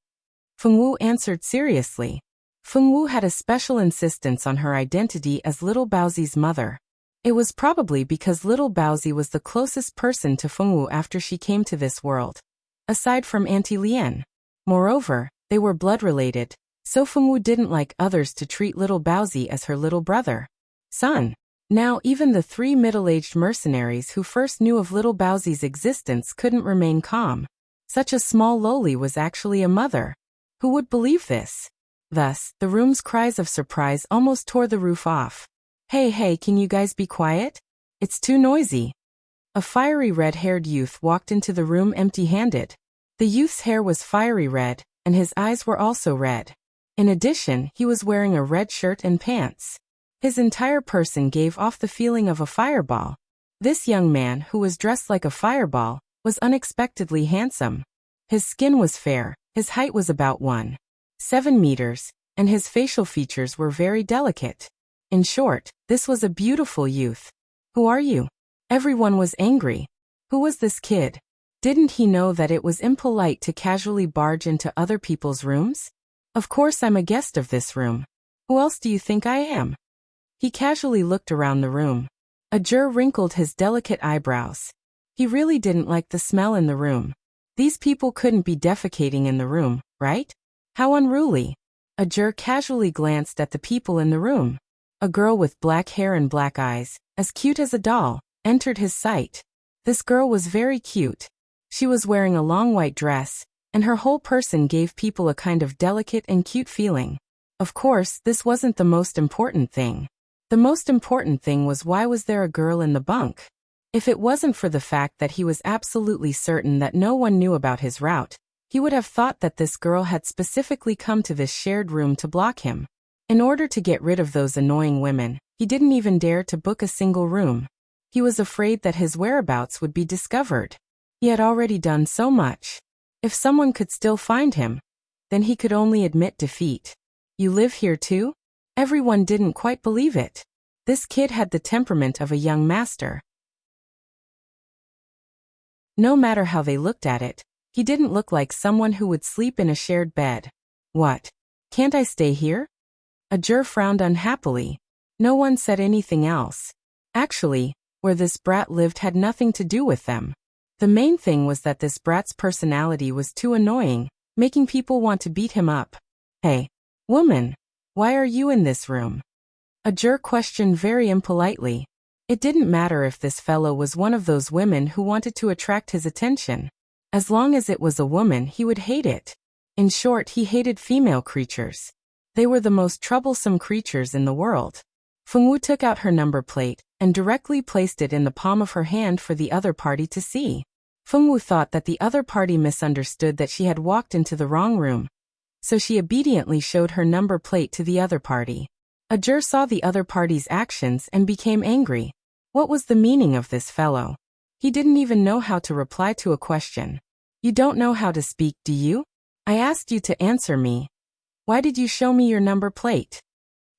Fengwu answered seriously. Fengwu had a special insistence on her identity as little Baozi's mother. It was probably because little Baozi was the closest person to Fengwu after she came to this world. Aside from Auntie Lian. Moreover, they were blood-related, so Fengwu didn't like others to treat little Baozi as her little brother. Son. Now even the 3 middle-aged mercenaries who first knew of little Baozi's existence couldn't remain calm. Such a small loli was actually a mother. Who would believe this? Thus, the room's cries of surprise almost tore the roof off. Hey, can you guys be quiet? It's too noisy. A fiery red-haired youth walked into the room empty-handed. The youth's hair was fiery red, and his eyes were also red. In addition, he was wearing a red shirt and pants. His entire person gave off the feeling of a fireball. This young man, who was dressed like a fireball, was unexpectedly handsome. His skin was fair, his height was about 1.7 meters, and his facial features were very delicate. In short, this was a beautiful youth. Who are you? Everyone was angry. Who was this kid? Didn't he know that it was impolite to casually barge into other people's rooms? Of course I'm a guest of this room. Who else do you think I am? He casually looked around the room. Ajur wrinkled his delicate eyebrows. He really didn't like the smell in the room. These people couldn't be defecating in the room, right? How unruly. Ajur casually glanced at the people in the room. A girl with black hair and black eyes, as cute as a doll, entered his sight. This girl was very cute. She was wearing a long white dress, and her whole person gave people a kind of delicate and cute feeling. Of course, this wasn't the most important thing. The most important thing was why was there a girl in the bunk? If it wasn't for the fact that he was absolutely certain that no one knew about his route, he would have thought that this girl had specifically come to this shared room to block him. In order to get rid of those annoying women, he didn't even dare to book a single room. He was afraid that his whereabouts would be discovered. He had already done so much. If someone could still find him, then he could only admit defeat. You live here too? Everyone didn't quite believe it. This kid had the temperament of a young master. No matter how they looked at it, he didn't look like someone who would sleep in a shared bed. What? Can't I stay here? Ajur frowned unhappily. No one said anything else. Actually, where this brat lived had nothing to do with them. The main thing was that this brat's personality was too annoying, making people want to beat him up. Hey, woman, why are you in this room? Ajur questioned very impolitely. It didn't matter if this fellow was one of those women who wanted to attract his attention. As long as it was a woman, he would hate it. In short, he hated female creatures. They were the most troublesome creatures in the world. Fengwu took out her number plate and directly placed it in the palm of her hand for the other party to see. Fengwu thought that the other party misunderstood that she had walked into the wrong room, so she obediently showed her number plate to the other party. Ajur saw the other party's actions and became angry. What was the meaning of this fellow? He didn't even know how to reply to a question. You don't know how to speak, do you? I asked you to answer me. Why did you show me your number plate?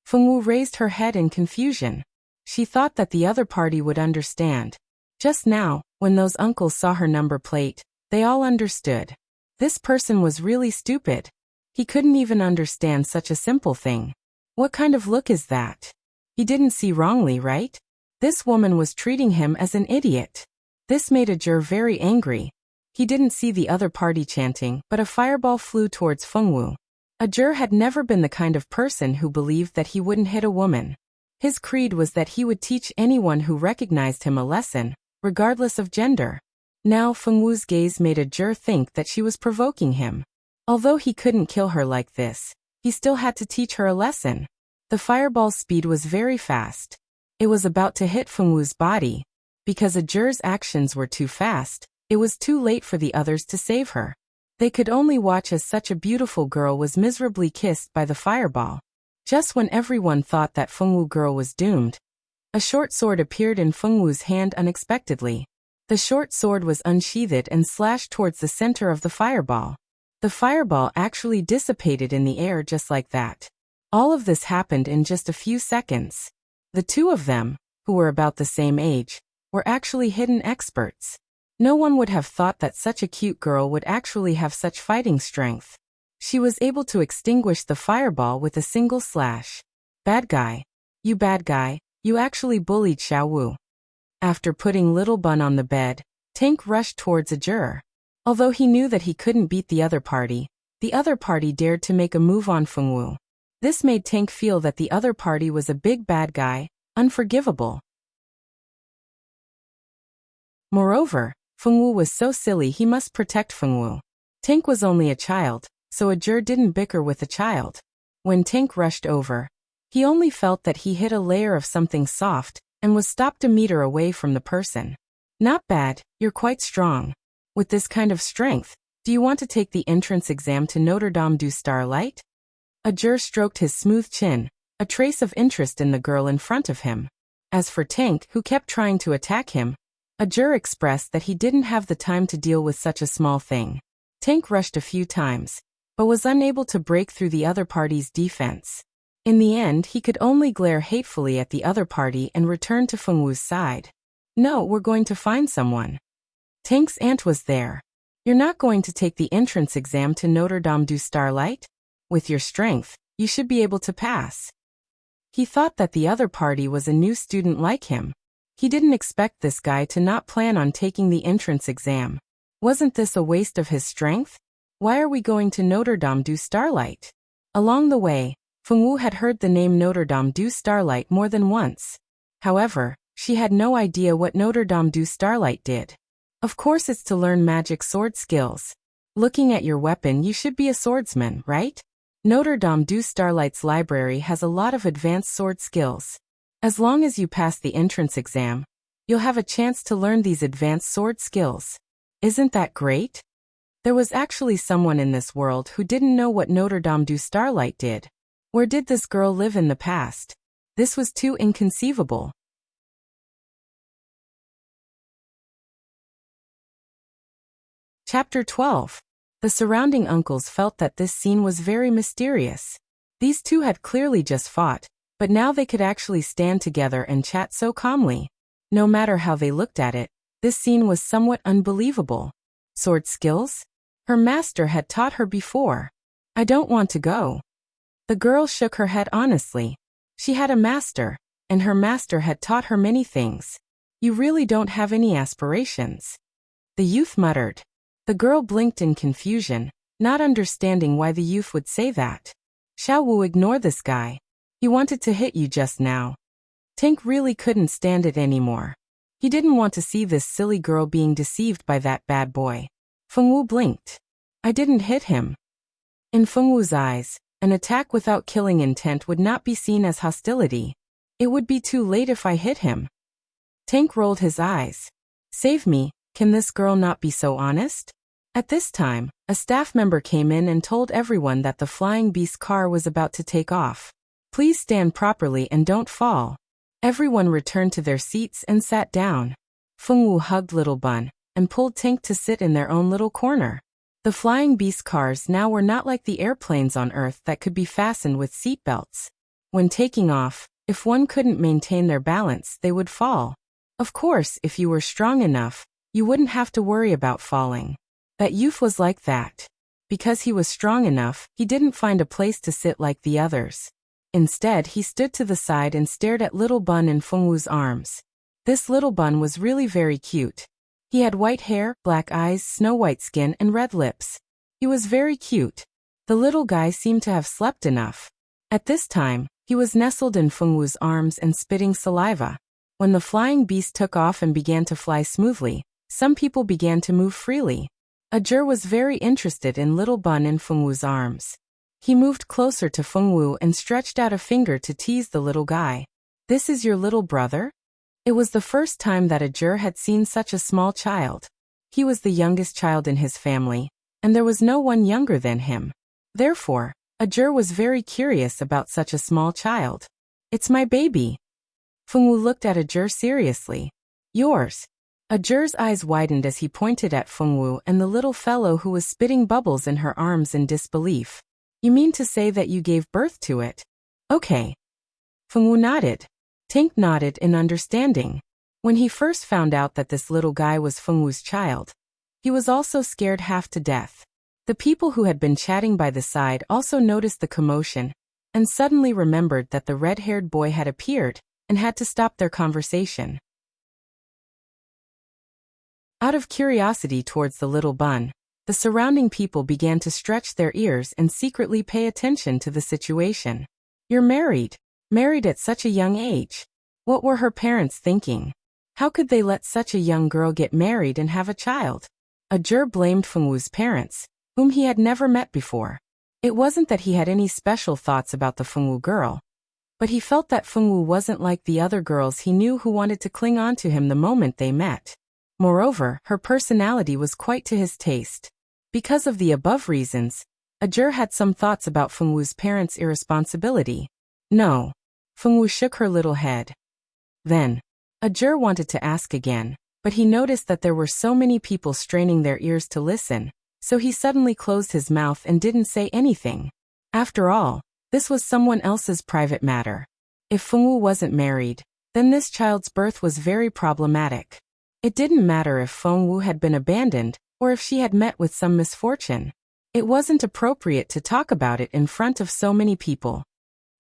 Fengwu raised her head in confusion. She thought that the other party would understand. Just now, when those uncles saw her number plate, they all understood. This person was really stupid. He couldn't even understand such a simple thing. What kind of look is that? He didn't see wrongly, right? This woman was treating him as an idiot. This made Ajur very angry. He didn't see the other party chanting, but a fireball flew towards Fengwu. Ajur had never been the kind of person who believed that he wouldn't hit a woman. His creed was that he would teach anyone who recognized him a lesson, regardless of gender. Now Fengwu's gaze made Ajur think that she was provoking him. Although he couldn't kill her like this, he still had to teach her a lesson. The fireball's speed was very fast. It was about to hit Fengwu's body. Because Ajur's actions were too fast, It was too late for the others to save her. They could only watch as such a beautiful girl was miserably kissed by the fireball. Just when everyone thought that Fengwu girl was doomed, a short sword appeared in Fengwu's hand unexpectedly. The short sword was unsheathed and slashed towards the center of the fireball. The fireball actually dissipated in the air just like that. All of this happened in just a few seconds. The two of them, who were about the same age, were actually hidden experts. No one would have thought that such a cute girl would actually have such fighting strength. She was able to extinguish the fireball with a single slash. Bad guy. You actually bullied Xiao Wu. After putting Little Bun on the bed, Tank rushed towards a juror. Although he knew that he couldn't beat the other party dared to make a move on Fengwu. This made Tank feel that the other party was a big bad guy, unforgivable. Moreover, Fengwu was so silly he must protect Fengwu. Tank was only a child, so a juror didn't bicker with a child. When Tank rushed over, he only felt that he hit a layer of something soft and was stopped a meter away from the person. Not bad, you're quite strong. With this kind of strength, do you want to take the entrance exam to Notre Dame du Starlight? A juror stroked his smooth chin, a trace of interest in the girl in front of him. As for Tank, who kept trying to attack him, a juror expressed that he didn't have the time to deal with such a small thing. Tank rushed a few times, but was unable to break through the other party's defense. In the end, he could only glare hatefully at the other party and return to Fengwu's side. No, we're going to find someone. Tank's aunt was there. You're not going to take the entrance exam to Notre Dame du Starlight? With your strength, you should be able to pass. He thought that the other party was a new student like him. He didn't expect this guy to not plan on taking the entrance exam. Wasn't this a waste of his strength? Why are we going to Notre Dame du Starlight? Along the way, Fengwu had heard the name Notre Dame du Starlight more than once. However, she had no idea what Notre Dame du Starlight did. Of course it's to learn magic sword skills. Looking at your weapon, you should be a swordsman, right? Notre Dame du Starlight's library has a lot of advanced sword skills. As long as you pass the entrance exam, you'll have a chance to learn these advanced sword skills. Isn't that great? There was actually someone in this world who didn't know what Notre Dame du Starlight did. Where did this girl live in the past? This was too inconceivable. Chapter 12. The surrounding uncles felt that this scene was very mysterious. These two had clearly just fought, but now they could actually stand together and chat so calmly. No matter how they looked at it, this scene was somewhat unbelievable. Sword skills? Her master had taught her before. I don't want to go. The girl shook her head honestly. She had a master, and her master had taught her many things. You really don't have any aspirations. The youth muttered. The girl blinked in confusion, not understanding why the youth would say that. Xiao Wu, ignore this guy. He wanted to hit you just now. Tank really couldn't stand it anymore. He didn't want to see this silly girl being deceived by that bad boy. Fengwu blinked. I didn't hit him. In Fengwu's eyes, an attack without killing intent would not be seen as hostility. It would be too late if I hit him. Tank rolled his eyes. Save me, can this girl not be so honest? At this time, a staff member came in and told everyone that the flying beast car was about to take off. Please stand properly and don't fall. Everyone returned to their seats and sat down. Fengwu hugged Little Bun and pulled Tank to sit in their own little corner. The flying beast cars now were not like the airplanes on Earth that could be fastened with seat belts. When taking off, if one couldn't maintain their balance, they would fall. Of course, if you were strong enough, you wouldn't have to worry about falling. That youth was like that. Because he was strong enough, he didn't find a place to sit like the others. Instead, he stood to the side and stared at Little Bun in Fengwu's arms. This Little Bun was really very cute. He had white hair, black eyes, snow-white skin, and red lips. He was very cute. The little guy seemed to have slept enough. At this time, he was nestled in Fengwu's arms and spitting saliva. When the flying beast took off and began to fly smoothly, some people began to move freely. Ajur was very interested in Little Bun in Fengwu's arms. He moved closer to Fengwu and stretched out a finger to tease the little guy. This is your little brother? It was the first time that Ajur had seen such a small child. He was the youngest child in his family, and there was no one younger than him. Therefore, Ajur was very curious about such a small child. It's my baby. Fengwu looked at Ajur seriously. Yours. Ajur's eyes widened as he pointed at Fengwu and the little fellow who was spitting bubbles in her arms in disbelief. You mean to say that you gave birth to it? Okay. Fengwu nodded. Tank nodded in understanding. When he first found out that this little guy was Fengwu's child, he was also scared half to death. The people who had been chatting by the side also noticed the commotion, and suddenly remembered that the red-haired boy had appeared, and had to stop their conversation. Out of curiosity towards the little bun, the surrounding people began to stretch their ears and secretly pay attention to the situation. You're married. Married at such a young age. What were her parents thinking? How could they let such a young girl get married and have a child? Ajur blamed Fengwu's parents, whom he had never met before. It wasn't that he had any special thoughts about the Fengwu girl, but he felt that Fengwu wasn't like the other girls he knew who wanted to cling on to him the moment they met. Moreover, her personality was quite to his taste. Because of the above reasons, Ajur had some thoughts about Fengwu's parents' irresponsibility. No. Fengwu shook her little head. Then, Ajur wanted to ask again, but he noticed that there were so many people straining their ears to listen, so he suddenly closed his mouth and didn't say anything. After all, this was someone else's private matter. If Fengwu wasn't married, then this child's birth was very problematic. It didn't matter if Fengwu had been abandoned, or if she had met with some misfortune. It wasn't appropriate to talk about it in front of so many people.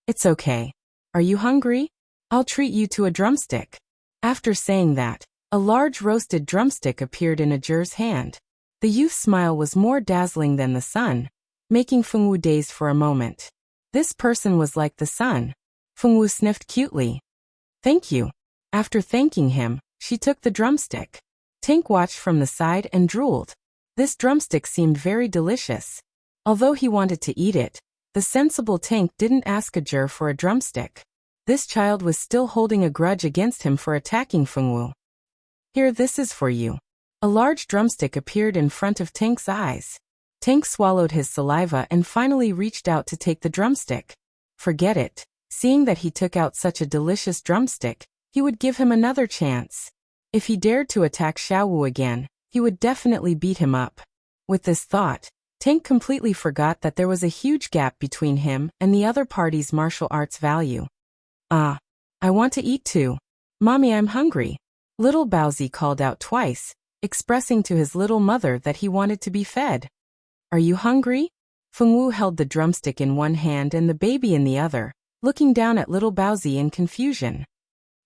It's okay. Are you hungry? I'll treat you to a drumstick. After saying that, a large roasted drumstick appeared in Ajur's hand. The youth's smile was more dazzling than the sun, making Fengwu dazed for a moment. This person was like the sun. Fengwu sniffed cutely. Thank you. After thanking him, she took the drumstick. Tink watched from the side and drooled. This drumstick seemed very delicious. Although he wanted to eat it, the sensible Tink didn't ask Ajur for a drumstick. This child was still holding a grudge against him for attacking Fengwu. Here, this is for you. A large drumstick appeared in front of Tink's eyes. Tink swallowed his saliva and finally reached out to take the drumstick. Forget it. Seeing that he took out such a delicious drumstick, he would give him another chance. If he dared to attack Xiaowu again, he would definitely beat him up. With this thought, Tink completely forgot that there was a huge gap between him and the other party's martial arts value. I want to eat too. Mommy, I'm hungry. Little Baozi called out twice, expressing to his little mother that he wanted to be fed. Are you hungry? Fengwu held the drumstick in one hand and the baby in the other, looking down at little Baozi in confusion.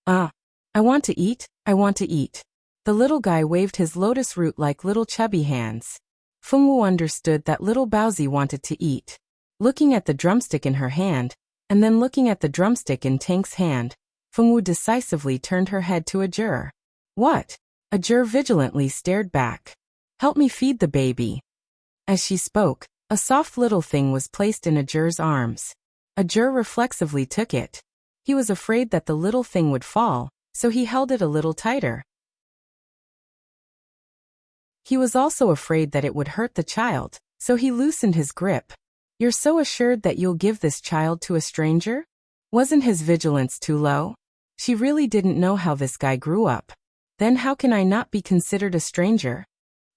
I want to eat, I want to eat. The little guy waved his lotus root like little chubby hands. Fengwu understood that little Baozi wanted to eat. Looking at the drumstick in her hand, and then looking at the drumstick in Tank's hand, Fengwu decisively turned her head to Ajur. What? Ajur vigilantly stared back. Help me feed the baby. As she spoke, a soft little thing was placed in Ajur's arms. Ajur reflexively took it. He was afraid that the little thing would fall, so he held it a little tighter. He was also afraid that it would hurt the child, so he loosened his grip. You're so assured that you'll give this child to a stranger? Wasn't his vigilance too low? She really didn't know how this guy grew up. Then how can I not be considered a stranger?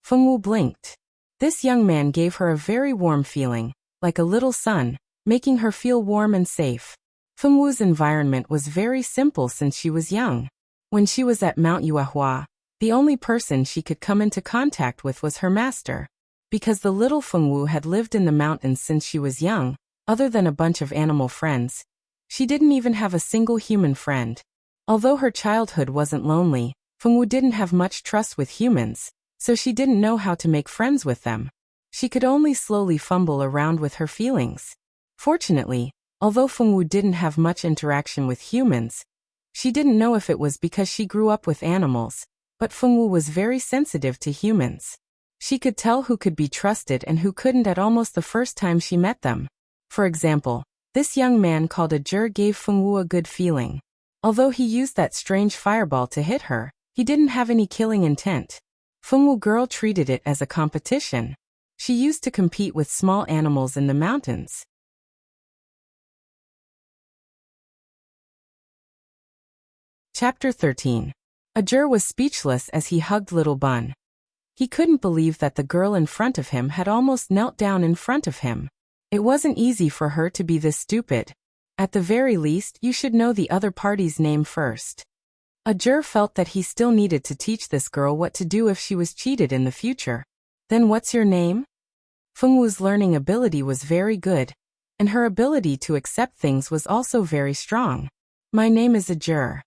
Fengwu blinked. This young man gave her a very warm feeling, like a little sun, making her feel warm and safe. Fengwu's environment was very simple since she was young. When she was at Mount Yuehua, the only person she could come into contact with was her master. Because the little Fengwu had lived in the mountains since she was young, other than a bunch of animal friends, she didn't even have a single human friend. Although her childhood wasn't lonely, Fengwu didn't have much trust with humans, so she didn't know how to make friends with them. She could only slowly fumble around with her feelings. Fortunately, although Fengwu didn't have much interaction with humans, she didn't know if it was because she grew up with animals, but Fengwu was very sensitive to humans. She could tell who could be trusted and who couldn't at almost the first time she met them. For example, this young man called Ajur gave Fengwu a good feeling. Although he used that strange fireball to hit her, he didn't have any killing intent. Fengwu girl treated it as a competition. She used to compete with small animals in the mountains. Chapter 13. Ajur was speechless as he hugged little Bun. He couldn't believe that the girl in front of him had almost knelt down in front of him. It wasn't easy for her to be this stupid. At the very least, you should know the other party's name first. Ajur felt that he still needed to teach this girl what to do if she was cheated in the future. Then what's your name? Fengwu's learning ability was very good, and her ability to accept things was also very strong. My name is Ajur.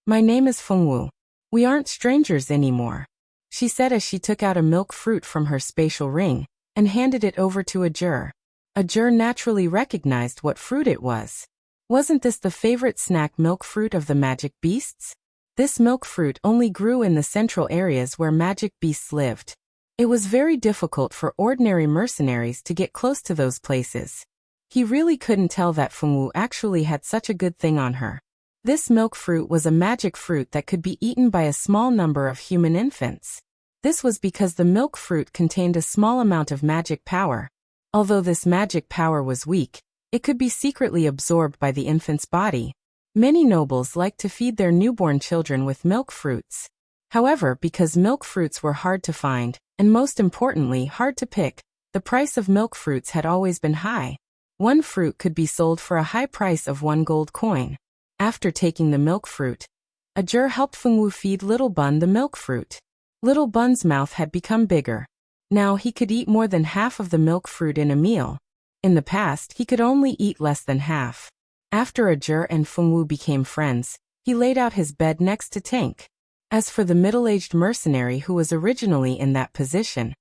My name is Fengwu. We aren't strangers anymore, she said as she took out a milk fruit from her spatial ring and handed it over to Ajur. Ajur naturally recognized what fruit it was. Wasn't this the favorite snack milk fruit of the magic beasts? This milk fruit only grew in the central areas where magic beasts lived. It was very difficult for ordinary mercenaries to get close to those places. He really couldn't tell that Fengwu actually had such a good thing on her. This milk fruit was a magic fruit that could be eaten by a small number of human infants. This was because the milk fruit contained a small amount of magic power. Although this magic power was weak, it could be secretly absorbed by the infant's body. Many nobles liked to feed their newborn children with milk fruits. However, because milk fruits were hard to find, and most importantly hard to pick, the price of milk fruits had always been high. One fruit could be sold for a high price of 1 gold coin. After taking the milk fruit, Ajur helped Fengwu feed little Bun the milk fruit. Little Bun's mouth had become bigger. Now he could eat more than half of the milk fruit in a meal. In the past, he could only eat less than half. After Ajur and Fengwu became friends, he laid out his bed next to Tank. As for the middle-aged mercenary who was originally in that position,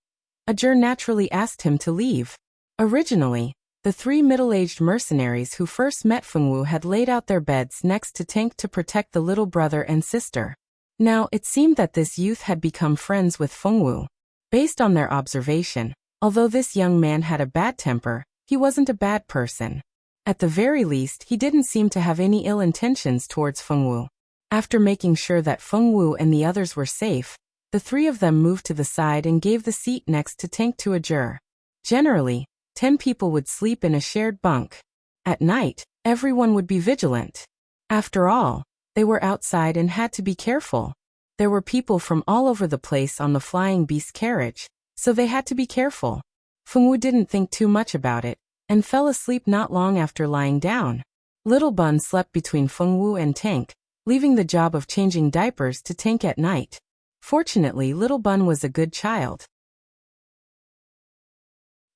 Ajur naturally asked him to leave. Originally, the 3 middle-aged mercenaries who first met Fengwu had laid out their beds next to Tank to protect the little brother and sister. Now, it seemed that this youth had become friends with Fengwu. Based on their observation, although this young man had a bad temper, he wasn't a bad person. At the very least, he didn't seem to have any ill intentions towards Fengwu. After making sure that Fengwu and the others were safe, the 3 of them moved to the side and gave the seat next to Tank to Ajur. Generally, 10 people would sleep in a shared bunk. At night, everyone would be vigilant. After all, they were outside and had to be careful. There were people from all over the place on the flying beast carriage, so they had to be careful. Fengwu didn't think too much about it, and fell asleep not long after lying down. Little Bun slept between Fengwu and Tank, leaving the job of changing diapers to Tank at night. Fortunately, little Bun was a good child.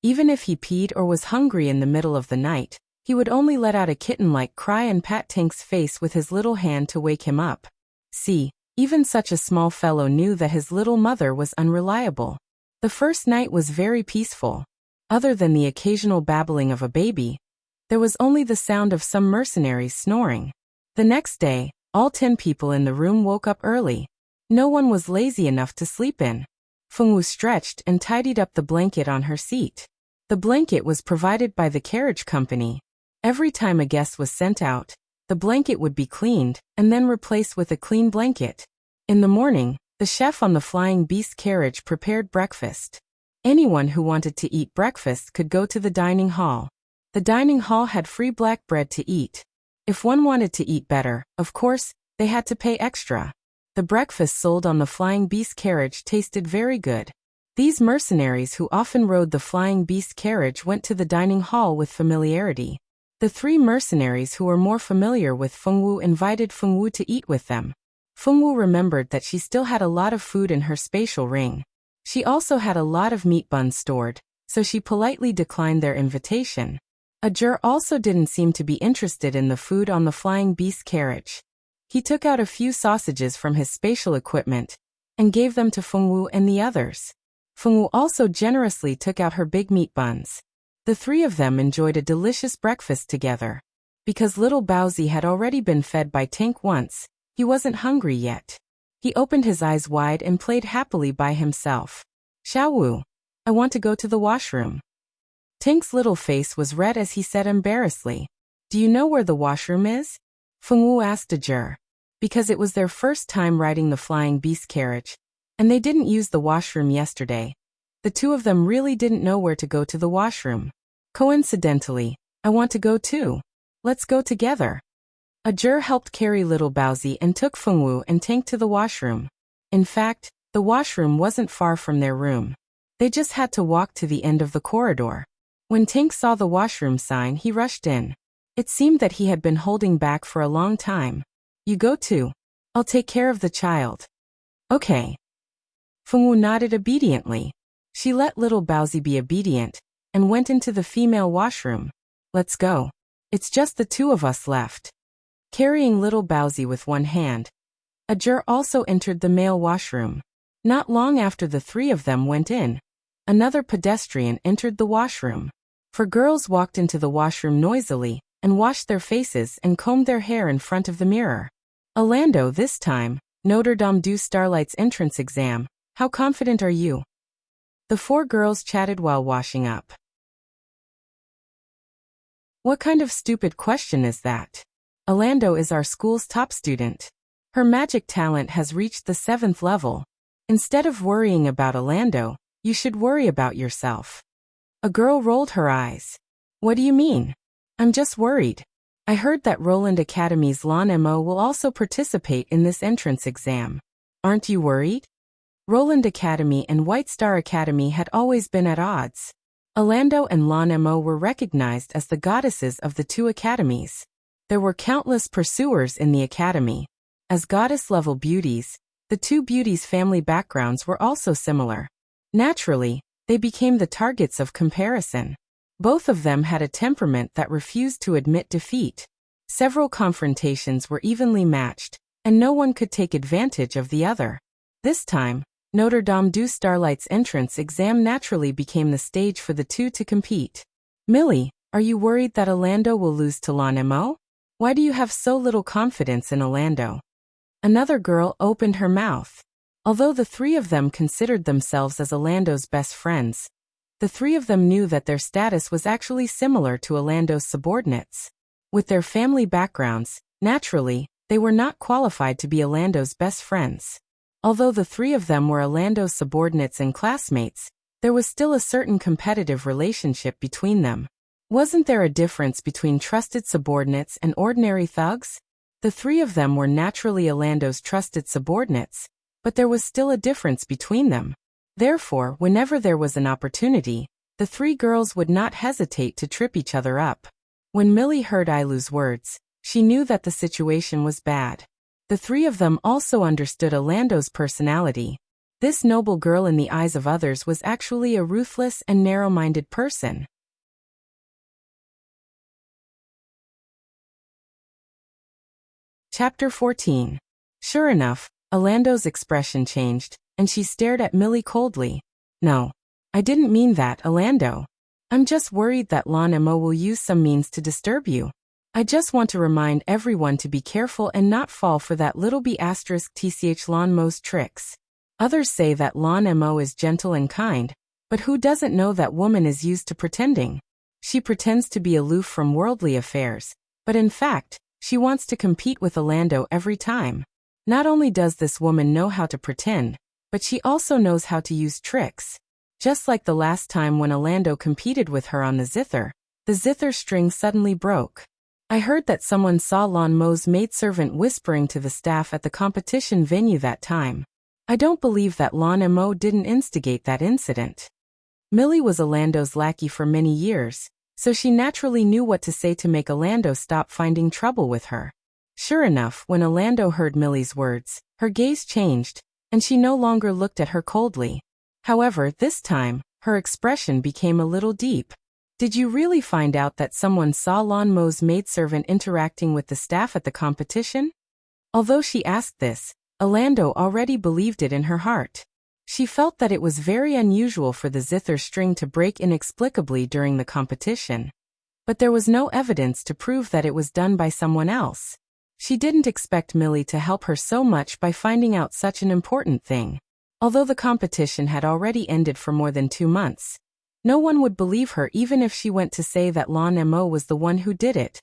Even if he peed or was hungry in the middle of the night, he would only let out a kitten-like cry and pat Tank's face with his little hand to wake him up. See, even such a small fellow knew that his little mother was unreliable. The first night was very peaceful. Other than the occasional babbling of a baby, there was only the sound of some mercenaries snoring. The next day, all 10 people in the room woke up early. No one was lazy enough to sleep in. Fengwu stretched and tidied up the blanket on her seat. The blanket was provided by the carriage company. Every time a guest was sent out, the blanket would be cleaned and then replaced with a clean blanket. In the morning, the chef on the flying beast carriage prepared breakfast. Anyone who wanted to eat breakfast could go to the dining hall. The dining hall had free black bread to eat. If one wanted to eat better, of course, they had to pay extra. The breakfast sold on the flying beast carriage tasted very good. These mercenaries who often rode the flying beast carriage went to the dining hall with familiarity. The 3 mercenaries who were more familiar with Fengwu invited Fengwu to eat with them. Fengwu remembered that she still had a lot of food in her spatial ring. She also had a lot of meat buns stored, so she politely declined their invitation. Ajur also didn't seem to be interested in the food on the flying beast carriage. He took out a few sausages from his spatial equipment and gave them to Fengwu and the others. Fengwu also generously took out her big meat buns. The 3 of them enjoyed a delicious breakfast together. Because little Baozi had already been fed by Tank once, he wasn't hungry yet. He opened his eyes wide and played happily by himself. Xiaowu, I want to go to the washroom. Tank's little face was red as he said embarrassedly, Do you know where the washroom is? Fengwu asked Ajur. Because it was their first time riding the flying beast carriage, And they didn't use the washroom yesterday. The two of them really didn't know where to go to the washroom. Coincidentally, I want to go too. Let's go together. Ajur helped carry little Baozi and took Fengwu and Tank to the washroom. In fact, the washroom wasn't far from their room. They just had to walk to the end of the corridor. When Tank saw the washroom sign, he rushed in. It seemed that he had been holding back for a long time. You go too. I'll take care of the child. Okay. Fengwu nodded obediently. She let little Baozi be obedient and went into the female washroom. Let's go. It's just the two of us left. Carrying little Baozi with one hand, Ajur also entered the male washroom. Not long after the three of them went in, another pedestrian entered the washroom. Four girls walked into the washroom noisily and washed their faces and combed their hair in front of the mirror. Orlando this time, Notre Dame du Starlight's entrance exam. How confident are you? The four girls chatted while washing up. What kind of stupid question is that? Orlando is our school's top student. Her magic talent has reached the 7th level. Instead of worrying about Orlando, you should worry about yourself. A girl rolled her eyes. What do you mean? I'm just worried. I heard that Roland Academy's Lan Mo will also participate in this entrance exam. Aren't you worried? Roland Academy and White Star Academy had always been at odds. Orlando and Lan Mo were recognized as the goddesses of the two academies. There were countless pursuers in the academy. As goddess-level beauties, the two beauties' family backgrounds were also similar. Naturally, they became the targets of comparison. Both of them had a temperament that refused to admit defeat. Several confrontations were evenly matched, and no one could take advantage of the other. This time, Notre Dame du Starlight's entrance exam naturally became the stage for the two to compete. Millie, are you worried that Orlando will lose to Lan Mo? Why do you have so little confidence in Orlando? Another girl opened her mouth. Although the three of them considered themselves as Orlando's best friends, the three of them knew that their status was actually similar to Orlando's subordinates. With their family backgrounds, naturally, they were not qualified to be Orlando's best friends. Although the three of them were Orlando's subordinates and classmates, there was still a certain competitive relationship between them. Wasn't there a difference between trusted subordinates and ordinary thugs? The three of them were naturally Orlando's trusted subordinates, but there was still a difference between them. Therefore, whenever there was an opportunity, the three girls would not hesitate to trip each other up. When Millie heard Ilu's words, she knew that the situation was bad. The three of them also understood Orlando's personality. This noble girl in the eyes of others was actually a ruthless and narrow-minded person. Chapter 14. Sure enough, Orlando's expression changed, and she stared at Millie coldly. No. I didn't mean that, Orlando. I'm just worried that Lan Mo will use some means to disturb you. I just want to remind everyone to be careful and not fall for that little b*tch Lan Mo's tricks. Others say that Lan Mo is gentle and kind, but who doesn't know that woman is used to pretending? She pretends to be aloof from worldly affairs, but in fact, she wants to compete with Orlando every time. Not only does this woman know how to pretend, but she also knows how to use tricks. Just like the last time when Orlando competed with her on the zither string suddenly broke. I heard that someone saw Lan Mo's maidservant whispering to the staff at the competition venue that time. I don't believe that Lan Mo didn't instigate that incident. Millie was Orlando's lackey for many years, so she naturally knew what to say to make Orlando stop finding trouble with her. Sure enough, when Orlando heard Millie's words, her gaze changed, and she no longer looked at her coldly. However, this time, her expression became a little deep. Did you really find out that someone saw Lan Mo's maidservant interacting with the staff at the competition? Although she asked this, Orlando already believed it in her heart. She felt that it was very unusual for the zither string to break inexplicably during the competition. But there was no evidence to prove that it was done by someone else. She didn't expect Millie to help her so much by finding out such an important thing. Although the competition had already ended for more than 2 months, no one would believe her even if she went to say that Lan Mo was the one who did it,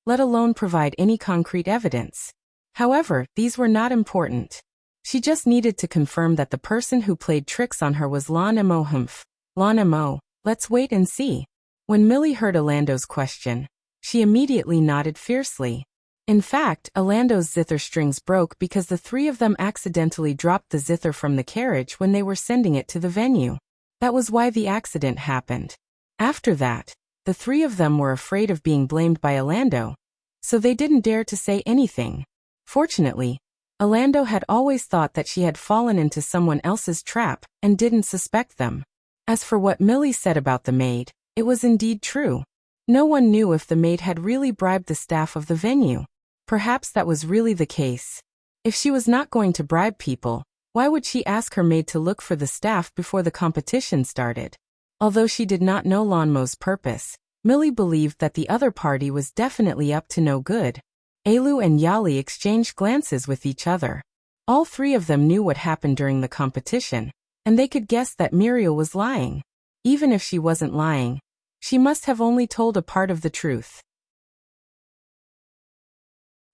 let alone provide any concrete evidence. However, these were not important. She just needed to confirm that the person who played tricks on her was Lan Mo. Humph. Lan Mo, let's wait and see. When Millie heard Orlando's question, she immediately nodded fiercely. In fact, Orlando's zither strings broke because the three of them accidentally dropped the zither from the carriage when they were sending it to the venue. That was why the accident happened. After that, the three of them were afraid of being blamed by Orlando, so they didn't dare to say anything. Fortunately, Orlando had always thought that she had fallen into someone else's trap and didn't suspect them. As for what Millie said about the maid, it was indeed true. No one knew if the maid had really bribed the staff of the venue. Perhaps that was really the case. If she was not going to bribe people, why would she ask her maid to look for the staff before the competition started? Although she did not know Lan Mo's purpose, Millie believed that the other party was definitely up to no good. Alu and Yali exchanged glances with each other. All three of them knew what happened during the competition, and they could guess that Muriel was lying. Even if she wasn't lying, she must have only told a part of the truth.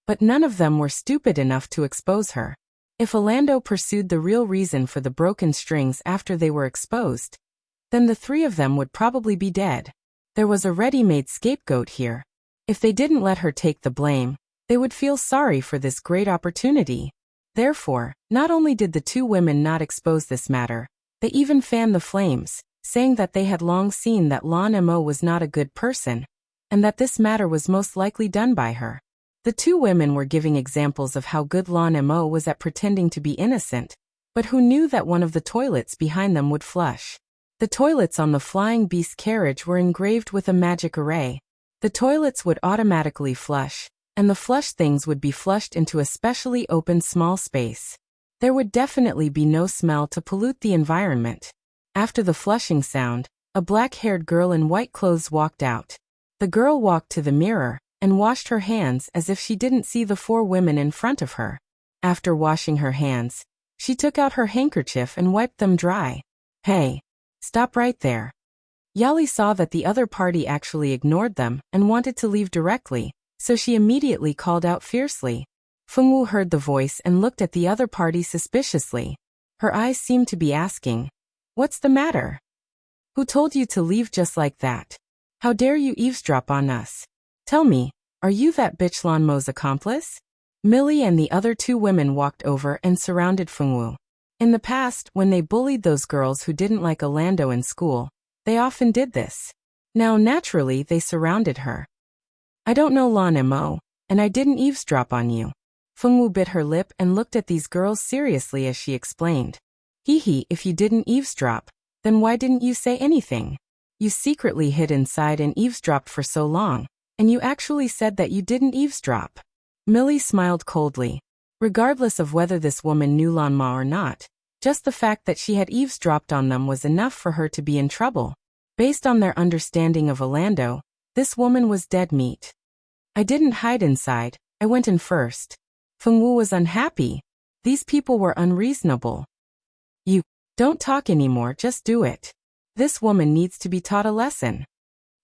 But none of them were stupid enough to expose her. If Orlando pursued the real reason for the broken strings after they were exposed, then the three of them would probably be dead. There was a ready-made scapegoat here. If they didn't let her take the blame, they would feel sorry for this great opportunity. Therefore, not only did the two women not expose this matter, they even fanned the flames, saying that they had long seen that Lan Mo was not a good person, and that this matter was most likely done by her. The two women were giving examples of how good Lan Mo was at pretending to be innocent, but who knew that one of the toilets behind them would flush. The toilets on the flying beast carriage were engraved with a magic array. The toilets would automatically flush, and the flush things would be flushed into a specially open small space. There would definitely be no smell to pollute the environment. After the flushing sound, a black-haired girl in white clothes walked out. The girl walked to the mirror and washed her hands as if she didn't see the four women in front of her. After washing her hands, she took out her handkerchief and wiped them dry. Hey, stop right there. Yali saw that the other party actually ignored them and wanted to leave directly, so she immediately called out fiercely. Fengwu heard the voice and looked at the other party suspiciously. Her eyes seemed to be asking, "What's the matter? Who told you to leave just like that? How dare you eavesdrop on us? Tell me, are you that bitch Lan Mo's accomplice?" Millie and the other two women walked over and surrounded Fengwu. In the past, when they bullied those girls who didn't like Orlando in school, they often did this. Now naturally they surrounded her. "I don't know Lan Mo, and I didn't eavesdrop on you." Fengwu bit her lip and looked at these girls seriously as she explained. "Hee, if you didn't eavesdrop, then why didn't you say anything? You secretly hid inside and eavesdropped for so long, and you actually said that you didn't eavesdrop." Millie smiled coldly. Regardless of whether this woman knew Lan Ma or not, just the fact that she had eavesdropped on them was enough for her to be in trouble. Based on their understanding of Orlando, this woman was dead meat. "I didn't hide inside, I went in first." Fengwu was unhappy. These people were unreasonable. "You don't talk anymore, just do it. This woman needs to be taught a lesson."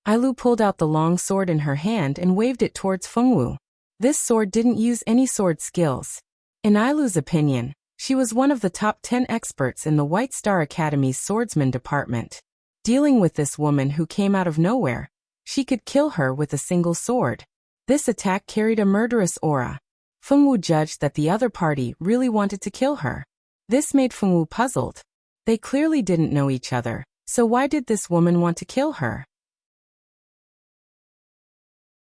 Ailu pulled out the long sword in her hand and waved it towards Fengwu. This sword didn't use any sword skills. In Ailu's opinion, she was one of the top 10 experts in the White Star Academy's swordsman department. Dealing with this woman who came out of nowhere, she could kill her with a single sword. This attack carried a murderous aura. Fengwu judged that the other party really wanted to kill her. This made Fengwu puzzled. They clearly didn't know each other, so why did this woman want to kill her?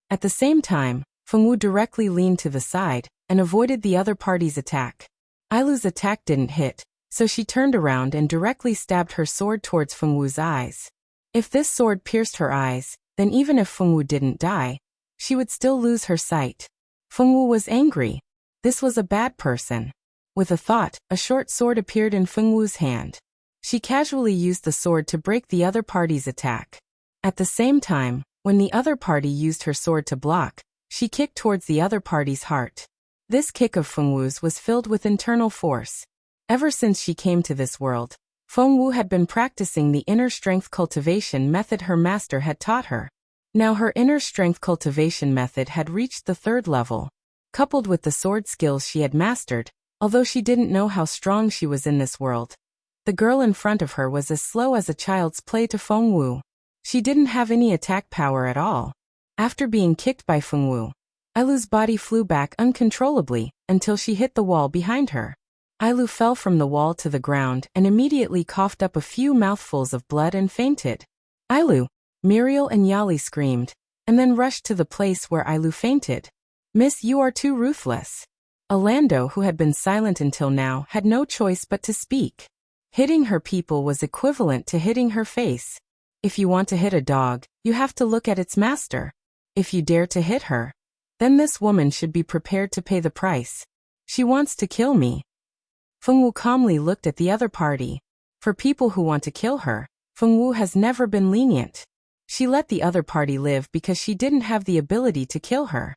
At the same time, Fengwu directly leaned to the side and avoided the other party's attack. Ailu's attack didn't hit, so she turned around and directly stabbed her sword towards Fengwu's eyes. If this sword pierced her eyes, then even if Fengwu didn't die, she would still lose her sight. Fengwu was angry. This was a bad person. With a thought, a short sword appeared in Fengwu's hand. She casually used the sword to break the other party's attack. At the same time, when the other party used her sword to block, she kicked towards the other party's heart. This kick of Fengwu's was filled with internal force. Ever since she came to this world, Fengwu had been practicing the inner strength cultivation method her master had taught her. Now her inner strength cultivation method had reached the 3rd level. Coupled with the sword skills she had mastered, although she didn't know how strong she was in this world. The girl in front of her was as slow as a child's play to Feng Wu. She didn't have any attack power at all. After being kicked by Feng Wu, Ailu's body flew back uncontrollably until she hit the wall behind her. Ailu fell from the wall to the ground and immediately coughed up a few mouthfuls of blood and fainted. Ailu! Muriel and Yali screamed, and then rushed to the place where Ailu fainted. Miss, you are too ruthless. Orlando, who had been silent until now, had no choice but to speak. Hitting her people was equivalent to hitting her face. If you want to hit a dog, you have to look at its master. If you dare to hit her, then this woman should be prepared to pay the price. She wants to kill me. Feng Wu calmly looked at the other party. For people who want to kill her, Feng Wu has never been lenient. She let the other party live because she didn't have the ability to kill her.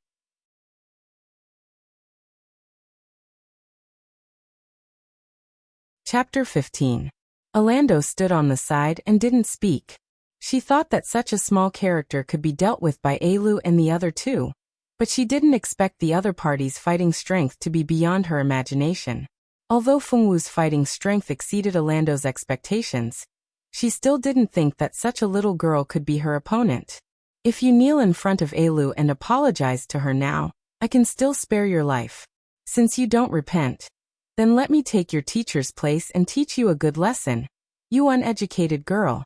Chapter 15. Orlando stood on the side and didn't speak. She thought that such a small character could be dealt with by Ailu and the other two, but she didn't expect the other party's fighting strength to be beyond her imagination. Although Feng Wu's fighting strength exceeded Orlando's expectations, she still didn't think that such a little girl could be her opponent. If you kneel in front of Ailu and apologize to her now, I can still spare your life. Since you don't repent, then let me take your teacher's place and teach you a good lesson, you uneducated girl.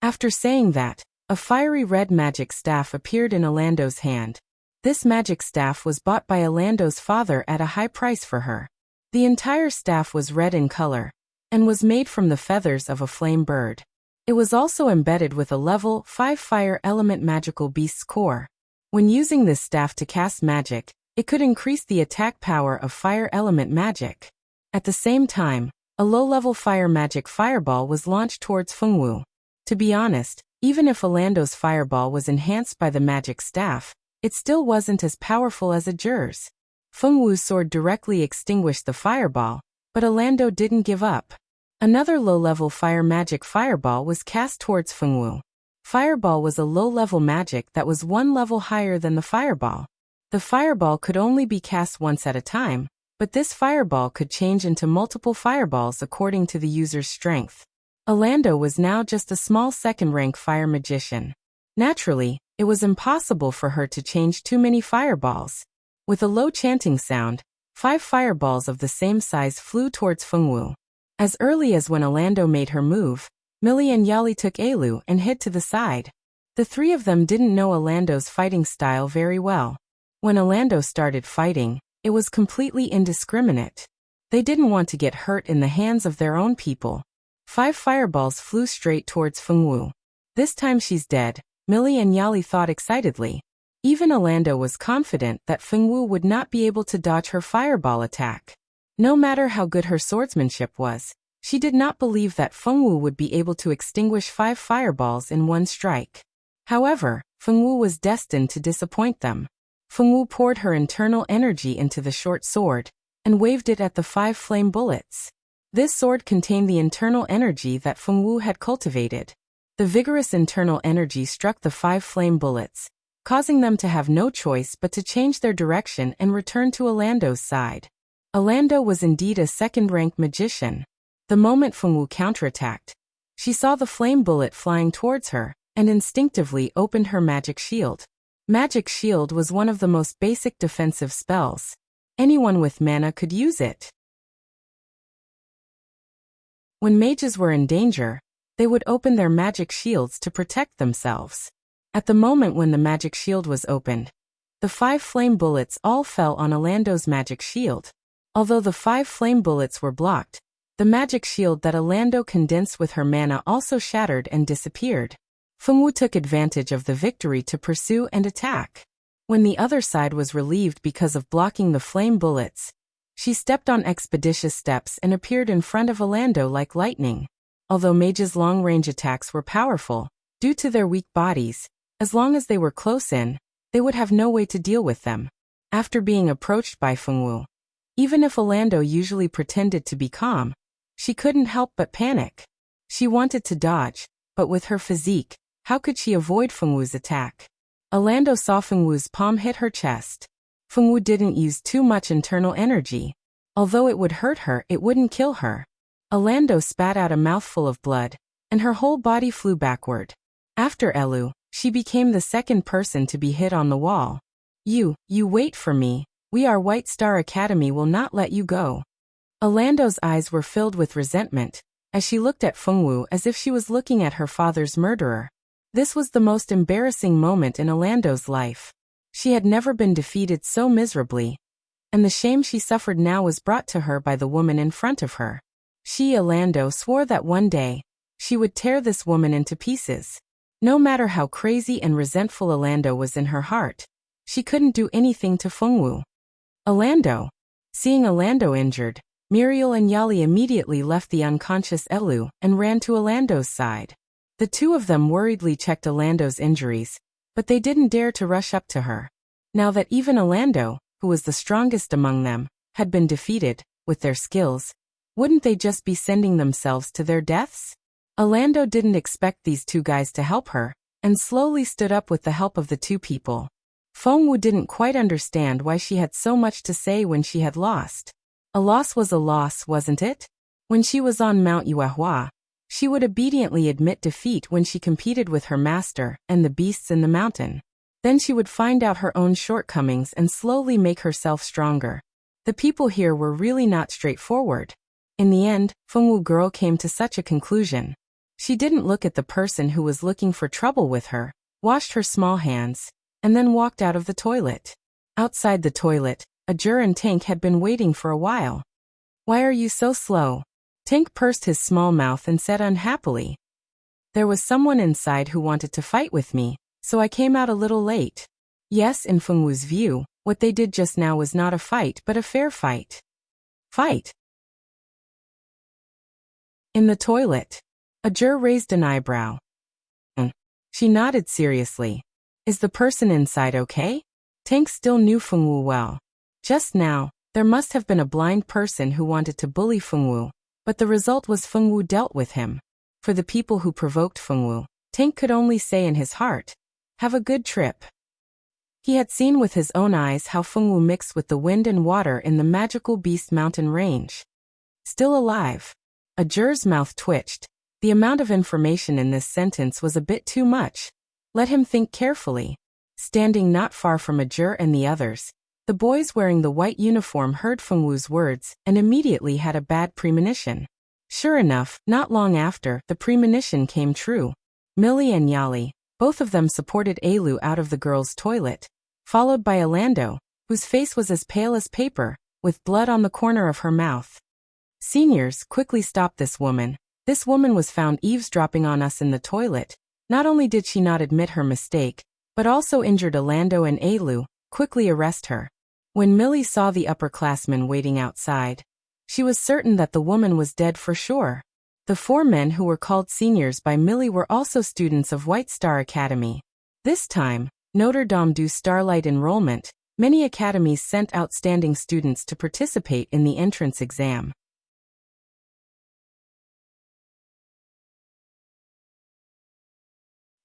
After saying that, a fiery red magic staff appeared in Orlando's hand. This magic staff was bought by Orlando's father at a high price for her. The entire staff was red in color, and was made from the feathers of a flame bird. It was also embedded with a level 5 fire element magical beast's core. When using this staff to cast magic, it could increase the attack power of fire element magic. At the same time, a low-level fire magic fireball was launched towards Feng Wu. To be honest, even if Orlando's fireball was enhanced by the magic staff, it still wasn't as powerful as a Jur's. Feng Wu's sword directly extinguished the fireball, but Orlando didn't give up. Another low-level fire magic fireball was cast towards Feng Wu. Fireball was a low-level magic that was one level higher than the fireball. The fireball could only be cast once at a time, but this fireball could change into multiple fireballs according to the user's strength. Orlando was now just a small second-rank fire magician. Naturally, it was impossible for her to change too many fireballs. With a low chanting sound, 5 fireballs of the same size flew towards Feng Wu. As early as when Orlando made her move, Millie and Yali took Ailu and hid to the side. The three of them didn't know Orlando's fighting style very well. When Orlando started fighting, it was completely indiscriminate. They didn't want to get hurt in the hands of their own people. 5 fireballs flew straight towards Feng Wu. This time she's dead, Millie and Yali thought excitedly. Even Orlando was confident that Feng Wu would not be able to dodge her fireball attack. No matter how good her swordsmanship was, she did not believe that Feng Wu would be able to extinguish 5 fireballs in one strike. However, Feng Wu was destined to disappoint them. Feng Wu poured her internal energy into the short sword, and waved it at the 5 flame bullets. This sword contained the internal energy that Feng Wu had cultivated. The vigorous internal energy struck the 5 flame bullets, causing them to have no choice but to change their direction and return to Orlando's side. Orlando was indeed a second-rank magician. The moment Feng Wu counterattacked, she saw the flame bullet flying towards her, and instinctively opened her magic shield. Magic shield was one of the most basic defensive spells. Anyone with mana could use it. When mages were in danger, they would open their magic shields to protect themselves. At the moment when the magic shield was opened, the 5 flame bullets all fell on Orlando's magic shield. Although the 5 flame bullets were blocked, the magic shield that Orlando condensed with her mana also shattered and disappeared. Feng Wu took advantage of the victory to pursue and attack. When the other side was relieved because of blocking the flame bullets, she stepped on expeditious steps and appeared in front of Orlando like lightning. Although mages' long-range attacks were powerful, due to their weak bodies, as long as they were close in, they would have no way to deal with them. After being approached by Feng Wu, even if Orlando usually pretended to be calm, she couldn't help but panic. She wanted to dodge, but with her physique, how could she avoid Feng Wu's attack? Orlando saw Feng Wu's palm hit her chest. Feng Wu didn't use too much internal energy. Although it would hurt her, it wouldn't kill her. Orlando spat out a mouthful of blood, and her whole body flew backward. After Elu, she became the second person to be hit on the wall. You wait for me. We, our White Star Academy, will not let you go. Orlando's eyes were filled with resentment, as she looked at Fengwu as if she was looking at her father's murderer. This was the most embarrassing moment in Orlando's life. She had never been defeated so miserably, and the shame she suffered now was brought to her by the woman in front of her. She, Orlando, swore that one day, she would tear this woman into pieces. No matter how crazy and resentful Orlando was in her heart, she couldn't do anything to Fengwu. Orlando. Seeing Orlando injured, Muriel and Yali immediately left the unconscious Elu and ran to Orlando's side. The two of them worriedly checked Orlando's injuries, but they didn't dare to rush up to her. Now that even Orlando, who was the strongest among them, had been defeated, with their skills, wouldn't they just be sending themselves to their deaths? Orlando didn't expect these two guys to help her, and slowly stood up with the help of the two people. Fengwu didn't quite understand why she had so much to say when she had lost. A loss was a loss, wasn't it? When she was on Mount Yuehua, she would obediently admit defeat when she competed with her master and the beasts in the mountain. Then she would find out her own shortcomings and slowly make herself stronger. The people here were really not straightforward. In the end, Fengwu girl came to such a conclusion. She didn't look at the person who was looking for trouble with her, washed her small hands, and then walked out of the toilet. Outside the toilet, Ajur and Tank had been waiting for a while. Why are you so slow? Tank pursed his small mouth and said unhappily. There was someone inside who wanted to fight with me, so I came out a little late. Yes, in Fengwu's view, what they did just now was not a fight but a fair fight. Fight? In the toilet. Ajur raised an eyebrow. She nodded seriously. Is the person inside okay? Tank still knew Fengwu well. Just now, there must have been a blind person who wanted to bully Fengwu, but the result was Fengwu dealt with him. For the people who provoked Fengwu, Tank could only say in his heart, have a good trip. He had seen with his own eyes how Fengwu mixed with the wind and water in the magical Beast Mountain range. Still alive. Ajur's mouth twitched. The amount of information in this sentence was a bit too much. Let him think carefully. Standing not far from Ajur and the others, the boys wearing the white uniform heard Fengwu's words and immediately had a bad premonition. Sure enough, not long after, the premonition came true. Millie and Yali, both of them supported Elu out of the girls' toilet, followed by Orlando, whose face was as pale as paper, with blood on the corner of her mouth. Seniors, quickly stop this woman. This woman was found eavesdropping on us in the toilet. Not only did she not admit her mistake, but also injured Orlando and Elu. Quickly arrest her. When Millie saw the upperclassmen waiting outside, she was certain that the woman was dead for sure. The four men who were called seniors by Millie were also students of White Star Academy. This time, Notre Dame du Starlight enrollment, many academies sent outstanding students to participate in the entrance exam.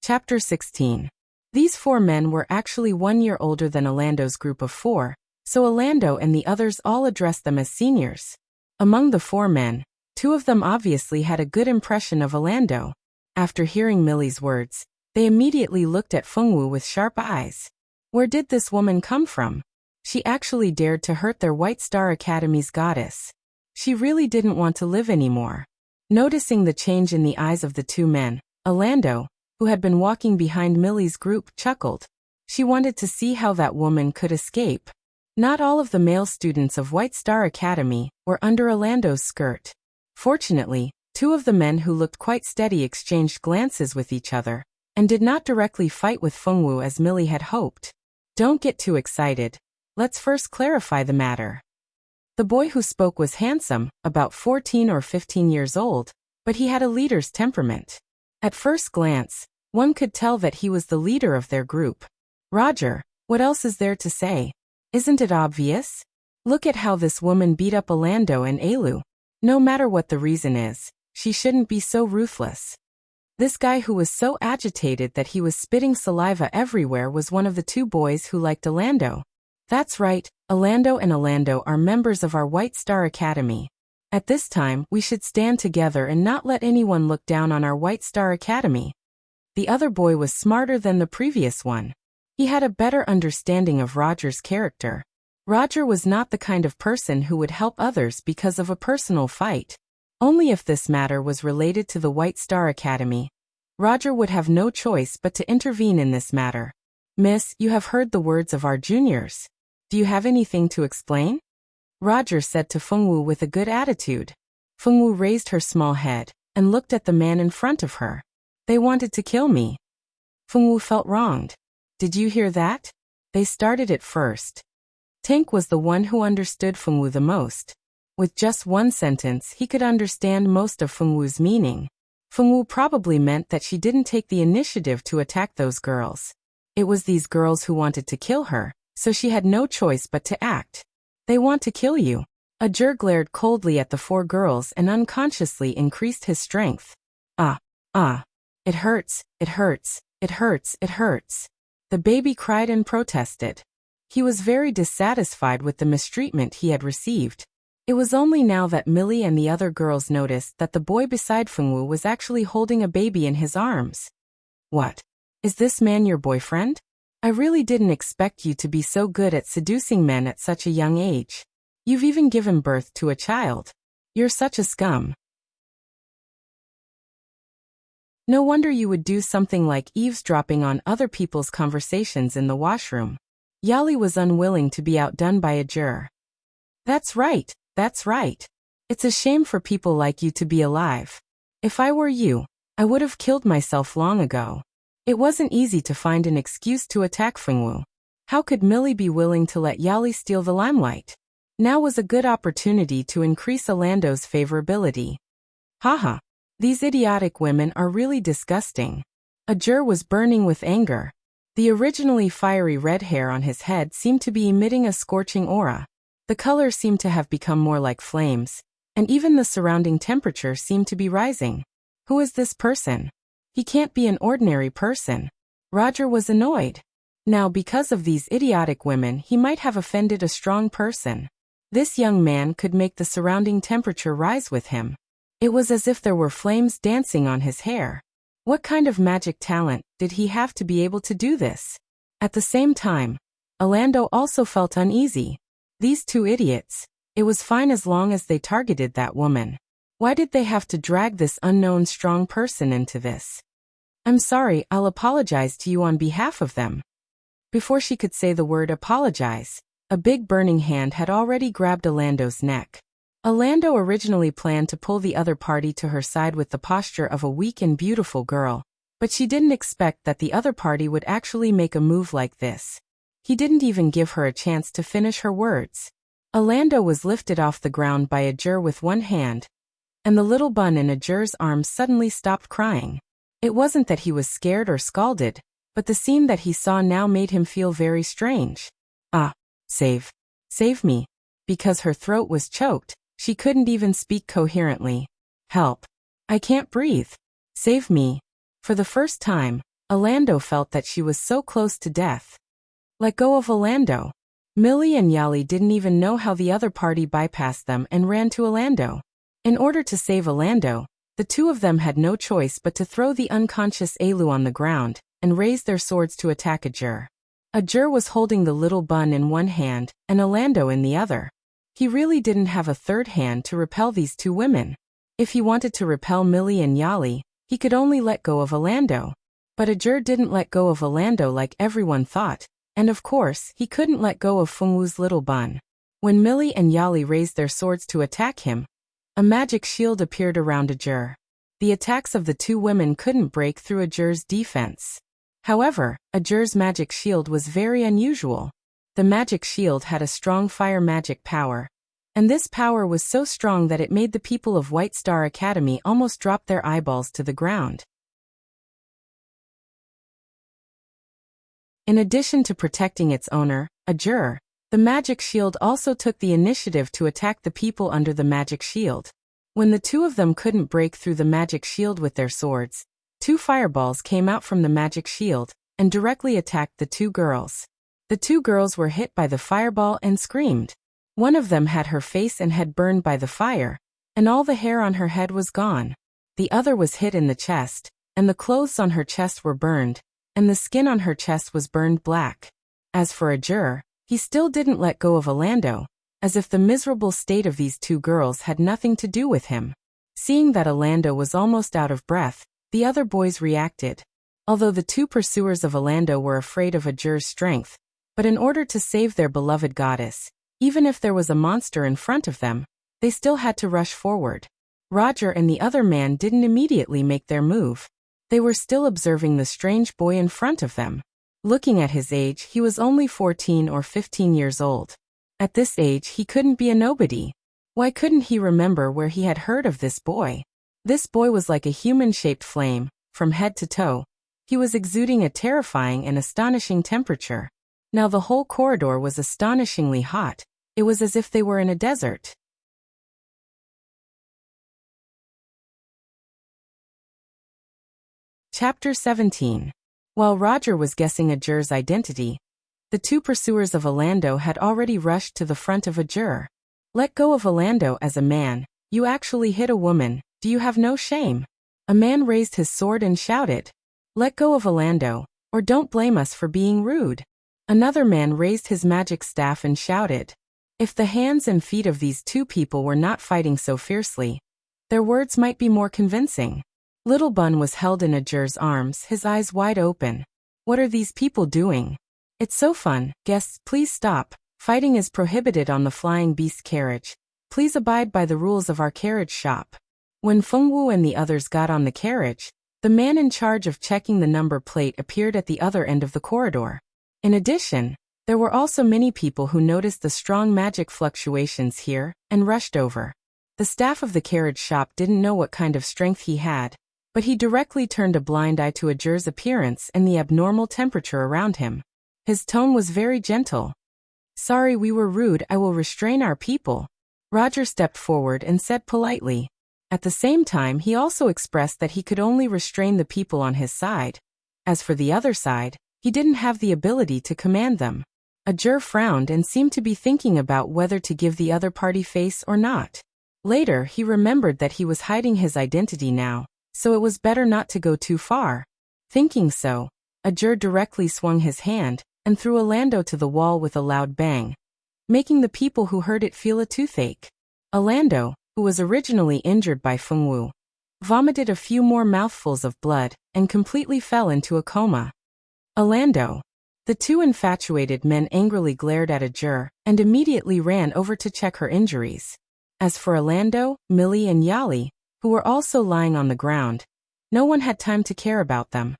Chapter 16. These four men were actually 1 year older than Orlando's group of four, so Orlando and the others all addressed them as seniors. Among the four men, two of them obviously had a good impression of Orlando. After hearing Millie's words, they immediately looked at Fengwu with sharp eyes. Where did this woman come from? She actually dared to hurt their White Star Academy's goddess. She really didn't want to live anymore. Noticing the change in the eyes of the two men, Orlando, who had been walking behind Millie's group, chuckled. She wanted to see how that woman could escape. Not all of the male students of White Star Academy were under Orlando's skirt. Fortunately, two of the men who looked quite steady exchanged glances with each other, and did not directly fight with Fengwu as Millie had hoped. Don't get too excited. Let's first clarify the matter. The boy who spoke was handsome, about 14 or 15 years old, but he had a leader's temperament. At first glance, one could tell that he was the leader of their group. Roger, what else is there to say? Isn't it obvious? Look at how this woman beat up Orlando and Elu. No matter what the reason is, she shouldn't be so ruthless. This guy who was so agitated that he was spitting saliva everywhere was one of the two boys who liked Orlando. That's right, Orlando and Orlando are members of our White Star Academy. At this time, we should stand together and not let anyone look down on our White Star Academy. The other boy was smarter than the previous one. He had a better understanding of Roger's character. Roger was not the kind of person who would help others because of a personal fight. Only if this matter was related to the White Star Academy. Roger would have no choice but to intervene in this matter. Miss, you have heard the words of our juniors. Do you have anything to explain? Roger said to Fengwu with a good attitude. Fengwu raised her small head and looked at the man in front of her. They wanted to kill me. Fengwu felt wronged. Did you hear that? They started it first. Tank was the one who understood Fengwu the most. With just one sentence, he could understand most of Fengwu's meaning. Fengwu probably meant that she didn't take the initiative to attack those girls. It was these girls who wanted to kill her, so she had no choice but to act. They want to kill you. Ajur glared coldly at the four girls and unconsciously increased his strength. It hurts, it hurts, it hurts, it hurts. The baby cried and protested. He was very dissatisfied with the mistreatment he had received. It was only now that Millie and the other girls noticed that the boy beside Fengwu was actually holding a baby in his arms. What? Is this man your boyfriend? I really didn't expect you to be so good at seducing men at such a young age. You've even given birth to a child. You're such a scum. No wonder you would do something like eavesdropping on other people's conversations in the washroom. Yali was unwilling to be outdone by Ajur. That's right, that's right. It's a shame for people like you to be alive. If I were you, I would have killed myself long ago. It wasn't easy to find an excuse to attack Fengwu. How could Millie be willing to let Yali steal the limelight? Now was a good opportunity to increase Orlando's favorability. Haha. These idiotic women are really disgusting. Ajur was burning with anger. The originally fiery red hair on his head seemed to be emitting a scorching aura. The color seemed to have become more like flames, and even the surrounding temperature seemed to be rising. Who is this person? He can't be an ordinary person. Roger was annoyed. Now, because of these idiotic women, he might have offended a strong person. This young man could make the surrounding temperature rise with him. It was as if there were flames dancing on his hair. What kind of magic talent did he have to be able to do this? At the same time, Orlando also felt uneasy. These two idiots. It was fine as long as they targeted that woman. Why did they have to drag this unknown strong person into this? I'm sorry, I'll apologize to you on behalf of them. Before she could say the word apologize, a big burning hand had already grabbed Orlando's neck. Orlando originally planned to pull the other party to her side with the posture of a weak and beautiful girl, but she didn't expect that the other party would actually make a move like this. He didn't even give her a chance to finish her words. Orlando was lifted off the ground by Ajur with one hand, and the little bun in Ajur's arms suddenly stopped crying. It wasn't that he was scared or scalded, but the scene that he saw now made him feel very strange. Save me. Because her throat was choked, she couldn't even speak coherently. Help. I can't breathe. Save me. For the first time, Orlando felt that she was so close to death. Let go of Orlando. Millie and Yali didn't even know how the other party bypassed them and ran to Orlando. In order to save Orlando, the two of them had no choice but to throw the unconscious Alu on the ground and raise their swords to attack Ajur. Ajur was holding the little bun in one hand and Orlando in the other. He really didn't have a third hand to repel these two women. If he wanted to repel Millie and Yali, he could only let go of Orlando. But Ajur didn't let go of Orlando like everyone thought, and of course, he couldn't let go of Fengwu's little bun. When Millie and Yali raised their swords to attack him, a magic shield appeared around Ajur. The attacks of the two women couldn't break through Ajur's defense. However, Ajur's magic shield was very unusual. The magic shield had a strong fire magic power, and this power was so strong that it made the people of White Star Academy almost drop their eyeballs to the ground. In addition to protecting its owner, Ajur, the magic shield also took the initiative to attack the people under the magic shield. When the two of them couldn't break through the magic shield with their swords, two fireballs came out from the magic shield and directly attacked the two girls. The two girls were hit by the fireball and screamed. One of them had her face and head burned by the fire, and all the hair on her head was gone. The other was hit in the chest, and the clothes on her chest were burned, and the skin on her chest was burned black. As for Ajur, he still didn't let go of Orlando, as if the miserable state of these two girls had nothing to do with him. Seeing that Orlando was almost out of breath, the other boys reacted. Although the two pursuers of Orlando were afraid of Ajur's strength, but in order to save their beloved goddess, even if there was a monster in front of them, they still had to rush forward. Roger and the other man didn't immediately make their move. They were still observing the strange boy in front of them. Looking at his age, he was only 14 or 15 years old. At this age, he couldn't be a nobody. Why couldn't he remember where he had heard of this boy? This boy was like a human-shaped flame, from head to toe. He was exuding a terrifying and astonishing temperature. Now the whole corridor was astonishingly hot. It was as if they were in a desert. Chapter 17. While Roger was guessing Ajur's identity, the two pursuers of Orlando had already rushed to the front of Ajur. Let go of Orlando as a man. You actually hit a woman. Do you have no shame? A man raised his sword and shouted. Let go of Orlando, or don't blame us for being rude. Another man raised his magic staff and shouted. If the hands and feet of these two people were not fighting so fiercely, their words might be more convincing. Little Bun was held in Ajur's arms, his eyes wide open. What are these people doing? It's so fun. Guests, please stop. Fighting is prohibited on the Flying Beast carriage. Please abide by the rules of our carriage shop. When Feng Wu and the others got on the carriage, the man in charge of checking the number plate appeared at the other end of the corridor. In addition, there were also many people who noticed the strong magic fluctuations here and rushed over. The staff of the carriage shop didn't know what kind of strength he had, but he directly turned a blind eye to Ajur's appearance and the abnormal temperature around him. His tone was very gentle. Sorry we were rude, I will restrain our people. Roger stepped forward and said politely. At the same time, he also expressed that he could only restrain the people on his side. As for the other side, he didn't have the ability to command them. Ajur frowned and seemed to be thinking about whether to give the other party face or not. Later, he remembered that he was hiding his identity now, so it was better not to go too far. Thinking so, Ajur directly swung his hand and threw Orlando to the wall with a loud bang, making the people who heard it feel a toothache. Orlando, who was originally injured by Feng Wu, vomited a few more mouthfuls of blood and completely fell into a coma. Orlando. The two infatuated men angrily glared at Ajur and immediately ran over to check her injuries. As for Orlando, Millie and Yali, who were also lying on the ground, no one had time to care about them.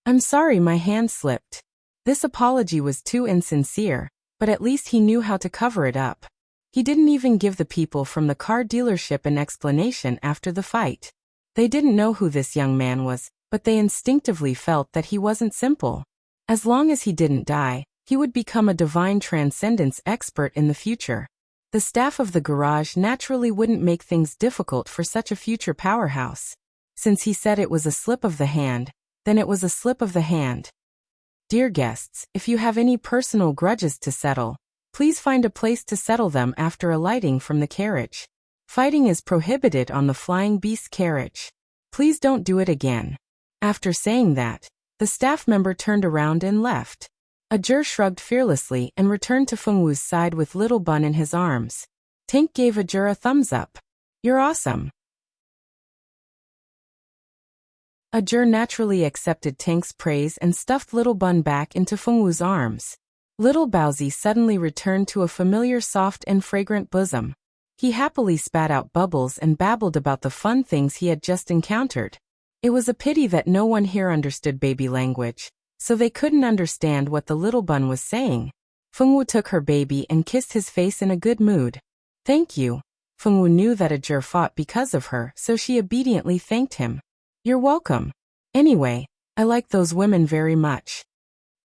I'm sorry, my hand slipped. This apology was too insincere, but at least he knew how to cover it up. He didn't even give the people from the car dealership an explanation after the fight. They didn't know who this young man was, but they instinctively felt that he wasn't simple. As long as he didn't die, he would become a divine transcendence expert in the future. The staff of the garage naturally wouldn't make things difficult for such a future powerhouse. Since he said it was a slip of the hand, then it was a slip of the hand. Dear guests, if you have any personal grudges to settle, please find a place to settle them after alighting from the carriage. Fighting is prohibited on the Flying Beast carriage. Please don't do it again. After saying that, the staff member turned around and left. Ajur shrugged fearlessly and returned to Feng Wu's side with Little Bun in his arms. Tank gave Ajur a thumbs up. You're awesome. Ajur naturally accepted Tank's praise and stuffed Little Bun back into Feng Wu's arms. Little Bowsy suddenly returned to a familiar soft and fragrant bosom. He happily spat out bubbles and babbled about the fun things he had just encountered. It was a pity that no one here understood baby language, so they couldn't understand what the Little Bun was saying. Feng Wu took her baby and kissed his face in a good mood. Thank you. Feng Wu knew that Ajur fought because of her, so she obediently thanked him. You're welcome. Anyway, I like those women very much.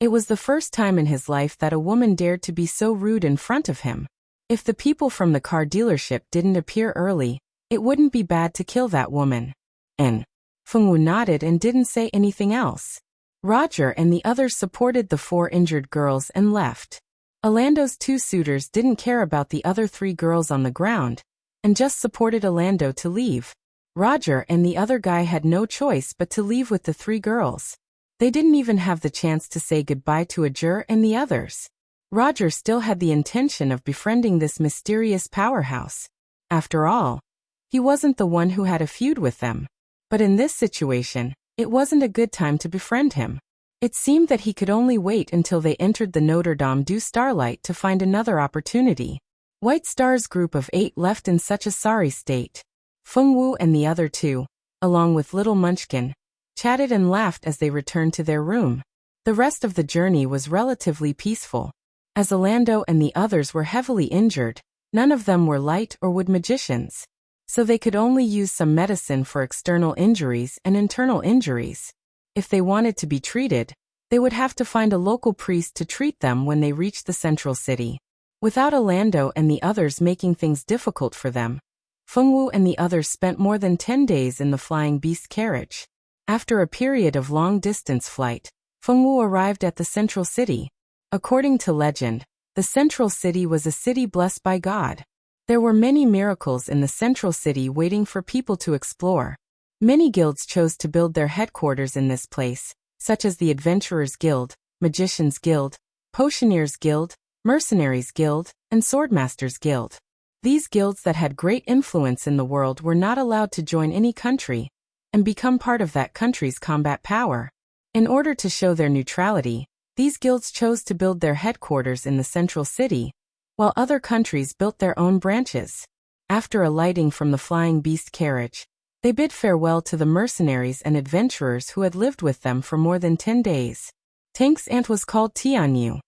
It was the first time in his life that a woman dared to be so rude in front of him. If the people from the car dealership didn't appear early, it wouldn't be bad to kill that woman. And Feng Wu nodded and didn't say anything else. Roger and the others supported the 4 injured girls and left. Orlando's 2 suitors didn't care about the other 3 girls on the ground, and just supported Orlando to leave. Roger and the other guy had no choice but to leave with the 3 girls. They didn't even have the chance to say goodbye to Ajur and the others. Roger still had the intention of befriending this mysterious powerhouse. After all, he wasn't the one who had a feud with them. But in this situation, it wasn't a good time to befriend him. It seemed that he could only wait until they entered the Notre Dame du Starlight to find another opportunity. White Star's group of 8 left in such a sorry state. Feng Wu and the other 2, along with little Munchkin, chatted and laughed as they returned to their room. The rest of the journey was relatively peaceful. As Orlando and the others were heavily injured, none of them were light or wood magicians, so they could only use some medicine for external injuries and internal injuries. If they wanted to be treated, they would have to find a local priest to treat them when they reached the central city. Without Orlando and the others making things difficult for them, Feng Wu and the others spent more than 10 days in the flying beast carriage. After a period of long-distance flight, Feng Wu arrived at the central city. According to legend, the central city was a city blessed by God. There were many miracles in the central city waiting for people to explore. Many guilds chose to build their headquarters in this place, such as the Adventurers Guild, Magicians Guild, Potioneers Guild, Mercenaries Guild, and Swordmasters Guild. These guilds that had great influence in the world were not allowed to join any country and become part of that country's combat power. In order to show their neutrality, these guilds chose to build their headquarters in the central city, while other countries built their own branches. After alighting from the flying beast carriage, they bid farewell to the mercenaries and adventurers who had lived with them for more than 10 days. Tank's aunt was called Tianyu.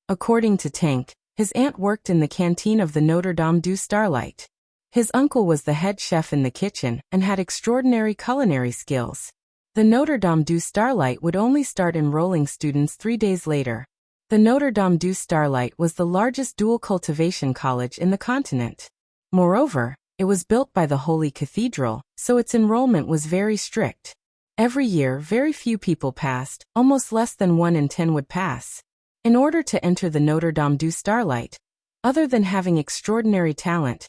According to Tank, his aunt worked in the canteen of the Notre Dame du Starlight. His uncle was the head chef in the kitchen and had extraordinary culinary skills. The Notre Dame du Starlight would only start enrolling students 3 days later. The Notre Dame du Starlight was the largest dual cultivation college in the continent. Moreover, it was built by the Holy Cathedral, so its enrollment was very strict. Every year, very few people passed, almost less than 1 in 10 would pass. In order to enter the Notre Dame du Starlight, other than having extraordinary talent,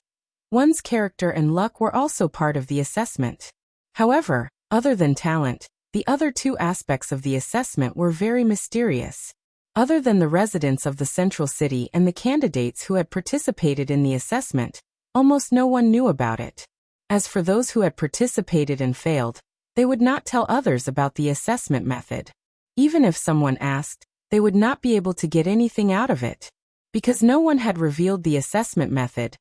one's character and luck were also part of the assessment. However, other than talent, the other 2 aspects of the assessment were very mysterious. Other than the residents of the central city and the candidates who had participated in the assessment, almost no one knew about it. As for those who had participated and failed, they would not tell others about the assessment method. Even if someone asked, they would not be able to get anything out of it. Because no one had revealed the assessment method,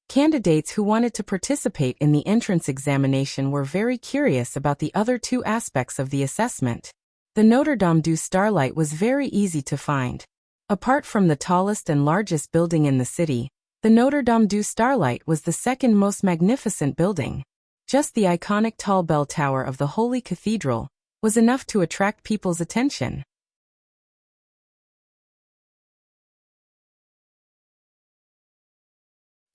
candidates who wanted to participate in the entrance examination were very curious about the other 2 aspects of the assessment. The Notre Dame du Starlight was very easy to find. Apart from the tallest and largest building in the city, the Notre Dame du Starlight was the second most magnificent building. Just the iconic tall bell tower of the Holy Cathedral was enough to attract people's attention.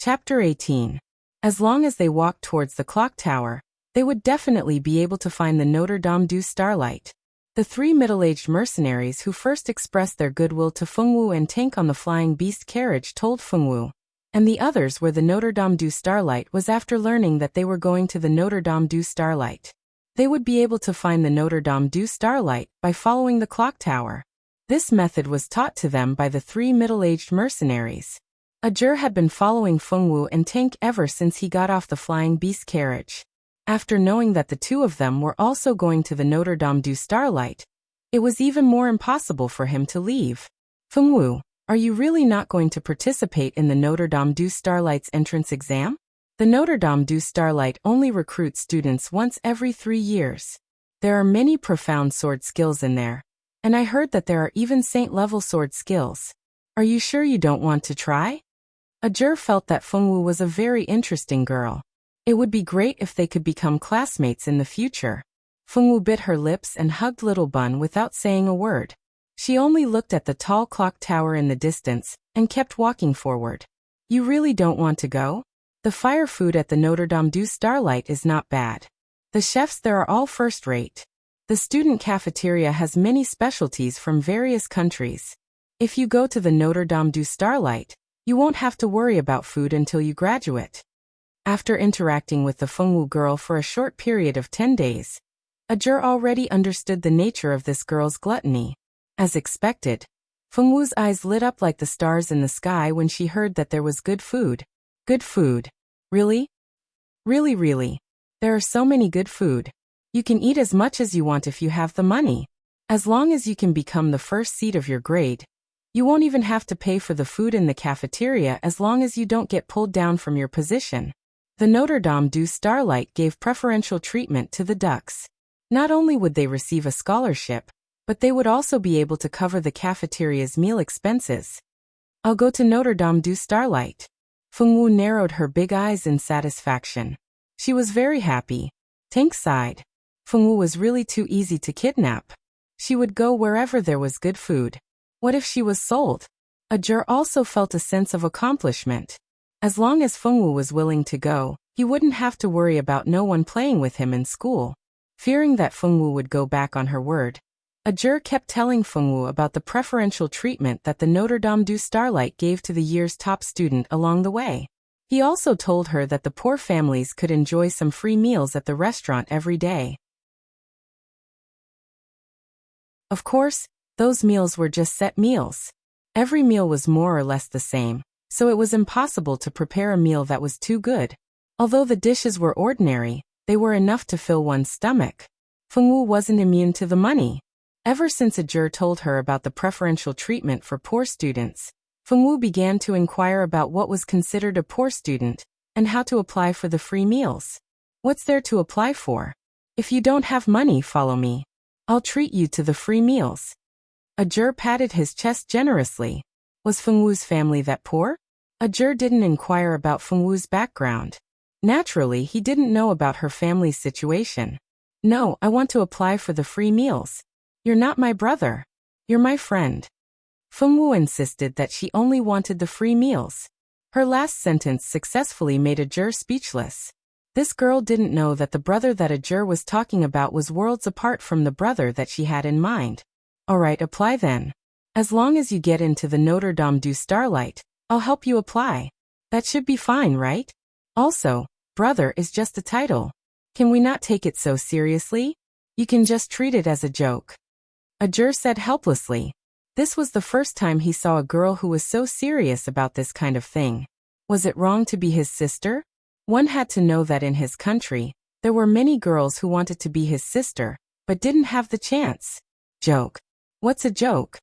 Chapter 18. As long as they walked towards the clock tower, they would definitely be able to find the Notre Dame du Starlight. The 3 middle-aged mercenaries who first expressed their goodwill to Feng Wu and Tank on the flying beast carriage told Feng Wu, and the others where the Notre Dame du Starlight was after learning that they were going to the Notre Dame du Starlight. They would be able to find the Notre Dame du Starlight by following the clock tower. This method was taught to them by the 3 middle-aged mercenaries. Ajur had been following Feng Wu and Tank ever since he got off the flying beast carriage. After knowing that the 2 of them were also going to the Notre Dame du Starlight, it was even more impossible for him to leave. Feng Wu, are you really not going to participate in the Notre Dame du Starlight's entrance exam? The Notre Dame du Starlight only recruits students once every 3 years. There are many profound sword skills in there, and I heard that there are even saint-level sword skills. Are you sure you don't want to try? Ajur felt that Feng Wu was a very interesting girl. It would be great if they could become classmates in the future. Feng Wu bit her lips and hugged Little Bun without saying a word. She only looked at the tall clock tower in the distance and kept walking forward. You really don't want to go? The fire food at the Notre Dame du Starlight is not bad. The chefs there are all first-rate. The student cafeteria has many specialties from various countries. If you go to the Notre Dame du Starlight, you won't have to worry about food until you graduate. After interacting with the Fengwu girl for a short period of 10 days, Ajur already understood the nature of this girl's gluttony. As expected, Fengwu's eyes lit up like the stars in the sky when she heard that there was good food. Good food. Really? Really, really. There are so many good food. You can eat as much as you want if you have the money. As long as you can become the first seat of your grade, you won't even have to pay for the food in the cafeteria as long as you don't get pulled down from your position. The Notre Dame du Starlight gave preferential treatment to the ducks. Not only would they receive a scholarship, but they would also be able to cover the cafeteria's meal expenses. I'll go to Notre Dame du Starlight. Fengwu narrowed her big eyes in satisfaction. She was very happy. Tank sighed. Fengwu was really too easy to kidnap. She would go wherever there was good food. What if she was sold? Ajur also felt a sense of accomplishment. As long as Fengwu was willing to go, he wouldn't have to worry about no one playing with him in school. Fearing that Fengwu would go back on her word, Ajur kept telling Fengwu about the preferential treatment that the Notre Dame du Starlight gave to the year's top student along the way. He also told her that the poor families could enjoy some free meals at the restaurant every day. Of course, those meals were just set meals. Every meal was more or less the same, so it was impossible to prepare a meal that was too good. Although the dishes were ordinary, they were enough to fill one's stomach. Fengwu wasn't immune to the money. Ever since Ajur told her about the preferential treatment for poor students, Fengwu began to inquire about what was considered a poor student and how to apply for the free meals. What's there to apply for? If you don't have money, follow me. I'll treat you to the free meals. Ajur patted his chest generously. Was Fengwu's family that poor? Ajur didn't inquire about Fengwu's background. Naturally, he didn't know about her family's situation. No, I want to apply for the free meals. You're not my brother. You're my friend. Fengwu insisted that she only wanted the free meals. Her last sentence successfully made Ajur speechless. This girl didn't know that the brother that Ajur was talking about was worlds apart from the brother that she had in mind. Alright, apply then. As long as you get into the Notre Dame du Starlight, I'll help you apply. That should be fine, right? Also, brother is just a title. Can we not take it so seriously? You can just treat it as a joke. Ajur said helplessly. This was the first time he saw a girl who was so serious about this kind of thing. Was it wrong to be his sister? One had to know that in his country, there were many girls who wanted to be his sister, but didn't have the chance. Joke. What's a joke?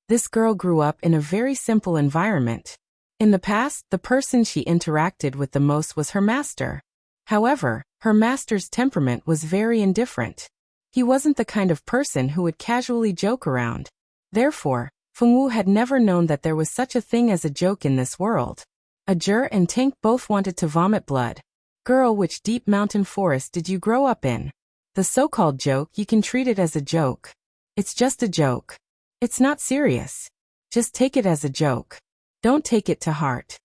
This girl grew up in a very simple environment. In the past, the person she interacted with the most was her master. However, her master's temperament was very indifferent. He wasn't the kind of person who would casually joke around. Therefore, Fengwu had never known that there was such a thing as a joke in this world. Ajur and Tank both wanted to vomit blood. Girl, which deep mountain forest did you grow up in? The so-called joke, you can treat it as a joke. It's just a joke. It's not serious. Just take it as a joke. Don't take it to heart.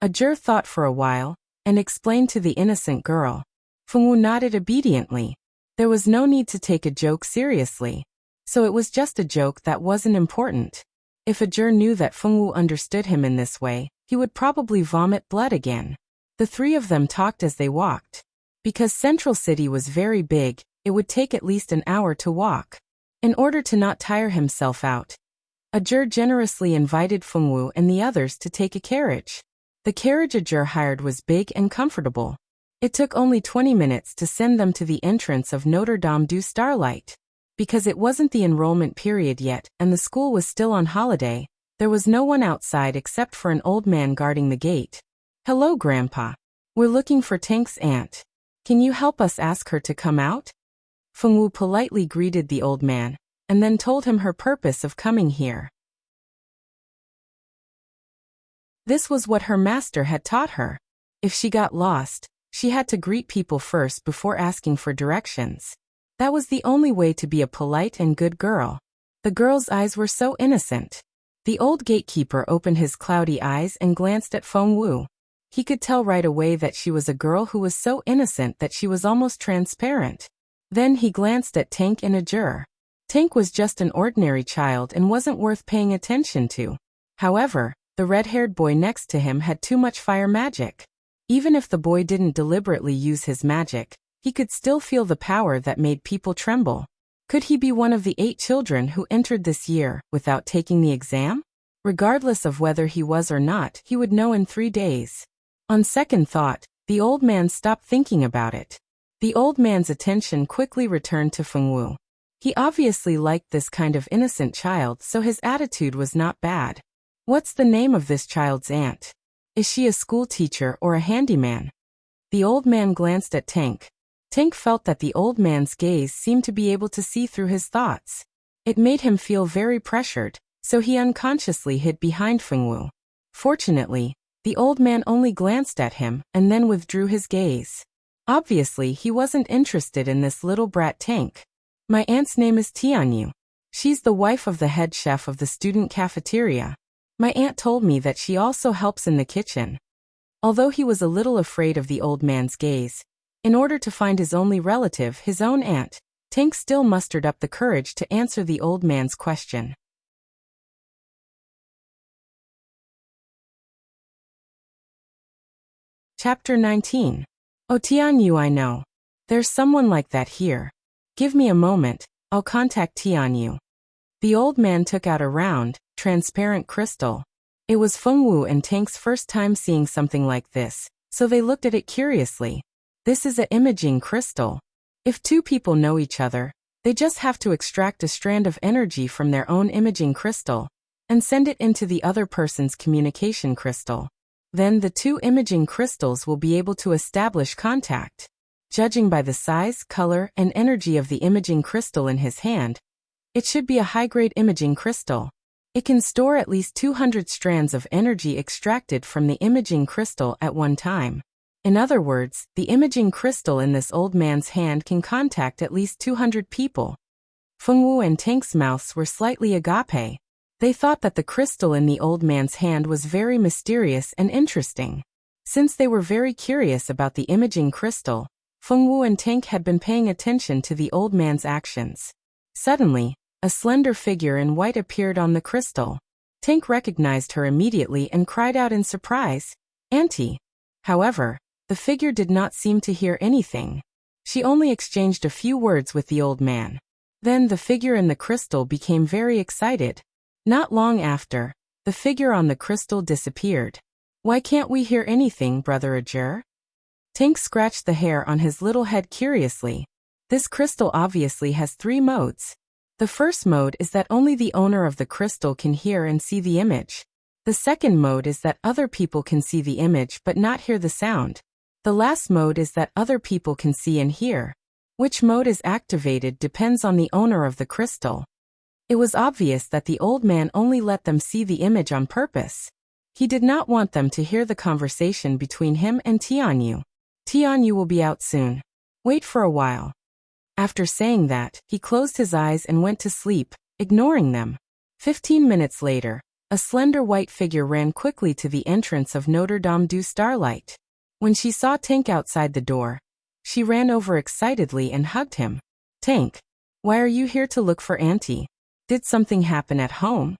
Ajur thought for a while, and explained to the innocent girl. Fengwu nodded obediently. There was no need to take a joke seriously. So it was just a joke that wasn't important. If Ajur knew that Fengwu understood him in this way, he would probably vomit blood again. The three of them talked as they walked. Because Central City was very big, it would take at least an hour to walk. In order to not tire himself out, Ajur generously invited Fengwu and the others to take a carriage. The carriage Ajur hired was big and comfortable. It took only 20 minutes to send them to the entrance of Notre Dame du Starlight. Because it wasn't the enrollment period yet and the school was still on holiday, there was no one outside except for an old man guarding the gate. Hello, Grandpa. We're looking for Tank's aunt. Can you help us ask her to come out? Fengwu politely greeted the old man, and then told him her purpose of coming here. This was what her master had taught her. If she got lost, she had to greet people first before asking for directions. That was the only way to be a polite and good girl. The girl's eyes were so innocent. The old gatekeeper opened his cloudy eyes and glanced at Fengwu. He could tell right away that she was a girl who was so innocent that she was almost transparent. Then he glanced at Tank and Ajur. Tank was just an ordinary child and wasn't worth paying attention to. However, the red-haired boy next to him had too much fire magic. Even if the boy didn't deliberately use his magic, he could still feel the power that made people tremble. Could he be one of the 8 children who entered this year without taking the exam? Regardless of whether he was or not, he would know in 3 days. On second thought, the old man stopped thinking about it. The old man's attention quickly returned to Fengwu. He obviously liked this kind of innocent child, so his attitude was not bad. What's the name of this child's aunt? Is she a school teacher or a handyman? The old man glanced at Tank. Tank felt that the old man's gaze seemed to be able to see through his thoughts. It made him feel very pressured, so he unconsciously hid behind Fengwu. Fortunately, the old man only glanced at him and then withdrew his gaze. Obviously, he wasn't interested in this little brat Tank. My aunt's name is Tianyu. She's the wife of the head chef of the student cafeteria. My aunt told me that she also helps in the kitchen. Although he was a little afraid of the old man's gaze, in order to find his only relative, his own aunt, Tank still mustered up the courage to answer the old man's question. Chapter 19. Oh Tianyu, I know. There's someone like that here. Give me a moment, I'll contact Tianyu. The old man took out a round, transparent crystal. It was Fengwu and Tank's first time seeing something like this, so they looked at it curiously. This is an imaging crystal. If 2 people know each other, they just have to extract a strand of energy from their own imaging crystal and send it into the other person's communication crystal. Then the 2 imaging crystals will be able to establish contact. Judging by the size, color, and energy of the imaging crystal in his hand, it should be a high-grade imaging crystal. It can store at least 200 strands of energy extracted from the imaging crystal at one time. In other words, the imaging crystal in this old man's hand can contact at least 200 people. Fengwu and Tank's mouths were slightly agape. They thought that the crystal in the old man's hand was very mysterious and interesting. Since they were very curious about the imaging crystal, Fengwu and Tank had been paying attention to the old man's actions. Suddenly, a slender figure in white appeared on the crystal. Tank recognized her immediately and cried out in surprise, "Auntie!" However, the figure did not seem to hear anything. She only exchanged a few words with the old man. Then the figure in the crystal became very excited. Not long after, the figure on the crystal disappeared. Why can't we hear anything, Brother Ajur? Tank scratched the hair on his little head curiously. This crystal obviously has 3 modes. The first mode is that only the owner of the crystal can hear and see the image. The second mode is that other people can see the image but not hear the sound. The last mode is that other people can see and hear. Which mode is activated depends on the owner of the crystal. It was obvious that the old man only let them see the image on purpose. He did not want them to hear the conversation between him and Tianyu. Tianyu will be out soon. Wait for a while. After saying that, he closed his eyes and went to sleep, ignoring them. 15 minutes later, a slender white figure ran quickly to the entrance of Notre Dame du Starlight. When she saw Tank outside the door, she ran over excitedly and hugged him. "Tank, why are you here to look for Auntie? Did something happen at home?"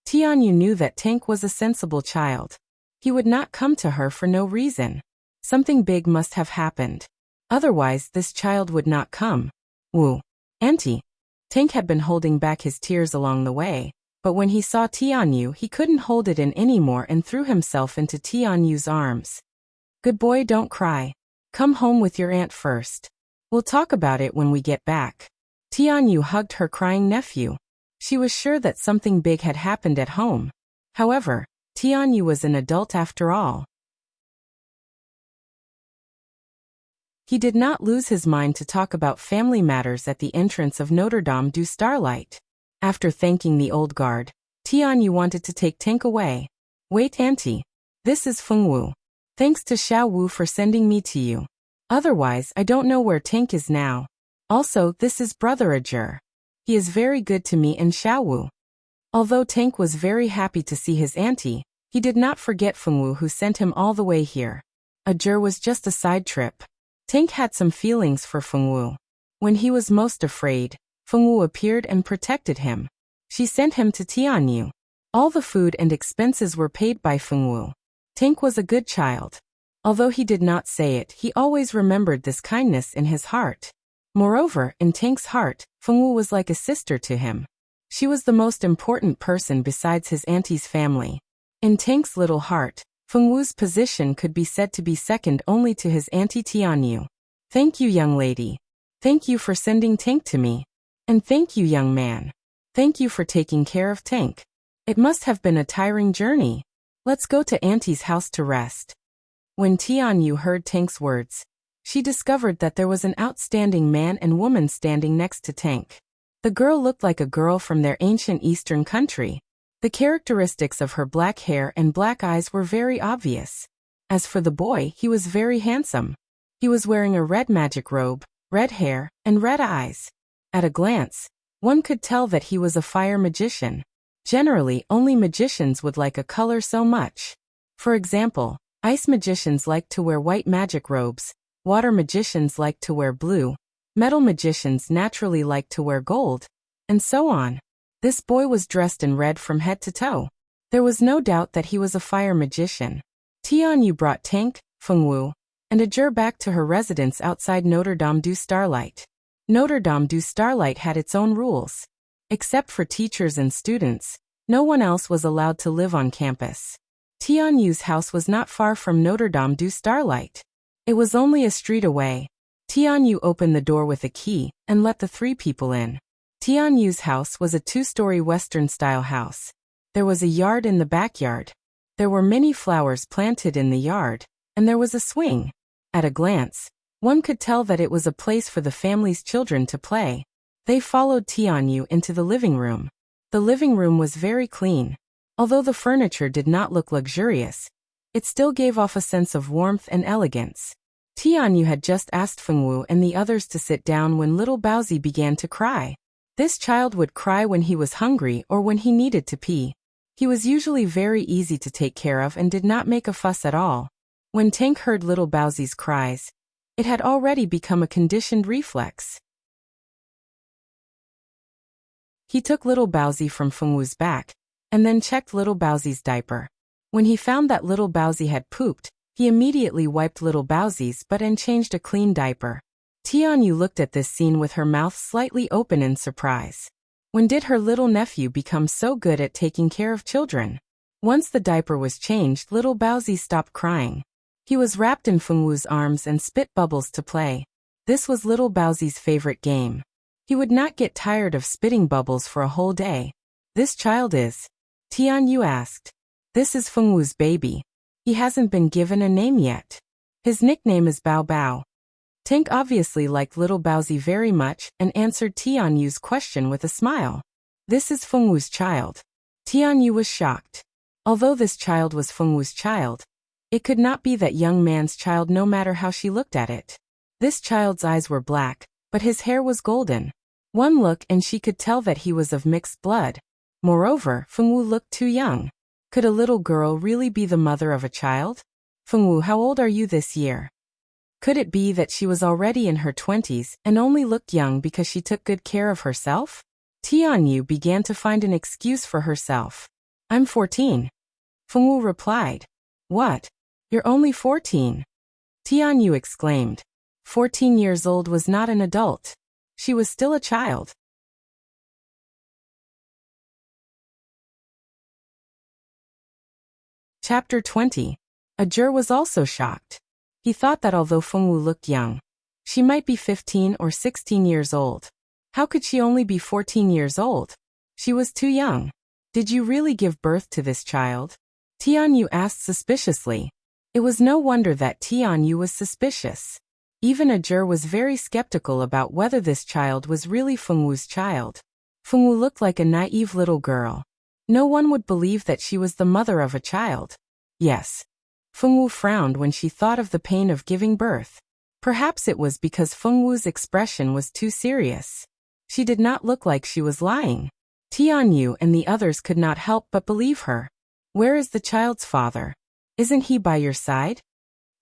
Tianyu knew that Tank was a sensible child. He would not come to her for no reason. Something big must have happened. Otherwise, this child would not come. "Woo. Auntie." Tank had been holding back his tears along the way, but when he saw Tianyu, he couldn't hold it in anymore and threw himself into Tianyu's arms. "Good boy, don't cry. Come home with your aunt first. We'll talk about it when we get back." Tianyu hugged her crying nephew. She was sure that something big had happened at home. However, Tianyu was an adult after all. He did not lose his mind to talk about family matters at the entrance of Notre Dame du Starlight. After thanking the old guard, Tianyu wanted to take Tank away. "Wait, Auntie. This is Fengwu. Thanks to Xiao Wu for sending me to you. Otherwise, I don't know where Tank is now. Also, this is Brother Ajur. He is very good to me and Xiao Wu." Although Tank was very happy to see his auntie, He did not forget Fengwu, who sent him all the way here. Ajur was just a side trip. Tank had some feelings for Fengwu. When he was most afraid, Fengwu appeared and protected him. She sent him to Tianyu. All the food and expenses were paid by Fengwu. Tank was a good child. Although he did not say it, he always remembered this kindness in his heart. Moreover, in Tank's heart, Fengwu was like a sister to him. She was the most important person besides his auntie's family. In Tank's little heart, Fengwu's position could be said to be second only to his auntie Tianyu. Thank you, young lady. Thank you for sending Tank to me. And thank you, young man. Thank you for taking care of Tank. It must have been a tiring journey. Let's go to Auntie's house to rest. When Tianyu heard Tank's words, she discovered that there was an outstanding man and woman standing next to Tank. The girl looked like a girl from their ancient eastern country. The characteristics of her black hair and black eyes were very obvious. As for the boy, he was very handsome. He was wearing a red magic robe, red hair, and red eyes. At a glance, one could tell that he was a fire magician. Generally, only magicians would like a color so much. For example, ice magicians like to wear white magic robes, water magicians like to wear blue, metal magicians naturally like to wear gold, and so on. This boy was dressed in red from head to toe. There was no doubt that he was a fire magician. Tianyu brought Tank, Fengwu, and Ajur back to her residence outside Notre Dame du Starlight. Notre Dame du Starlight had its own rules. Except for teachers and students, no one else was allowed to live on campus. Tianyu's house was not far from Notre Dame du Starlight. It was only a street away. Tianyu opened the door with a key and let the three people in. Tianyu's house was a two-story Western-style house. There was a yard in the backyard. There were many flowers planted in the yard, and there was a swing. At a glance, one could tell that it was a place for the family's children to play. They followed Tianyu into the living room. The living room was very clean. Although the furniture did not look luxurious, it still gave off a sense of warmth and elegance. Tianyu had just asked Fengwu and the others to sit down when little Baozi began to cry. This child would cry when he was hungry or when he needed to pee. He was usually very easy to take care of and did not make a fuss at all. When Tank heard little Baozi's cries, it had already become a conditioned reflex. He took little Baozi from Fengwu's back, and then checked little Baozi's diaper. When he found that little Baozi had pooped, he immediately wiped little Baozi's butt and changed a clean diaper. Tianyu looked at this scene with her mouth slightly open in surprise. When did her little nephew become so good at taking care of children? Once the diaper was changed, little Baozi stopped crying. He was wrapped in Fengwu's arms and spit bubbles to play. This was little Baozi's favorite game. He would not get tired of spitting bubbles for a whole day. This child is? Tianyu asked. This is Fengwu's baby. He hasn't been given a name yet. His nickname is Bao Bao. Tank obviously liked little Baozi very much and answered Tianyu's question with a smile. This is Fengwu's child. Tianyu was shocked. Although this child was Fengwu's child, it could not be that young man's child no matter how she looked at it. This child's eyes were black, but his hair was golden. One look and she could tell that he was of mixed blood. Moreover, Fengwu looked too young. Could a little girl really be the mother of a child? Fengwu, how old are you this year? Could it be that she was already in her 20s and only looked young because she took good care of herself? Tianyu began to find an excuse for herself. I'm 14. Fengwu replied. What? You're only 14? Tianyu exclaimed. 14 years old was not an adult. She was still a child. Chapter 20. Ajur was also shocked. He thought that although Fengwu looked young, she might be 15 or 16 years old. How could she only be 14 years old? She was too young. Did you really give birth to this child? Tianyu asked suspiciously. It was no wonder that Tianyu was suspicious. Even Ajur was very skeptical about whether this child was really Fengwu's child. Fengwu looked like a naive little girl. No one would believe that she was the mother of a child. Yes. Fengwu frowned when she thought of the pain of giving birth. Perhaps it was because Fengwu's expression was too serious. She did not look like she was lying. Tianyu and the others could not help but believe her. Where is the child's father? Isn't he by your side?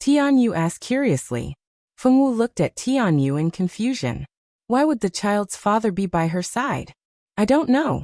Tianyu asked curiously. Fengwu looked at Tianyu in confusion. Why would the child's father be by her side? I don't know.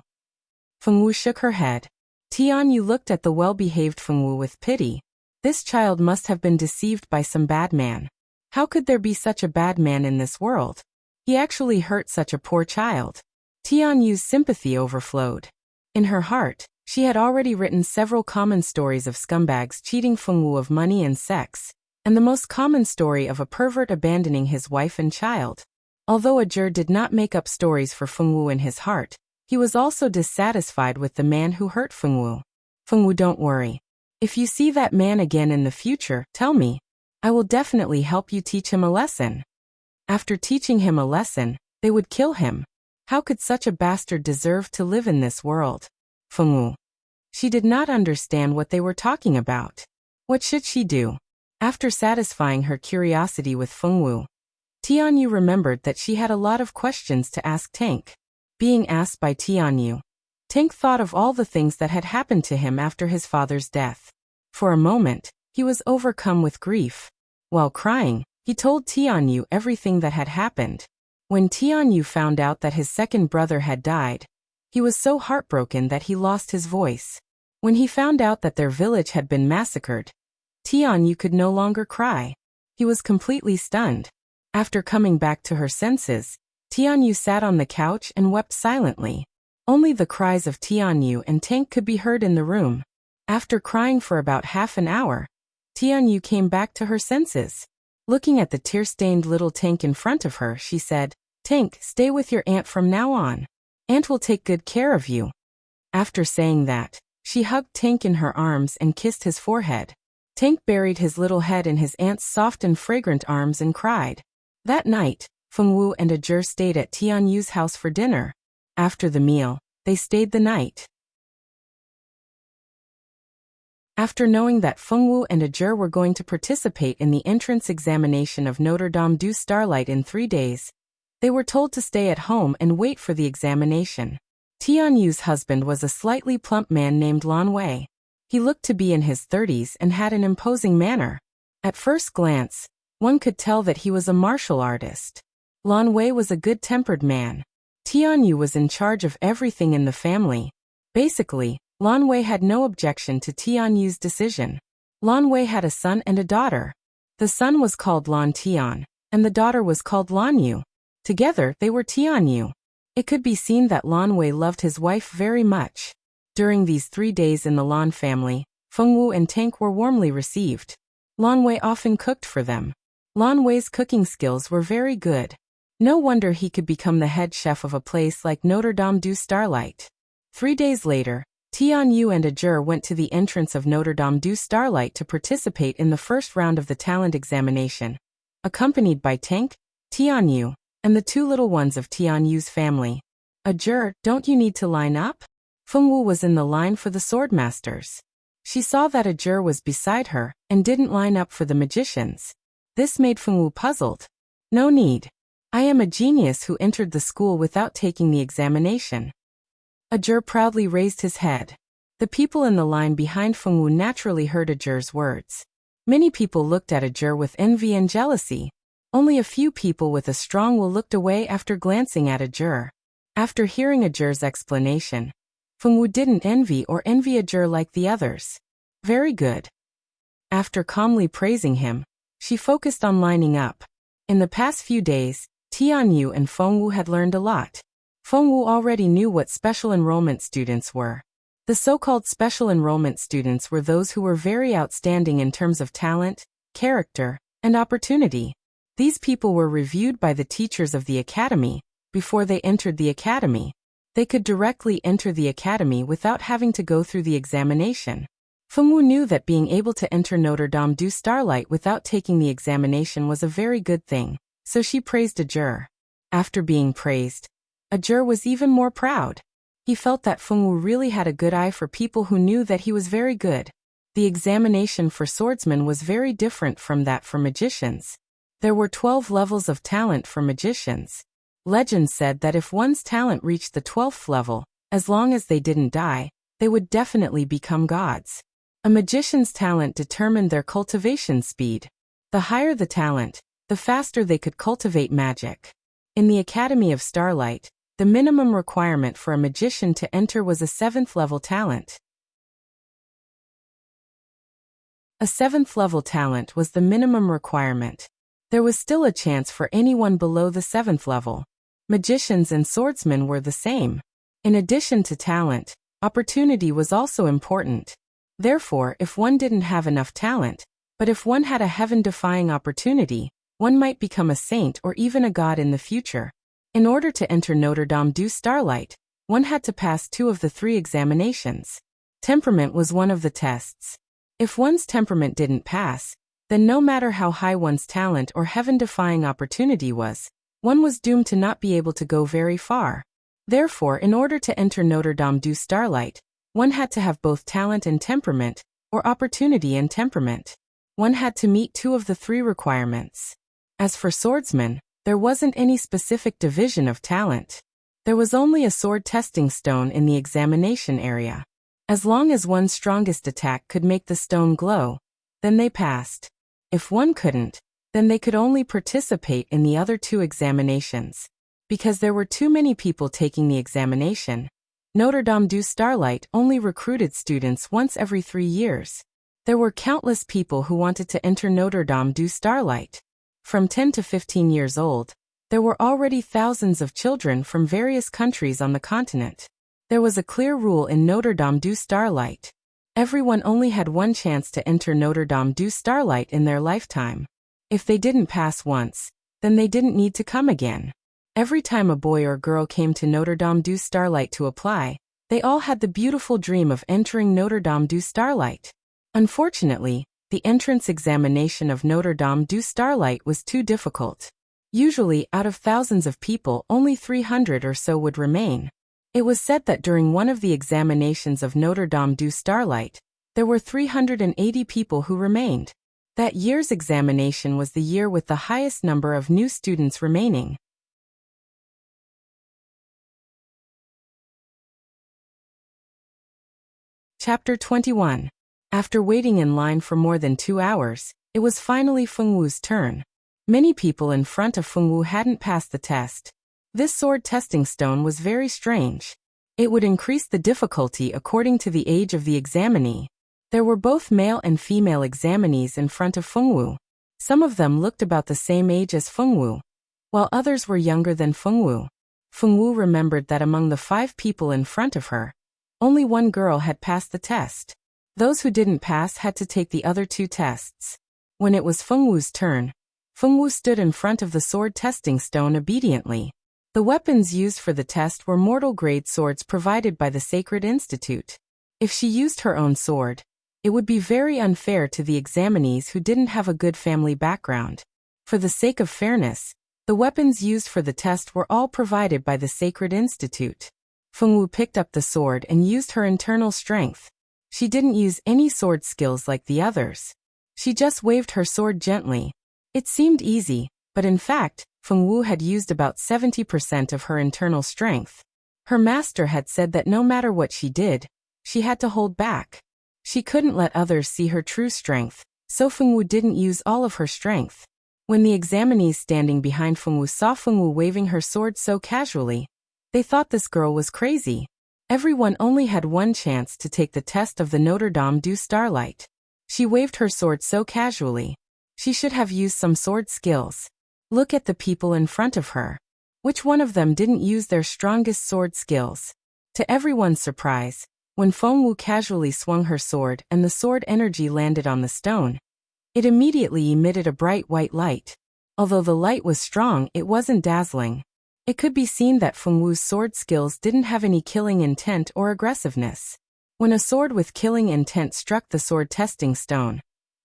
Fengwu shook her head. Tianyu looked at the well-behaved Fengwu with pity. This child must have been deceived by some bad man. How could there be such a bad man in this world? He actually hurt such a poor child. Tianyu's sympathy overflowed. In her heart, she had already written several common stories of scumbags cheating Fengwu of money and sex, and the most common story of a pervert abandoning his wife and child. Although Ajur did not make up stories for Fengwu in his heart, he was also dissatisfied with the man who hurt Fengwu. Fengwu, don't worry. If you see that man again in the future, tell me. I will definitely help you teach him a lesson. After teaching him a lesson, they would kill him. How could such a bastard deserve to live in this world? Fengwu. She did not understand what they were talking about. What should she do? After satisfying her curiosity with Fengwu, Tianyu remembered that she had a lot of questions to ask Tank. Being asked by Tianyu, Tank thought of all the things that had happened to him after his father's death. For a moment, he was overcome with grief. While crying, he told Tianyu everything that had happened. When Tianyu found out that his second brother had died, he was so heartbroken that he lost his voice. When he found out that their village had been massacred, Tianyu could no longer cry. He was completely stunned. After coming back to her senses, Tianyu sat on the couch and wept silently. Only the cries of Tianyu and Tank could be heard in the room. After crying for about half an hour, Tianyu came back to her senses. Looking at the tear-stained little Tank in front of her, she said, Tank, stay with your aunt from now on. Aunt will take good care of you. After saying that, she hugged Tank in her arms and kissed his forehead. Tank buried his little head in his aunt's soft and fragrant arms and cried. That night, Fengwu and Ajur stayed at Tianyu's house for dinner. After the meal, they stayed the night. After knowing that Fengwu and Ajur were going to participate in the entrance examination of Notre Dame du Starlight in 3 days, they were told to stay at home and wait for the examination. Tianyu's husband was a slightly plump man named Lan Wei. He looked to be in his 30s and had an imposing manner. At first glance, one could tell that he was a martial artist. Lan Wei was a good-tempered man. Tianyu was in charge of everything in the family. Basically, Lan Wei had no objection to Tianyu's decision. Lan Wei had a son and a daughter. The son was called Lan Tian, and the daughter was called Lan Yu. Together, they were Tianyu. It could be seen that Lan Wei loved his wife very much. During these 3 days in the Lan family, Fengwu and Tank were warmly received. Lan Wei often cooked for them. Lan Wei's cooking skills were very good. No wonder he could become the head chef of a place like Notre Dame du Starlight. 3 days later, Tianyu and Ajur went to the entrance of Notre Dame du Starlight to participate in the first round of the talent examination, accompanied by Tank, Tianyu, and the 2 little ones of Tianyu's family. Ajur, don't you need to line up? Fengwu was in the line for the swordmasters. She saw that Ajur was beside her and didn't line up for the magicians. This made Fengwu puzzled. No need. I am a genius who entered the school without taking the examination. Ajur proudly raised his head. The people in the line behind Fengwu naturally heard Ajur's words. Many people looked at Ajur with envy and jealousy. Only a few people with a strong will looked away after glancing at Ajur. After hearing Ajur's explanation, Fengwu didn't envy Ajur like the others. Very good. After calmly praising him, she focused on lining up. In the past few days, Tianyu and Fengwu had learned a lot. Fengwu already knew what special enrollment students were. The so-called special enrollment students were those who were very outstanding in terms of talent, character, and opportunity. These people were reviewed by the teachers of the academy before they entered the academy. They could directly enter the academy without having to go through the examination. Fengwu knew that being able to enter Notre Dame du Starlight without taking the examination was a very good thing, so she praised Ajur. After being praised, Ajur was even more proud. He felt that Fengwu really had a good eye for people who knew that he was very good. The examination for swordsmen was very different from that for magicians. There were 12 levels of talent for magicians. Legend said that if one's talent reached the 12th level, as long as they didn't die, they would definitely become gods. A magician's talent determined their cultivation speed. The higher the talent, the faster they could cultivate magic. In the Academy of Starlight, the minimum requirement for a magician to enter was a 7th level talent. A 7th level talent was the minimum requirement. There was still a chance for anyone below the 7th level. Magicians and swordsmen were the same. In addition to talent, opportunity was also important. Therefore, if one didn't have enough talent, but if one had a heaven-defying opportunity, one might become a saint or even a god in the future. In order to enter Notre Dame du Starlight, one had to pass 2 of the 3 examinations. Temperament was one of the tests. If one's temperament didn't pass, then no matter how high one's talent or heaven-defying opportunity was, one was doomed to not be able to go very far. Therefore, in order to enter Notre Dame du Starlight, one had to have both talent and temperament, or opportunity and temperament. One had to meet 2 of the 3 requirements. As for swordsmen, there wasn't any specific division of talent. There was only a sword testing stone in the examination area. As long as one's strongest attack could make the stone glow, then they passed. If one couldn't, then they could only participate in the other 2 examinations. Because there were too many people taking the examination, Notre Dame du Starlight only recruited students once every 3 years. There were countless people who wanted to enter Notre Dame du Starlight. From 10 to 15 years old, there were already thousands of children from various countries on the continent. There was a clear rule in Notre Dame du Starlight. Everyone only had one chance to enter Notre Dame du Starlight in their lifetime. If they didn't pass once, then they didn't need to come again. Every time a boy or girl came to Notre Dame du Starlight to apply, they all had the beautiful dream of entering Notre Dame du Starlight. Unfortunately, the entrance examination of Notre Dame du Starlight was too difficult. Usually, out of thousands of people, only 300 or so would remain. It was said that during one of the examinations of Notre Dame du Starlight, there were 380 people who remained. That year's examination was the year with the highest number of new students remaining. Chapter 21. After waiting in line for more than 2 hours, it was finally Fengwu's turn. Many people in front of Fengwu hadn't passed the test. This sword testing stone was very strange. It would increase the difficulty according to the age of the examinee. There were both male and female examinees in front of Fengwu. Some of them looked about the same age as Fengwu, while others were younger than Fengwu. Fengwu remembered that among the 5 people in front of her, only 1 girl had passed the test. Those who didn't pass had to take the other 2 tests. When it was Fengwu's turn, Fengwu stood in front of the sword testing stone obediently. The weapons used for the test were mortal-grade swords provided by the Sacred Institute. If she used her own sword, it would be very unfair to the examinees who didn't have a good family background. For the sake of fairness, the weapons used for the test were all provided by the Sacred Institute. Fengwu picked up the sword and used her internal strength. She didn't use any sword skills like the others. She just waved her sword gently. It seemed easy, but in fact, Fengwu had used about 70% of her internal strength. Her master had said that no matter what she did, she had to hold back. She couldn't let others see her true strength, so Fengwu didn't use all of her strength. When the examinees standing behind Fengwu saw Fengwu waving her sword so casually, they thought this girl was crazy. Everyone only had one chance to take the test of the Notre Dame du Starlight. She waved her sword so casually. She should have used some sword skills. Look at the people in front of her. Which one of them didn't use their strongest sword skills? To everyone's surprise, when Fengwu casually swung her sword and the sword energy landed on the stone, it immediately emitted a bright white light. Although the light was strong, it wasn't dazzling. It could be seen that Fengwu's sword skills didn't have any killing intent or aggressiveness. When a sword with killing intent struck the sword testing stone,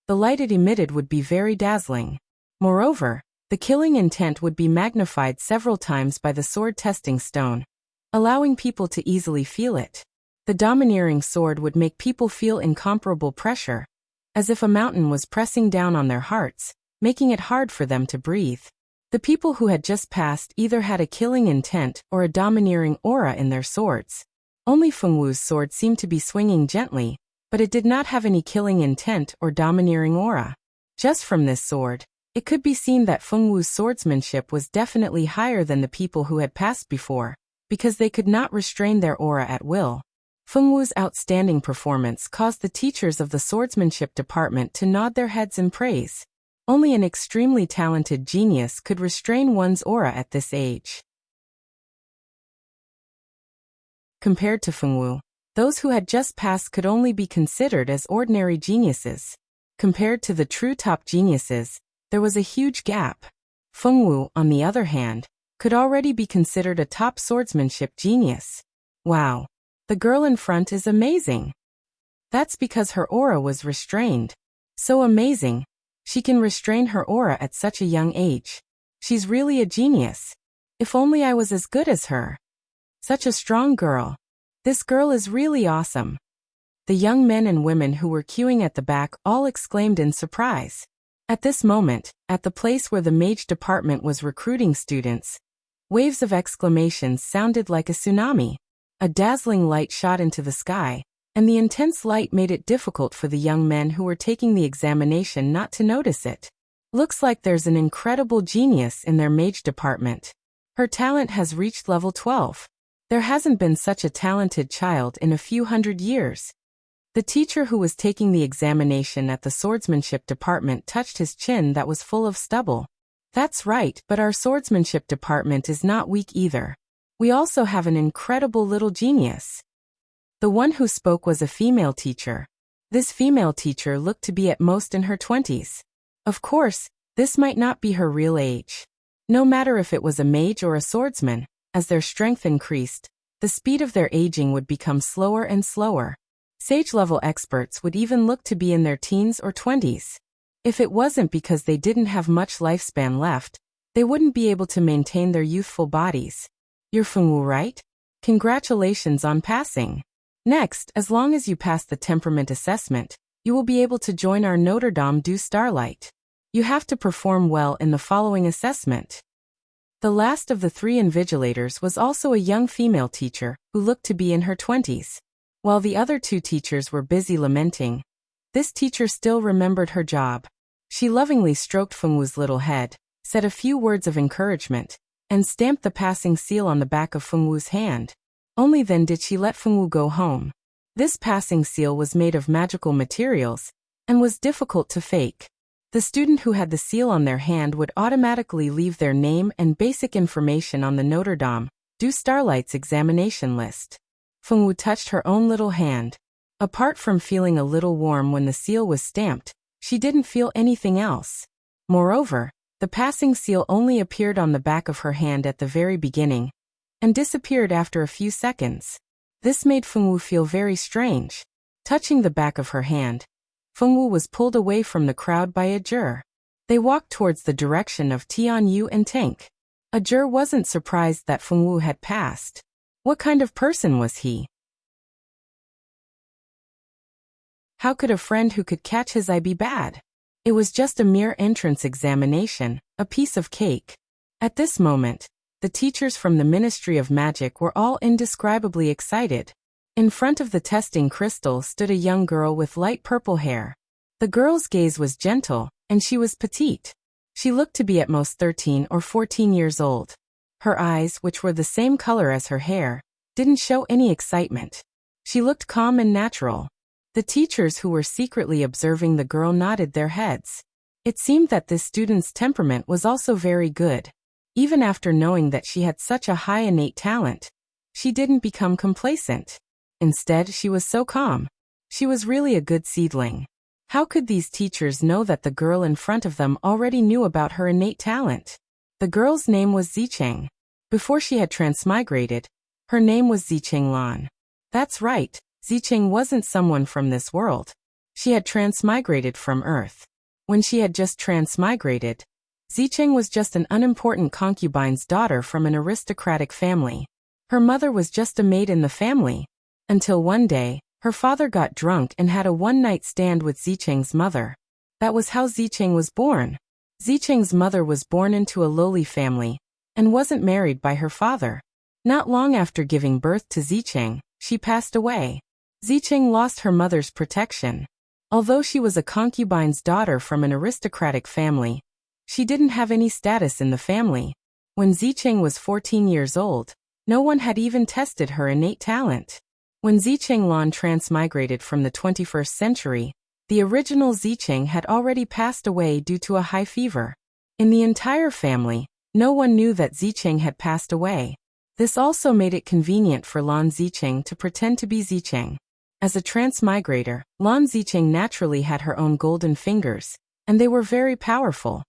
the light it emitted would be very dazzling. Moreover, the killing intent would be magnified several times by the sword testing stone, allowing people to easily feel it. The domineering sword would make people feel incomparable pressure, as if a mountain was pressing down on their hearts, making it hard for them to breathe. The people who had just passed either had a killing intent or a domineering aura in their swords. Only Fengwu's sword seemed to be swinging gently, but it did not have any killing intent or domineering aura. Just from this sword, it could be seen that Fengwu's swordsmanship was definitely higher than the people who had passed before, because they could not restrain their aura at will. Fengwu's outstanding performance caused the teachers of the swordsmanship department to nod their heads in praise. Only an extremely talented genius could restrain one's aura at this age. Compared to Fengwu, those who had just passed could only be considered as ordinary geniuses. Compared to the true top geniuses, there was a huge gap. Fengwu, on the other hand, could already be considered a top swordsmanship genius. Wow! The girl in front is amazing. That's because her aura was restrained. So amazing. She can restrain her aura at such a young age. She's really a genius. If only I was as good as her. Such a strong girl. This girl is really awesome. The young men and women who were queuing at the back all exclaimed in surprise. At this moment, at the place where the mage department was recruiting students, waves of exclamations sounded like a tsunami. A dazzling light shot into the sky, and the intense light made it difficult for the young men who were taking the examination not to notice it. Looks like there's an incredible genius in their mage department. Her talent has reached level 12. There hasn't been such a talented child in a few hundred years. The teacher who was taking the examination at the swordsmanship department touched his chin that was full of stubble. That's right, but our swordsmanship department is not weak either. We also have an incredible little genius. The one who spoke was a female teacher. This female teacher looked to be at most in her 20s. Of course, this might not be her real age. No matter if it was a mage or a swordsman, as their strength increased, the speed of their aging would become slower and slower. Sage-level experts would even look to be in their teens or 20s. If it wasn't because they didn't have much lifespan left, they wouldn't be able to maintain their youthful bodies. You're Fengwu, right? Congratulations on passing. Next, as long as you pass the temperament assessment, you will be able to join our Notre Dame du Starlight. You have to perform well in the following assessment. The last of the three invigilators was also a young female teacher who looked to be in her 20s. While the other two teachers were busy lamenting, this teacher still remembered her job. She lovingly stroked Fengwu's little head, said a few words of encouragement, and stamped the passing seal on the back of Fengwu's hand. Only then did she let Fengwu go home. This passing seal was made of magical materials, and was difficult to fake. The student who had the seal on their hand would automatically leave their name and basic information on the Notre Dame du Starlight's examination list. Fengwu touched her own little hand. Apart from feeling a little warm when the seal was stamped, she didn't feel anything else. Moreover, the passing seal only appeared on the back of her hand at the very beginning, and disappeared after a few seconds. This made Fengwu feel very strange. Touching the back of her hand, Fengwu was pulled away from the crowd by a juror. They walked towards the direction of Tianyu and Tank. A juror wasn't surprised that Fengwu had passed. What kind of person was he? How could a friend who could catch his eye be bad? It was just a mere entrance examination, a piece of cake. At this moment, the teachers from the Ministry of Magic were all indescribably excited. In front of the testing crystal stood a young girl with light purple hair. The girl's gaze was gentle, and she was petite. She looked to be at most 13 or 14 years old. Her eyes, which were the same color as her hair, didn't show any excitement. She looked calm and natural. The teachers who were secretly observing the girl nodded their heads. It seemed that this student's temperament was also very good. Even after knowing that she had such a high innate talent, she didn't become complacent. Instead, she was so calm. She was really a good seedling. How could these teachers know that the girl in front of them already knew about her innate talent? The girl's name was Zicheng. Before she had transmigrated, her name was Zicheng Lan. That's right, Zicheng wasn't someone from this world. She had transmigrated from Earth. When she had just transmigrated, Zicheng was just an unimportant concubine's daughter from an aristocratic family. Her mother was just a maid in the family. Until one day, her father got drunk and had a one-night stand with Zicheng's mother. That was how Zicheng was born. Zicheng's mother was born into a lowly family, and wasn't married by her father. Not long after giving birth to Zicheng, She passed away. Zicheng lost her mother's protection. Although she was a concubine's daughter from an aristocratic family, she didn't have any status in the family. When Zicheng was 14 years old, no one had even tested her innate talent. When Zicheng Lan transmigrated from the 21st century, the original Zicheng had already passed away due to a high fever. In the entire family, no one knew that Zicheng had passed away. This also made it convenient for Lan Zicheng to pretend to be Zicheng. As a transmigrator, Lan Zicheng naturally had her own golden fingers, and they were very powerful.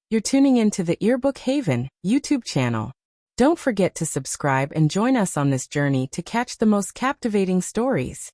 You're tuning into the Earbook Haven YouTube channel. Don't forget to subscribe and join us on this journey to catch the most captivating stories.